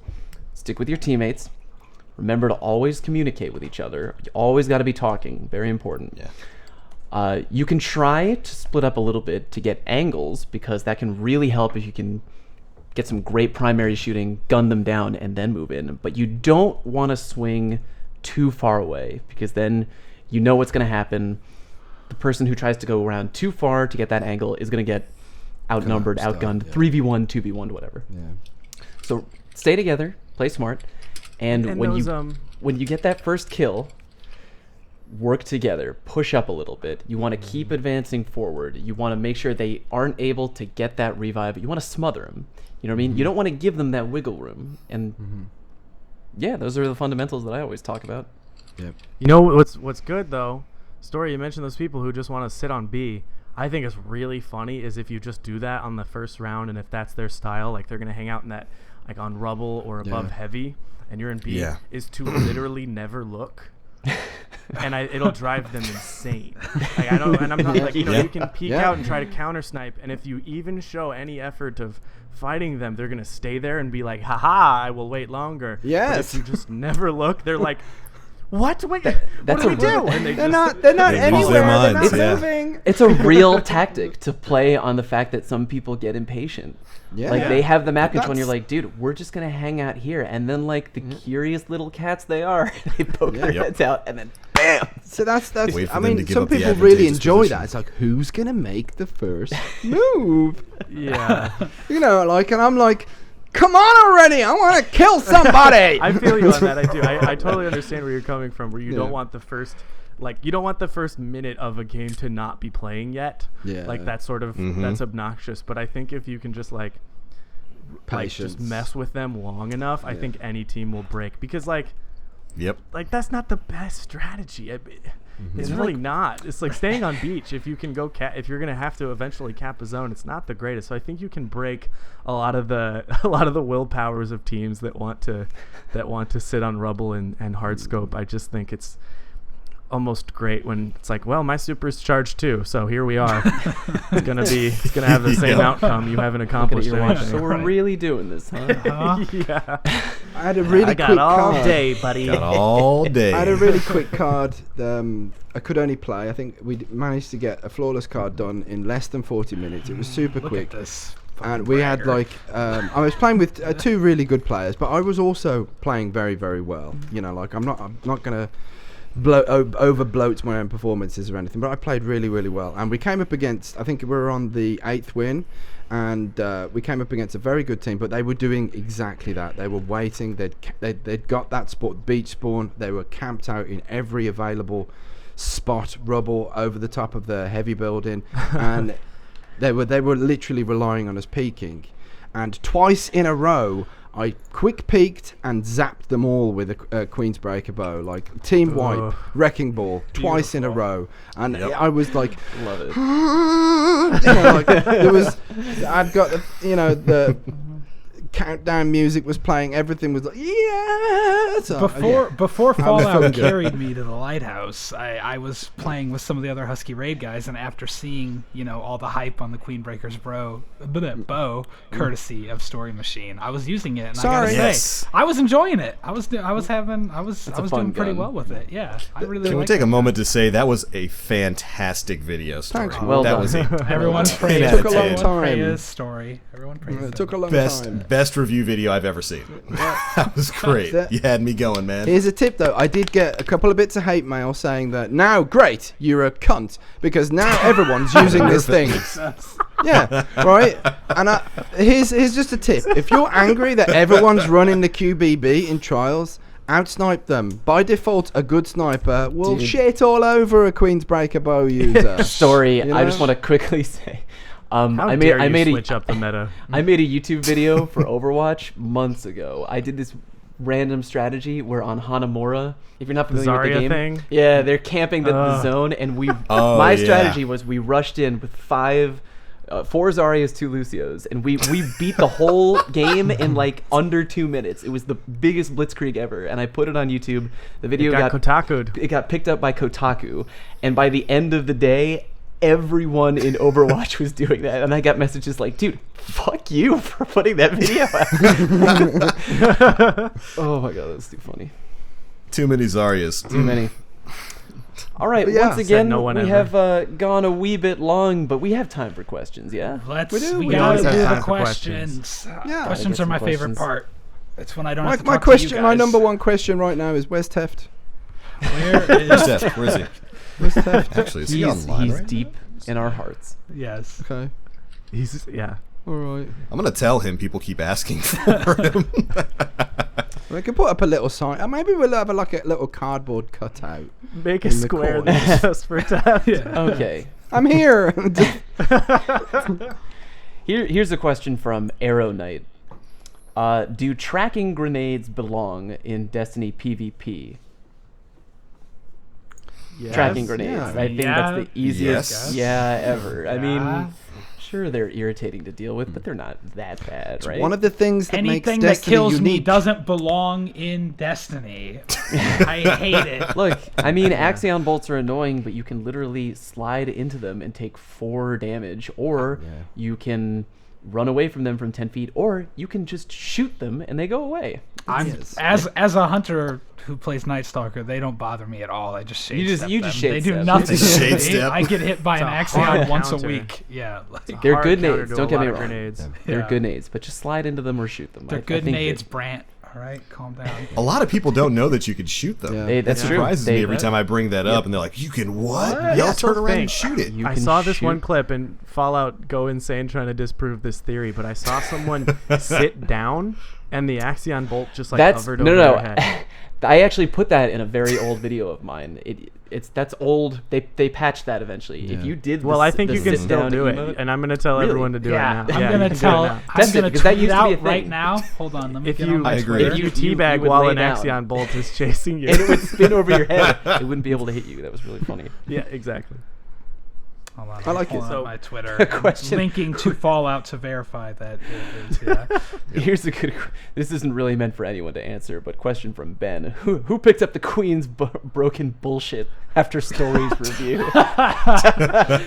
Speaker 1: Stick with your teammates. Remember to always communicate with each other. You always got to be talking. Very important.
Speaker 4: Yeah.
Speaker 1: You can try to split up a little bit to get angles, because that can really help if you can get some great primary shooting, gun them down, and then move in. But you don't want to swing too far away, because then you know what's going to happen. The person who tries to go around too far to get that angle is going to get outnumbered, outgunned, 3v1, 2v1, whatever.
Speaker 2: Yeah.
Speaker 1: So stay together, play smart, and when
Speaker 3: those,
Speaker 1: you get that first kill, work together, push up a little bit. You want to keep advancing forward. You want to make sure they aren't able to get that revive. You want to smother them. You know what I mean? You don't want to give them that wiggle room. And yeah, those are the fundamentals that I always talk about.
Speaker 2: Yep.
Speaker 3: You know what's good though? Story, you mentioned those people who just want to sit on B. I think it's really funny is if you just do that on the first round, and if that's their style, like they're gonna hang out in that, like on rubble or above heavy, and you're in B, is to literally never look. And it'll drive them insane. Like I don't, and I'm not like, you know, you can peek out and try to counter snipe, and if you even show any effort of fighting them, they're gonna stay there and be like, haha, I will wait longer.
Speaker 2: Yes.
Speaker 3: But if you just never look, they're like, what? Wait,
Speaker 1: That's
Speaker 3: what do we do? And
Speaker 2: They're not
Speaker 4: They lose
Speaker 2: anywhere.
Speaker 4: their
Speaker 2: They're
Speaker 4: minds,
Speaker 2: not moving.
Speaker 1: It's a real tactic to play on the fact that some people get impatient.
Speaker 2: Yeah.
Speaker 1: Like they have the map control, and
Speaker 2: That's-
Speaker 1: you're like, dude, we're just gonna hang out here. And then, like the curious little cats they are, they poke their heads out, and then bam.
Speaker 2: So that's.
Speaker 4: Wait for
Speaker 2: I
Speaker 4: them to
Speaker 2: mean,
Speaker 4: give
Speaker 2: some
Speaker 4: up the
Speaker 2: people really
Speaker 4: advantageous
Speaker 2: enjoy
Speaker 4: position.
Speaker 2: that. It's like, who's gonna make the first move?
Speaker 3: Yeah.
Speaker 2: You know, like, and I'm like, come on already! I want to kill somebody.
Speaker 3: I feel you on that. I do. I totally understand where you're coming from. Where you
Speaker 2: Yeah.
Speaker 3: don't want the first, like, you don't want the first minute of a game to not be playing yet.
Speaker 2: Yeah.
Speaker 3: Like that sort of that's obnoxious. But I think if you can just like just
Speaker 2: Patience.
Speaker 3: mess with them long enough, I think any team will break. Because like
Speaker 4: Yep.
Speaker 3: Like that's not the best strategy. It's really not. It's like staying on beach. If you can go if you're gonna have to eventually cap a zone, it's not the greatest. So I think you can break a lot of the willpowers of teams that want to sit on rubble and hard scope. I just think it's almost great when it's like, well, my super's charged too, so here we are. It's gonna have the same outcome. You haven't accomplished anything.
Speaker 1: So we're really doing this, huh?
Speaker 3: Yeah.
Speaker 2: I had a really
Speaker 3: I
Speaker 2: quick
Speaker 3: got all
Speaker 2: card.
Speaker 3: day, buddy.
Speaker 4: Got all day.
Speaker 2: I had a really quick card. I could only play. I think we managed to get a flawless card done in less than 40 minutes. It was super
Speaker 5: Look
Speaker 2: quick.
Speaker 5: at this.
Speaker 2: And we had like I was playing with two really good players, but I was also playing very, very well. You know, like I'm not gonna over bloat my own performances or anything, but I played really, really well. And we came up against, I think we were on the 8th win, and we came up against a very good team, but they were doing exactly that. They were waiting. They'd got that beach spawn. They were camped out in every available spot, rubble over the top of the heavy building, and they were literally relying on us peeking. And twice in a row, I quick peeked and zapped them all with a Queen's Breaker bow, like team wipe, wrecking ball, twice in a row, and I was like,
Speaker 1: Love it.
Speaker 2: you know, like there was, I'd got the countdown music was playing, everything was like, yeah. So,
Speaker 5: Before
Speaker 2: feeling
Speaker 5: Fallout
Speaker 2: good.
Speaker 5: carried me to the lighthouse, I was playing with some of the other Husky Raid guys, and after seeing all the hype on the Queen Breaker's bow, courtesy of Story Machine, I was using it, and I gotta say, I was enjoying it. I was doing pretty well with it. Yeah, I really.
Speaker 4: Can we take a moment to say that was a fantastic video story?
Speaker 2: Thanks,
Speaker 1: well
Speaker 4: that
Speaker 1: done.
Speaker 4: was
Speaker 5: Everyone praised
Speaker 4: It took a long
Speaker 5: everyone
Speaker 2: time.
Speaker 5: praised Story. Everyone praised
Speaker 2: It took a long
Speaker 4: best
Speaker 2: time.
Speaker 4: best review video I've ever seen. That was great.
Speaker 2: That's it.
Speaker 4: You had me going, man.
Speaker 2: Here's a tip though. I did get a couple of bits of hate mail saying that now, great, you're a cunt because now everyone's using this thing. Yeah, right. And here's just a tip. If you're angry that everyone's running the QBB in trials, outsnipe them. By default, a good sniper will shit all over a Queen's Breaker bow user.
Speaker 1: Story.
Speaker 2: You know?
Speaker 1: I just want to quickly say,
Speaker 3: How
Speaker 1: I
Speaker 3: dare
Speaker 1: made
Speaker 3: you
Speaker 1: a
Speaker 3: switch up the meta?
Speaker 1: I made a YouTube video for Overwatch months ago. I did this random strategy where on Hanamura, if you're not familiar with the
Speaker 3: Zarya
Speaker 1: game,
Speaker 3: thing?
Speaker 1: yeah, they're camping the zone, and we.
Speaker 4: Oh,
Speaker 1: my
Speaker 4: yeah.
Speaker 1: strategy was we rushed in with 4 Zaryas, 2 Lucios, and we beat the whole game in like under 2 minutes. It was the biggest blitzkrieg ever, and I put it on YouTube. The video
Speaker 3: It got Kotaku'd.
Speaker 1: It got picked up by Kotaku, and by the end of the day, everyone in Overwatch was doing that, and I got messages like, dude, fuck you for putting that video out. Oh my god, that's too funny.
Speaker 4: Too many Zaryas.
Speaker 1: Too many. All right,
Speaker 2: But yeah.
Speaker 1: once again,
Speaker 3: Said no one
Speaker 1: we
Speaker 3: ever.
Speaker 1: have gone a wee bit long, but we have time for questions, yeah?
Speaker 5: We
Speaker 2: We
Speaker 5: gotta
Speaker 3: always
Speaker 5: do
Speaker 3: have
Speaker 5: the
Speaker 3: time for
Speaker 5: questions.
Speaker 2: Yeah.
Speaker 5: Questions
Speaker 1: I
Speaker 5: are
Speaker 1: get
Speaker 5: my
Speaker 1: some
Speaker 5: favorite
Speaker 1: questions.
Speaker 5: part. It's when I don't have to
Speaker 2: My
Speaker 5: talk
Speaker 2: question,
Speaker 5: to you
Speaker 2: my
Speaker 5: guys.
Speaker 2: number one question right now is where's Teft?
Speaker 5: Where
Speaker 4: Where's
Speaker 5: is
Speaker 4: Steph? Where is he?
Speaker 2: Where's Teft?
Speaker 4: Actually, is he
Speaker 1: He's
Speaker 4: online right
Speaker 1: deep in our hearts.
Speaker 5: yes?
Speaker 2: Okay,
Speaker 3: Yeah.
Speaker 2: all right.
Speaker 4: I'm gonna tell him people keep asking for him.
Speaker 2: We can put up a little sign. Maybe we'll have a little cardboard cutout.
Speaker 3: Make a
Speaker 2: In the
Speaker 3: square
Speaker 2: corner.
Speaker 3: that's just for Taft.
Speaker 1: Okay.
Speaker 2: I'm here.
Speaker 1: Here's a question from Arrow Knight. Do tracking grenades belong in Destiny PvP?
Speaker 3: Yes.
Speaker 1: Tracking grenades.
Speaker 2: yeah.
Speaker 1: I think that's the easiest
Speaker 4: Yes.
Speaker 1: yeah ever. I
Speaker 5: Yeah.
Speaker 1: mean, sure they're irritating to deal with, but they're not that bad, right?
Speaker 2: One of the things that
Speaker 5: Anything
Speaker 2: makes
Speaker 5: that
Speaker 2: Destiny
Speaker 5: kills me
Speaker 2: unique.
Speaker 5: doesn't belong in Destiny. I hate it.
Speaker 1: Look, I mean, Axion bolts are annoying, but you can literally slide into them and take 4 damage, or you can run away from them from 10 feet, or you can just shoot them and they go away.
Speaker 5: As a hunter who plays Night Stalker, they don't bother me at all. I just shade
Speaker 1: You just
Speaker 5: step
Speaker 1: shade
Speaker 5: them. They do
Speaker 1: step.
Speaker 5: nothing.
Speaker 4: Shade step.
Speaker 5: I get hit by an
Speaker 3: It's a hard
Speaker 5: Axion once a
Speaker 3: counter.
Speaker 5: week. Yeah, like,
Speaker 1: They're
Speaker 3: Hard
Speaker 1: good
Speaker 3: counter
Speaker 1: nades,
Speaker 3: to
Speaker 1: don't
Speaker 3: a
Speaker 1: get
Speaker 3: lot
Speaker 1: me
Speaker 3: of
Speaker 1: wrong.
Speaker 3: grenades.
Speaker 1: They're
Speaker 5: Yeah.
Speaker 1: good nades, but just slide into them or shoot them.
Speaker 5: they're
Speaker 1: I
Speaker 5: good
Speaker 1: think
Speaker 5: nades,
Speaker 1: they-
Speaker 5: Brant. All right, calm down.
Speaker 4: A lot of people don't know that you can shoot them.
Speaker 2: Yeah.
Speaker 1: That's
Speaker 4: That
Speaker 1: true.
Speaker 4: surprises
Speaker 1: They-
Speaker 4: me every time I bring that up, and they're like, "You can what?
Speaker 3: What?
Speaker 4: Yeah,
Speaker 3: That's
Speaker 4: turn
Speaker 3: the
Speaker 4: around
Speaker 3: thing.
Speaker 4: and shoot it."
Speaker 1: You
Speaker 3: I
Speaker 1: can
Speaker 3: saw this
Speaker 1: shoot-
Speaker 3: one clip and Fallout go insane trying to disprove this theory, but I saw someone sit down and the Axion bolt just like
Speaker 1: That's
Speaker 3: hovered
Speaker 1: no,
Speaker 3: over
Speaker 1: no,
Speaker 3: their head.
Speaker 1: I actually put that in a very old video of mine. that's old. They patched that eventually. If you did,
Speaker 3: Well, I think you can still do
Speaker 1: emote,
Speaker 3: it, and I'm gonna tell
Speaker 1: Really?
Speaker 3: everyone to do it now.
Speaker 5: I'm
Speaker 3: Yeah,
Speaker 5: gonna
Speaker 3: you can do it
Speaker 5: tell.
Speaker 3: now.
Speaker 5: I'm gonna
Speaker 1: because that
Speaker 5: tweet
Speaker 1: used to be a
Speaker 5: out right
Speaker 1: thing.
Speaker 5: now. Hold on, let me
Speaker 3: If
Speaker 5: get
Speaker 3: you,
Speaker 5: on my
Speaker 4: I agree.
Speaker 5: Twitter.
Speaker 3: if you
Speaker 1: You
Speaker 3: teabag
Speaker 1: would
Speaker 3: while
Speaker 1: lay
Speaker 3: an
Speaker 1: down.
Speaker 3: Axion bolt is chasing you.
Speaker 1: and it would spin over your head, it wouldn't be able to hit you. That was really funny.
Speaker 3: Yeah, exactly.
Speaker 5: Hold on,
Speaker 2: I like
Speaker 5: I'm
Speaker 2: it.
Speaker 5: pulling
Speaker 1: So,
Speaker 5: up my Twitter.
Speaker 1: a question.
Speaker 5: Linking to Fallout to verify that it is. Yeah.
Speaker 1: Here's a good. This isn't really meant for anyone to answer, but question from Ben: Who picked up the Queen's broken bullshit after Stories review?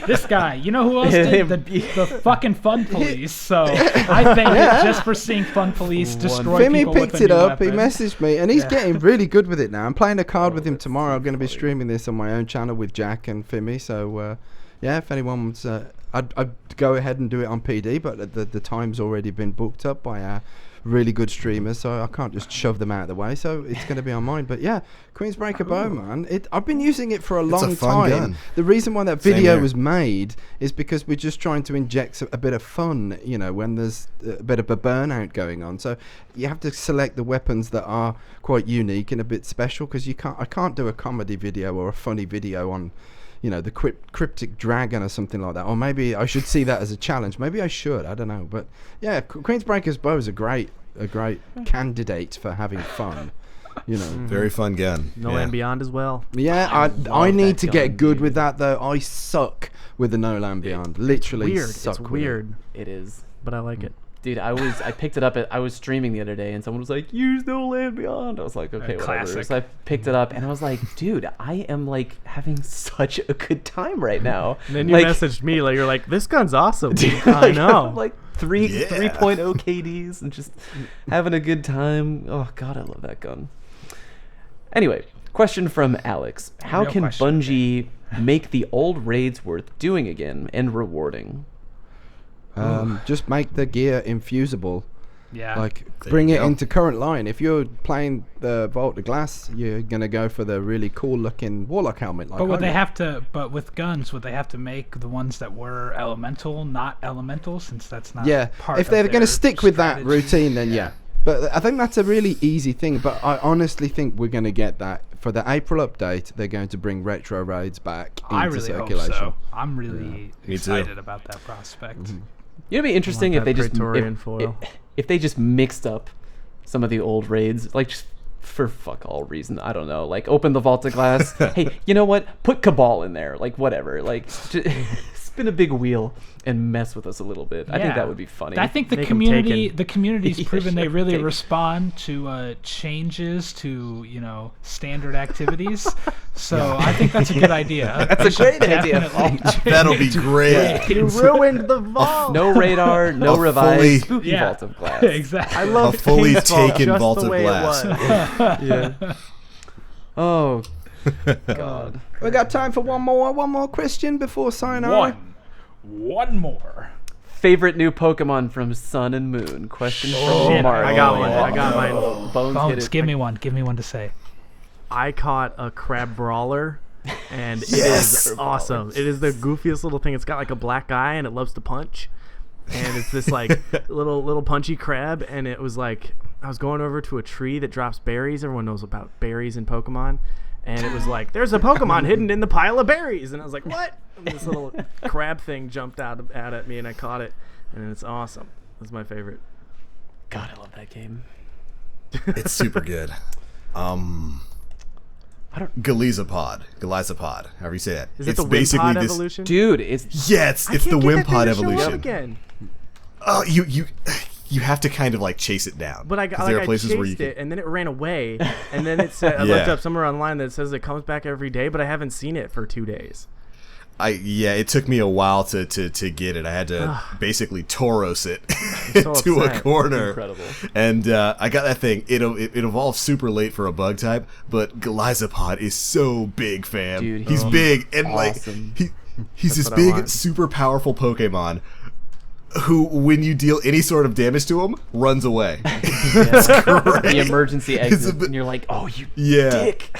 Speaker 5: This guy, you know who else did? The fucking Fun Police. So I thank it just for seeing Fun Police destroy
Speaker 2: Fimi
Speaker 5: people
Speaker 2: picked
Speaker 5: with a
Speaker 2: it
Speaker 5: new
Speaker 2: up.
Speaker 5: weapon.
Speaker 2: He messaged me, and he's getting really good with it now. I'm playing a card with him tomorrow. I'm going to be streaming this on my own channel with Jack and Fimi. So yeah, if anyone wants, I'd go ahead and do it on PD, but the time's already been booked up by really good streamers, so I can't just shove them out of the way. So it's going to be on mine. But yeah, Queensbreaker Bow, man. I've been using it for a long
Speaker 4: fun
Speaker 2: time.
Speaker 4: gun.
Speaker 2: The reason why that
Speaker 4: Same
Speaker 2: video
Speaker 4: here.
Speaker 2: was made is because we're just trying to inject a bit of fun, you know, when there's a bit of a burnout going on. So you have to select the weapons that are quite unique and a bit special, because I can't do a comedy video or a funny video on, you know, the cryptic dragon or something like that. Or maybe I should see that as a challenge. Maybe I should. I don't know. But yeah, Queensbreaker's Bow is a great candidate for having fun. You know.
Speaker 4: Very fun gun.
Speaker 3: No
Speaker 4: yeah.
Speaker 3: Land Beyond as well.
Speaker 2: Yeah, I
Speaker 1: love
Speaker 2: need
Speaker 1: that
Speaker 2: to
Speaker 1: gun,
Speaker 2: get good
Speaker 1: dude.
Speaker 2: with that though. I suck with the No Land Beyond. Literally
Speaker 3: Weird.
Speaker 2: suck.
Speaker 3: It's
Speaker 2: with
Speaker 3: weird,
Speaker 1: It is.
Speaker 3: but I like it.
Speaker 1: Dude, I picked it up I was streaming the other day, and someone was like, "Use No Land Beyond." I was like, "Okay, whatever."
Speaker 5: Classic.
Speaker 1: So I picked it up, and I was like, "Dude, I am like having such a good time right now."
Speaker 3: And then you
Speaker 1: like,
Speaker 3: messaged me like, you're like, this gun's awesome.
Speaker 1: Dude,
Speaker 3: I
Speaker 1: like,
Speaker 3: know.
Speaker 1: I'm like 3.0 KDs and just having a good time. Oh God, I love that gun. Anyway, question from Alex: How
Speaker 5: Real
Speaker 1: can
Speaker 5: question.
Speaker 1: Bungie make the old raids worth doing again and rewarding?
Speaker 2: Just make the gear infusible.
Speaker 5: Yeah.
Speaker 2: Like
Speaker 4: There
Speaker 2: bring
Speaker 4: you
Speaker 2: it
Speaker 4: go.
Speaker 2: into current line. If you're playing the Vault of Glass, you're gonna go for the really cool looking Warlock helmet. Like
Speaker 5: But would
Speaker 2: I
Speaker 5: they
Speaker 2: do.
Speaker 5: have to? But with guns, would they have to make the ones that were elemental not elemental, since that's not
Speaker 2: Yeah,
Speaker 5: part
Speaker 2: if
Speaker 5: of
Speaker 2: they're going
Speaker 5: their
Speaker 2: to stick with that
Speaker 5: strategy?
Speaker 2: routine, then yeah. But I think that's a really easy thing. But I honestly think we're going to get that for the April update. They're going to bring retro raids back into
Speaker 5: I really
Speaker 2: circulation.
Speaker 5: hope so. I'm really
Speaker 4: Me too.
Speaker 5: excited about that prospect.
Speaker 2: Mm-hmm.
Speaker 1: You know, it'd be interesting if
Speaker 3: that
Speaker 1: they just
Speaker 3: Praetorian foil.
Speaker 1: if they just mixed up some of the old raids, like just for fuck all reason. I don't know, like open the Vault of Glass. Hey, you know what? Put Cabal in there, like whatever. Like just spin a big wheel and mess with us a little bit. I think
Speaker 5: Yeah.
Speaker 1: that would be funny.
Speaker 5: I think the
Speaker 3: Make 'em
Speaker 5: community,
Speaker 3: taken.
Speaker 5: the community's
Speaker 1: Yeah,
Speaker 5: proven they
Speaker 1: sure,
Speaker 5: really
Speaker 1: taken.
Speaker 5: respond to changes to standard activities. So I think that's a good idea.
Speaker 1: That's a great idea.
Speaker 5: Definitely.
Speaker 4: That'll be great.
Speaker 3: You ruined the vault.
Speaker 1: No radar, no
Speaker 4: A
Speaker 1: revised,
Speaker 4: fully-
Speaker 1: spooky
Speaker 5: Yeah.
Speaker 1: Vault of Glass.
Speaker 5: Exactly.
Speaker 3: I love
Speaker 4: A fully
Speaker 3: King's Vault
Speaker 4: taken
Speaker 3: just
Speaker 4: Vault
Speaker 3: the
Speaker 4: of
Speaker 3: way it
Speaker 4: Glass.
Speaker 3: was.
Speaker 1: Yeah. Oh God.
Speaker 2: We got time for one more question before sayonara.
Speaker 5: One more.
Speaker 1: Favorite new Pokemon from Sun and Moon? Question from
Speaker 5: Shit,
Speaker 1: Mark.
Speaker 3: I got one. I got mine.
Speaker 1: Bones hit
Speaker 5: Bones,
Speaker 1: it.
Speaker 5: give me one. Give me one to say.
Speaker 3: I caught a crab brawler, and it
Speaker 4: Yes!
Speaker 3: is awesome. It is the goofiest little thing. It's got like a black eye, and it loves to punch. And it's this like little punchy crab, and it was like I was going over to a tree that drops berries. Everyone knows about berries in Pokemon. And it was like, there's a Pokemon hidden in the pile of berries. And I was like, what? And this little crab thing jumped out at me, and I caught it. And it's awesome. That's my favorite.
Speaker 1: God, I love that game.
Speaker 4: It's super good. Galizapod, however you say that.
Speaker 3: Is it
Speaker 4: it's
Speaker 3: the
Speaker 4: basically
Speaker 3: Wimpod
Speaker 4: this.
Speaker 3: evolution?
Speaker 1: Dude, it's
Speaker 4: Yeah, it's
Speaker 3: I
Speaker 4: the
Speaker 3: can't get that thing
Speaker 4: Wimpod
Speaker 3: to show up
Speaker 4: evolution.
Speaker 3: again.
Speaker 4: Oh, you have to kind of like chase it down.
Speaker 3: But I
Speaker 4: 'Cause there are places
Speaker 3: chased
Speaker 4: where you
Speaker 3: it, and then it ran away. And then it said, I
Speaker 4: Yeah.
Speaker 3: looked up somewhere online that says it comes back every day, but I haven't seen it for 2 days.
Speaker 4: it took me a while to get it. I had to basically Tauros it
Speaker 3: so
Speaker 4: to a
Speaker 3: upset.
Speaker 4: corner.
Speaker 1: incredible.
Speaker 4: And I got that thing. It evolved super late for a bug type, but Galizapod is so big, fam.
Speaker 1: Dude,
Speaker 4: he's big and
Speaker 1: awesome.
Speaker 4: he's this
Speaker 3: That's what I
Speaker 4: big,
Speaker 3: want.
Speaker 4: super powerful Pokemon who, when you deal any sort of damage to him, runs away. It's great.
Speaker 1: The emergency
Speaker 4: It's a
Speaker 1: exit,
Speaker 4: bit-
Speaker 1: and you're like, oh, you
Speaker 4: Yeah.
Speaker 1: dick.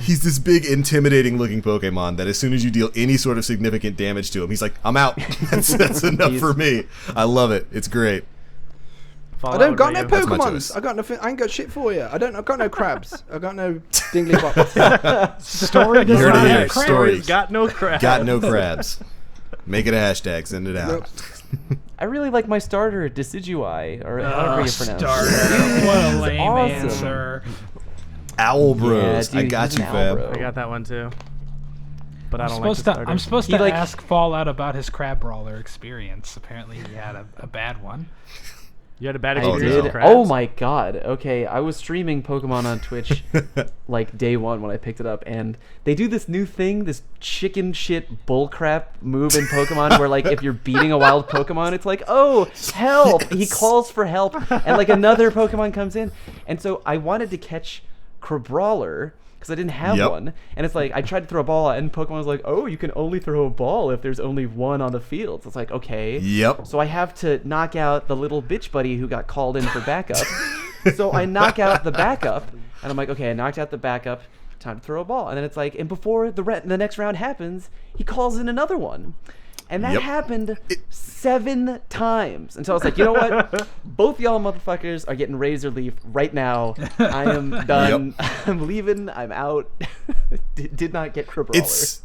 Speaker 4: He's this big, intimidating-looking Pokemon that as soon as you deal any sort of significant damage to him, he's like, I'm out. That's enough
Speaker 1: He's-
Speaker 4: for me. I love it. It's great.
Speaker 2: I don't got no
Speaker 3: What about you?
Speaker 4: my
Speaker 2: Pokemons.
Speaker 4: choice.
Speaker 2: I got nothing. I ain't got shit for you. I got no crabs. I got no dingly bops.
Speaker 5: Story does
Speaker 4: You heard
Speaker 5: not
Speaker 4: it here.
Speaker 5: have crabs.
Speaker 4: Story.
Speaker 3: Got no crap.
Speaker 4: Got no crabs. Make it a hashtag. Send it out.
Speaker 1: I really like my starter, Decidueye, or however you pronounce
Speaker 5: Starter.
Speaker 1: it.
Speaker 5: What a lame
Speaker 1: awesome.
Speaker 5: answer.
Speaker 4: Owl Bros.
Speaker 1: Yeah,
Speaker 4: I
Speaker 1: dude,
Speaker 4: got
Speaker 1: he's
Speaker 4: you,
Speaker 1: an
Speaker 4: Fab.
Speaker 1: owl bro.
Speaker 3: I got that one too. But I
Speaker 5: I'm
Speaker 3: don't like the
Speaker 5: supposed to.
Speaker 3: starter.
Speaker 5: I'm supposed
Speaker 1: He,
Speaker 5: to
Speaker 1: like-
Speaker 5: ask Fallout about his crab brawler experience. Apparently, he had a bad one.
Speaker 3: You had a bad
Speaker 1: I
Speaker 3: experience
Speaker 4: no.
Speaker 3: with
Speaker 1: did.
Speaker 3: crabs?
Speaker 1: Oh my god. Okay, I was streaming Pokemon on Twitch like day one when I picked it up, and they do this new thing, this chicken shit bullcrap move in Pokemon, where like if you're beating a wild Pokemon, it's like, oh, help! He
Speaker 4: Yes.
Speaker 1: calls for help, and like another Pokemon comes in, and so I wanted to catch Crabrawler because I didn't have
Speaker 4: Yep.
Speaker 1: one, and it's like I tried to throw a ball, and Pokemon was like, oh, you can only throw a ball if there's only one on the field. So it's like, okay.
Speaker 4: Yep.
Speaker 1: So I have to knock out the little bitch buddy who got called in for backup. So I knock out the backup, and I'm like, okay, I knocked out the backup. Time to throw a ball. And then it's like, and before the next round happens, he calls in another one. And that
Speaker 4: Yep.
Speaker 1: happened 7 times. Until I was like, you know what? Both y'all motherfuckers are getting razor leaf right now. I am done. I'm leaving. I'm out. Did not get Crabrawler.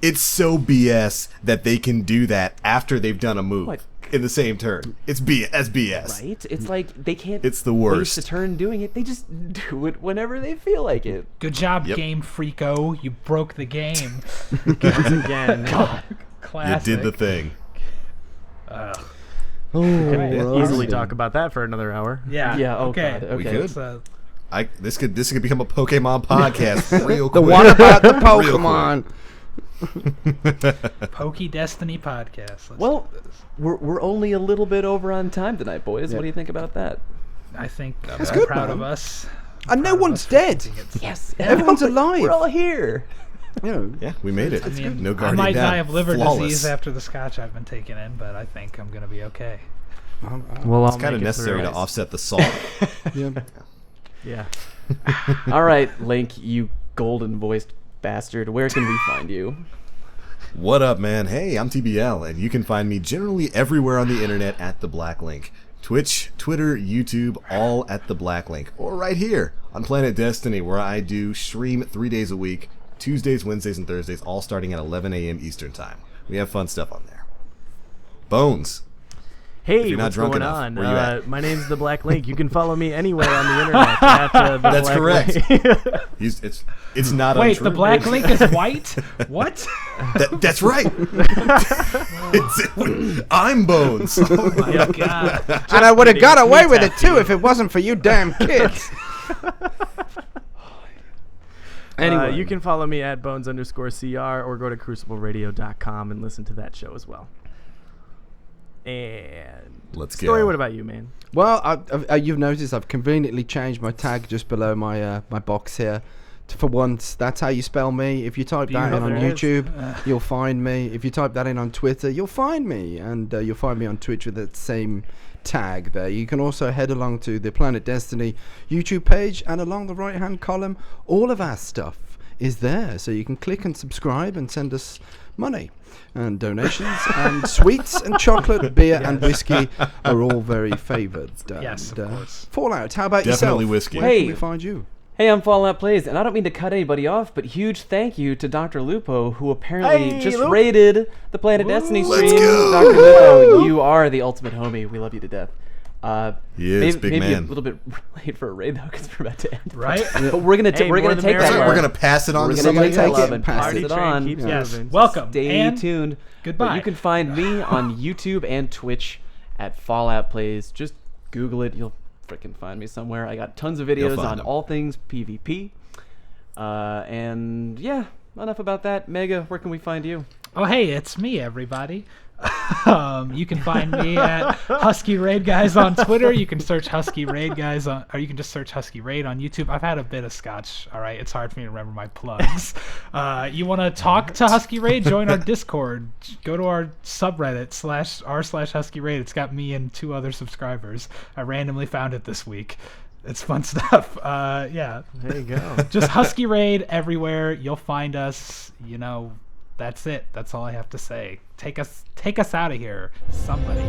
Speaker 4: It's so BS that they can do that after they've done a move
Speaker 1: What?
Speaker 4: in the same turn. It's BS.
Speaker 1: Right? It's like they can't
Speaker 4: It's the
Speaker 1: waste
Speaker 4: worst.
Speaker 1: a turn doing it. They just do it whenever they feel like it.
Speaker 5: Good job,
Speaker 4: Yep.
Speaker 5: Game Freako. You broke the game.
Speaker 3: Once again.
Speaker 4: You
Speaker 5: Classic.
Speaker 4: did the thing.
Speaker 3: Could easily talk about that for another hour.
Speaker 5: Yeah.
Speaker 1: Yeah, oh
Speaker 5: okay.
Speaker 1: God, okay.
Speaker 4: We could.
Speaker 5: Let's,
Speaker 4: This could become a Pokemon podcast real
Speaker 2: The
Speaker 4: quick.
Speaker 2: one about the
Speaker 4: Real
Speaker 2: Pokemon.
Speaker 5: Pokey Destiny podcast. Let's
Speaker 1: Well,
Speaker 5: do this.
Speaker 1: we're only a little bit over on time tonight, boys. What do you think about that?
Speaker 5: I think
Speaker 2: That's
Speaker 5: I'm
Speaker 2: good,
Speaker 5: proud
Speaker 2: man.
Speaker 5: of us.
Speaker 2: And no
Speaker 5: Proud of
Speaker 2: one's
Speaker 5: us for
Speaker 2: dead.
Speaker 5: keeping it-
Speaker 1: Yes,
Speaker 2: Everyone's alive.
Speaker 1: We're all here.
Speaker 2: You know.
Speaker 4: Yeah, we made it.
Speaker 5: I mean,
Speaker 4: no
Speaker 5: I
Speaker 4: guardian
Speaker 5: might
Speaker 4: down.
Speaker 5: die of liver
Speaker 4: Flawless.
Speaker 5: disease after the scotch I've been taking in, but I think I'm gonna be okay.
Speaker 3: Well,
Speaker 4: It's kind of necessary to offset the salt.
Speaker 2: Yeah.
Speaker 3: Yeah.
Speaker 1: All right, Link, you golden-voiced bastard. Where can we find you?
Speaker 4: What up, man? Hey, I'm TBL, and you can find me generally everywhere on the internet at The Black Link. Twitch, Twitter, YouTube, all at The Black Link. Or right here on Planet Destiny, where I do stream 3 days a week, Tuesdays, Wednesdays, and Thursdays, all starting at 11 a.m. Eastern Time. We have fun stuff on there. Bones.
Speaker 3: Hey,
Speaker 4: you're not
Speaker 3: what's
Speaker 4: drunk
Speaker 3: going
Speaker 4: enough,
Speaker 3: on?
Speaker 4: where you at?
Speaker 3: My name's The Black Link. You can follow me anywhere on the internet. At, the
Speaker 4: That's
Speaker 3: Black
Speaker 4: correct.
Speaker 3: Link.
Speaker 4: It's not
Speaker 5: Wait,
Speaker 4: untrue.
Speaker 5: the black link is white? What?
Speaker 4: That's right. I'm Bones.
Speaker 5: Oh my god.
Speaker 2: And I would have got
Speaker 3: kidding.
Speaker 2: away
Speaker 3: Me
Speaker 2: with it too
Speaker 3: tattoo.
Speaker 2: if it wasn't for you damn kids. Anyway,
Speaker 3: You can follow me at bones_cr or go to crucibleradio.com and listen to that show as well. And
Speaker 4: Let's
Speaker 3: Story,
Speaker 4: go.
Speaker 3: what about you, man?
Speaker 2: well, you've noticed I've conveniently changed my tag just below my my box here. For once, that's how you spell me. If you type that in on
Speaker 3: Beautiful.
Speaker 2: YouTube, you'll find me. If you type that in on Twitter, you'll find me, and you'll find me on Twitch with that same tag there. You can also head along to the Planet Destiny YouTube page, and along the right-hand column, all of our stuff is there. So you can click and subscribe and send us money and donations and sweets and chocolate, beer and whiskey are all very favoured.
Speaker 5: Yes, of course.
Speaker 2: Fallout, how about
Speaker 4: Definitely
Speaker 2: yourself?
Speaker 4: whiskey.
Speaker 2: Where
Speaker 1: Hey.
Speaker 2: can we find you?
Speaker 1: Hey, I'm Fallout Plays, and I don't mean to cut anybody off, but huge thank you to Dr. Lupo, who apparently
Speaker 3: Hey,
Speaker 1: just
Speaker 3: Lup.
Speaker 1: rated the Planet Destiny
Speaker 4: Let's
Speaker 1: stream.
Speaker 4: go.
Speaker 1: Dr. Lupo, you are the ultimate homie. We love you to death.
Speaker 4: He is,
Speaker 1: maybe,
Speaker 4: big
Speaker 1: maybe
Speaker 4: man.
Speaker 1: a little bit late for a raid though, because we're about to end.
Speaker 5: Right?
Speaker 1: But we're gonna
Speaker 3: Hey,
Speaker 1: we're
Speaker 3: more
Speaker 1: gonna
Speaker 3: the
Speaker 1: take that
Speaker 3: merrier.
Speaker 1: love.
Speaker 4: We're going to pass it on
Speaker 1: We're
Speaker 4: to
Speaker 1: gonna
Speaker 4: somebody
Speaker 1: take that
Speaker 2: else.
Speaker 1: love and pass
Speaker 3: Party
Speaker 1: it
Speaker 3: train
Speaker 1: on.
Speaker 3: keeps
Speaker 5: Yes.
Speaker 3: moving.
Speaker 5: Welcome.
Speaker 1: Stay
Speaker 5: and
Speaker 1: tuned.
Speaker 5: goodbye.
Speaker 1: But you can find me on YouTube and Twitch at Fallout Plays. Just Google it. You'll freaking find me somewhere. I got tons of videos
Speaker 4: find
Speaker 1: on
Speaker 4: 'em.
Speaker 1: all things PvP. And yeah, enough about that. Mega, where can we find you?
Speaker 5: Oh, hey, it's me, everybody. You can find me at Husky Raid Guys on Twitter. You can search Husky Raid Guys on, or you can just search Husky Raid on YouTube. I've had a bit of scotch. All right, it's hard for me to remember my plugs. You want to talk to Husky Raid? Join our Discord. Go to our subreddit /r/Husky Raid. It's got me and 2 other subscribers. I randomly found it this week. It's fun stuff. Yeah,
Speaker 3: There you go.
Speaker 5: just Husky Raid everywhere. You'll find us. You know, that's it. That's all I have to say. Take us out of here, somebody.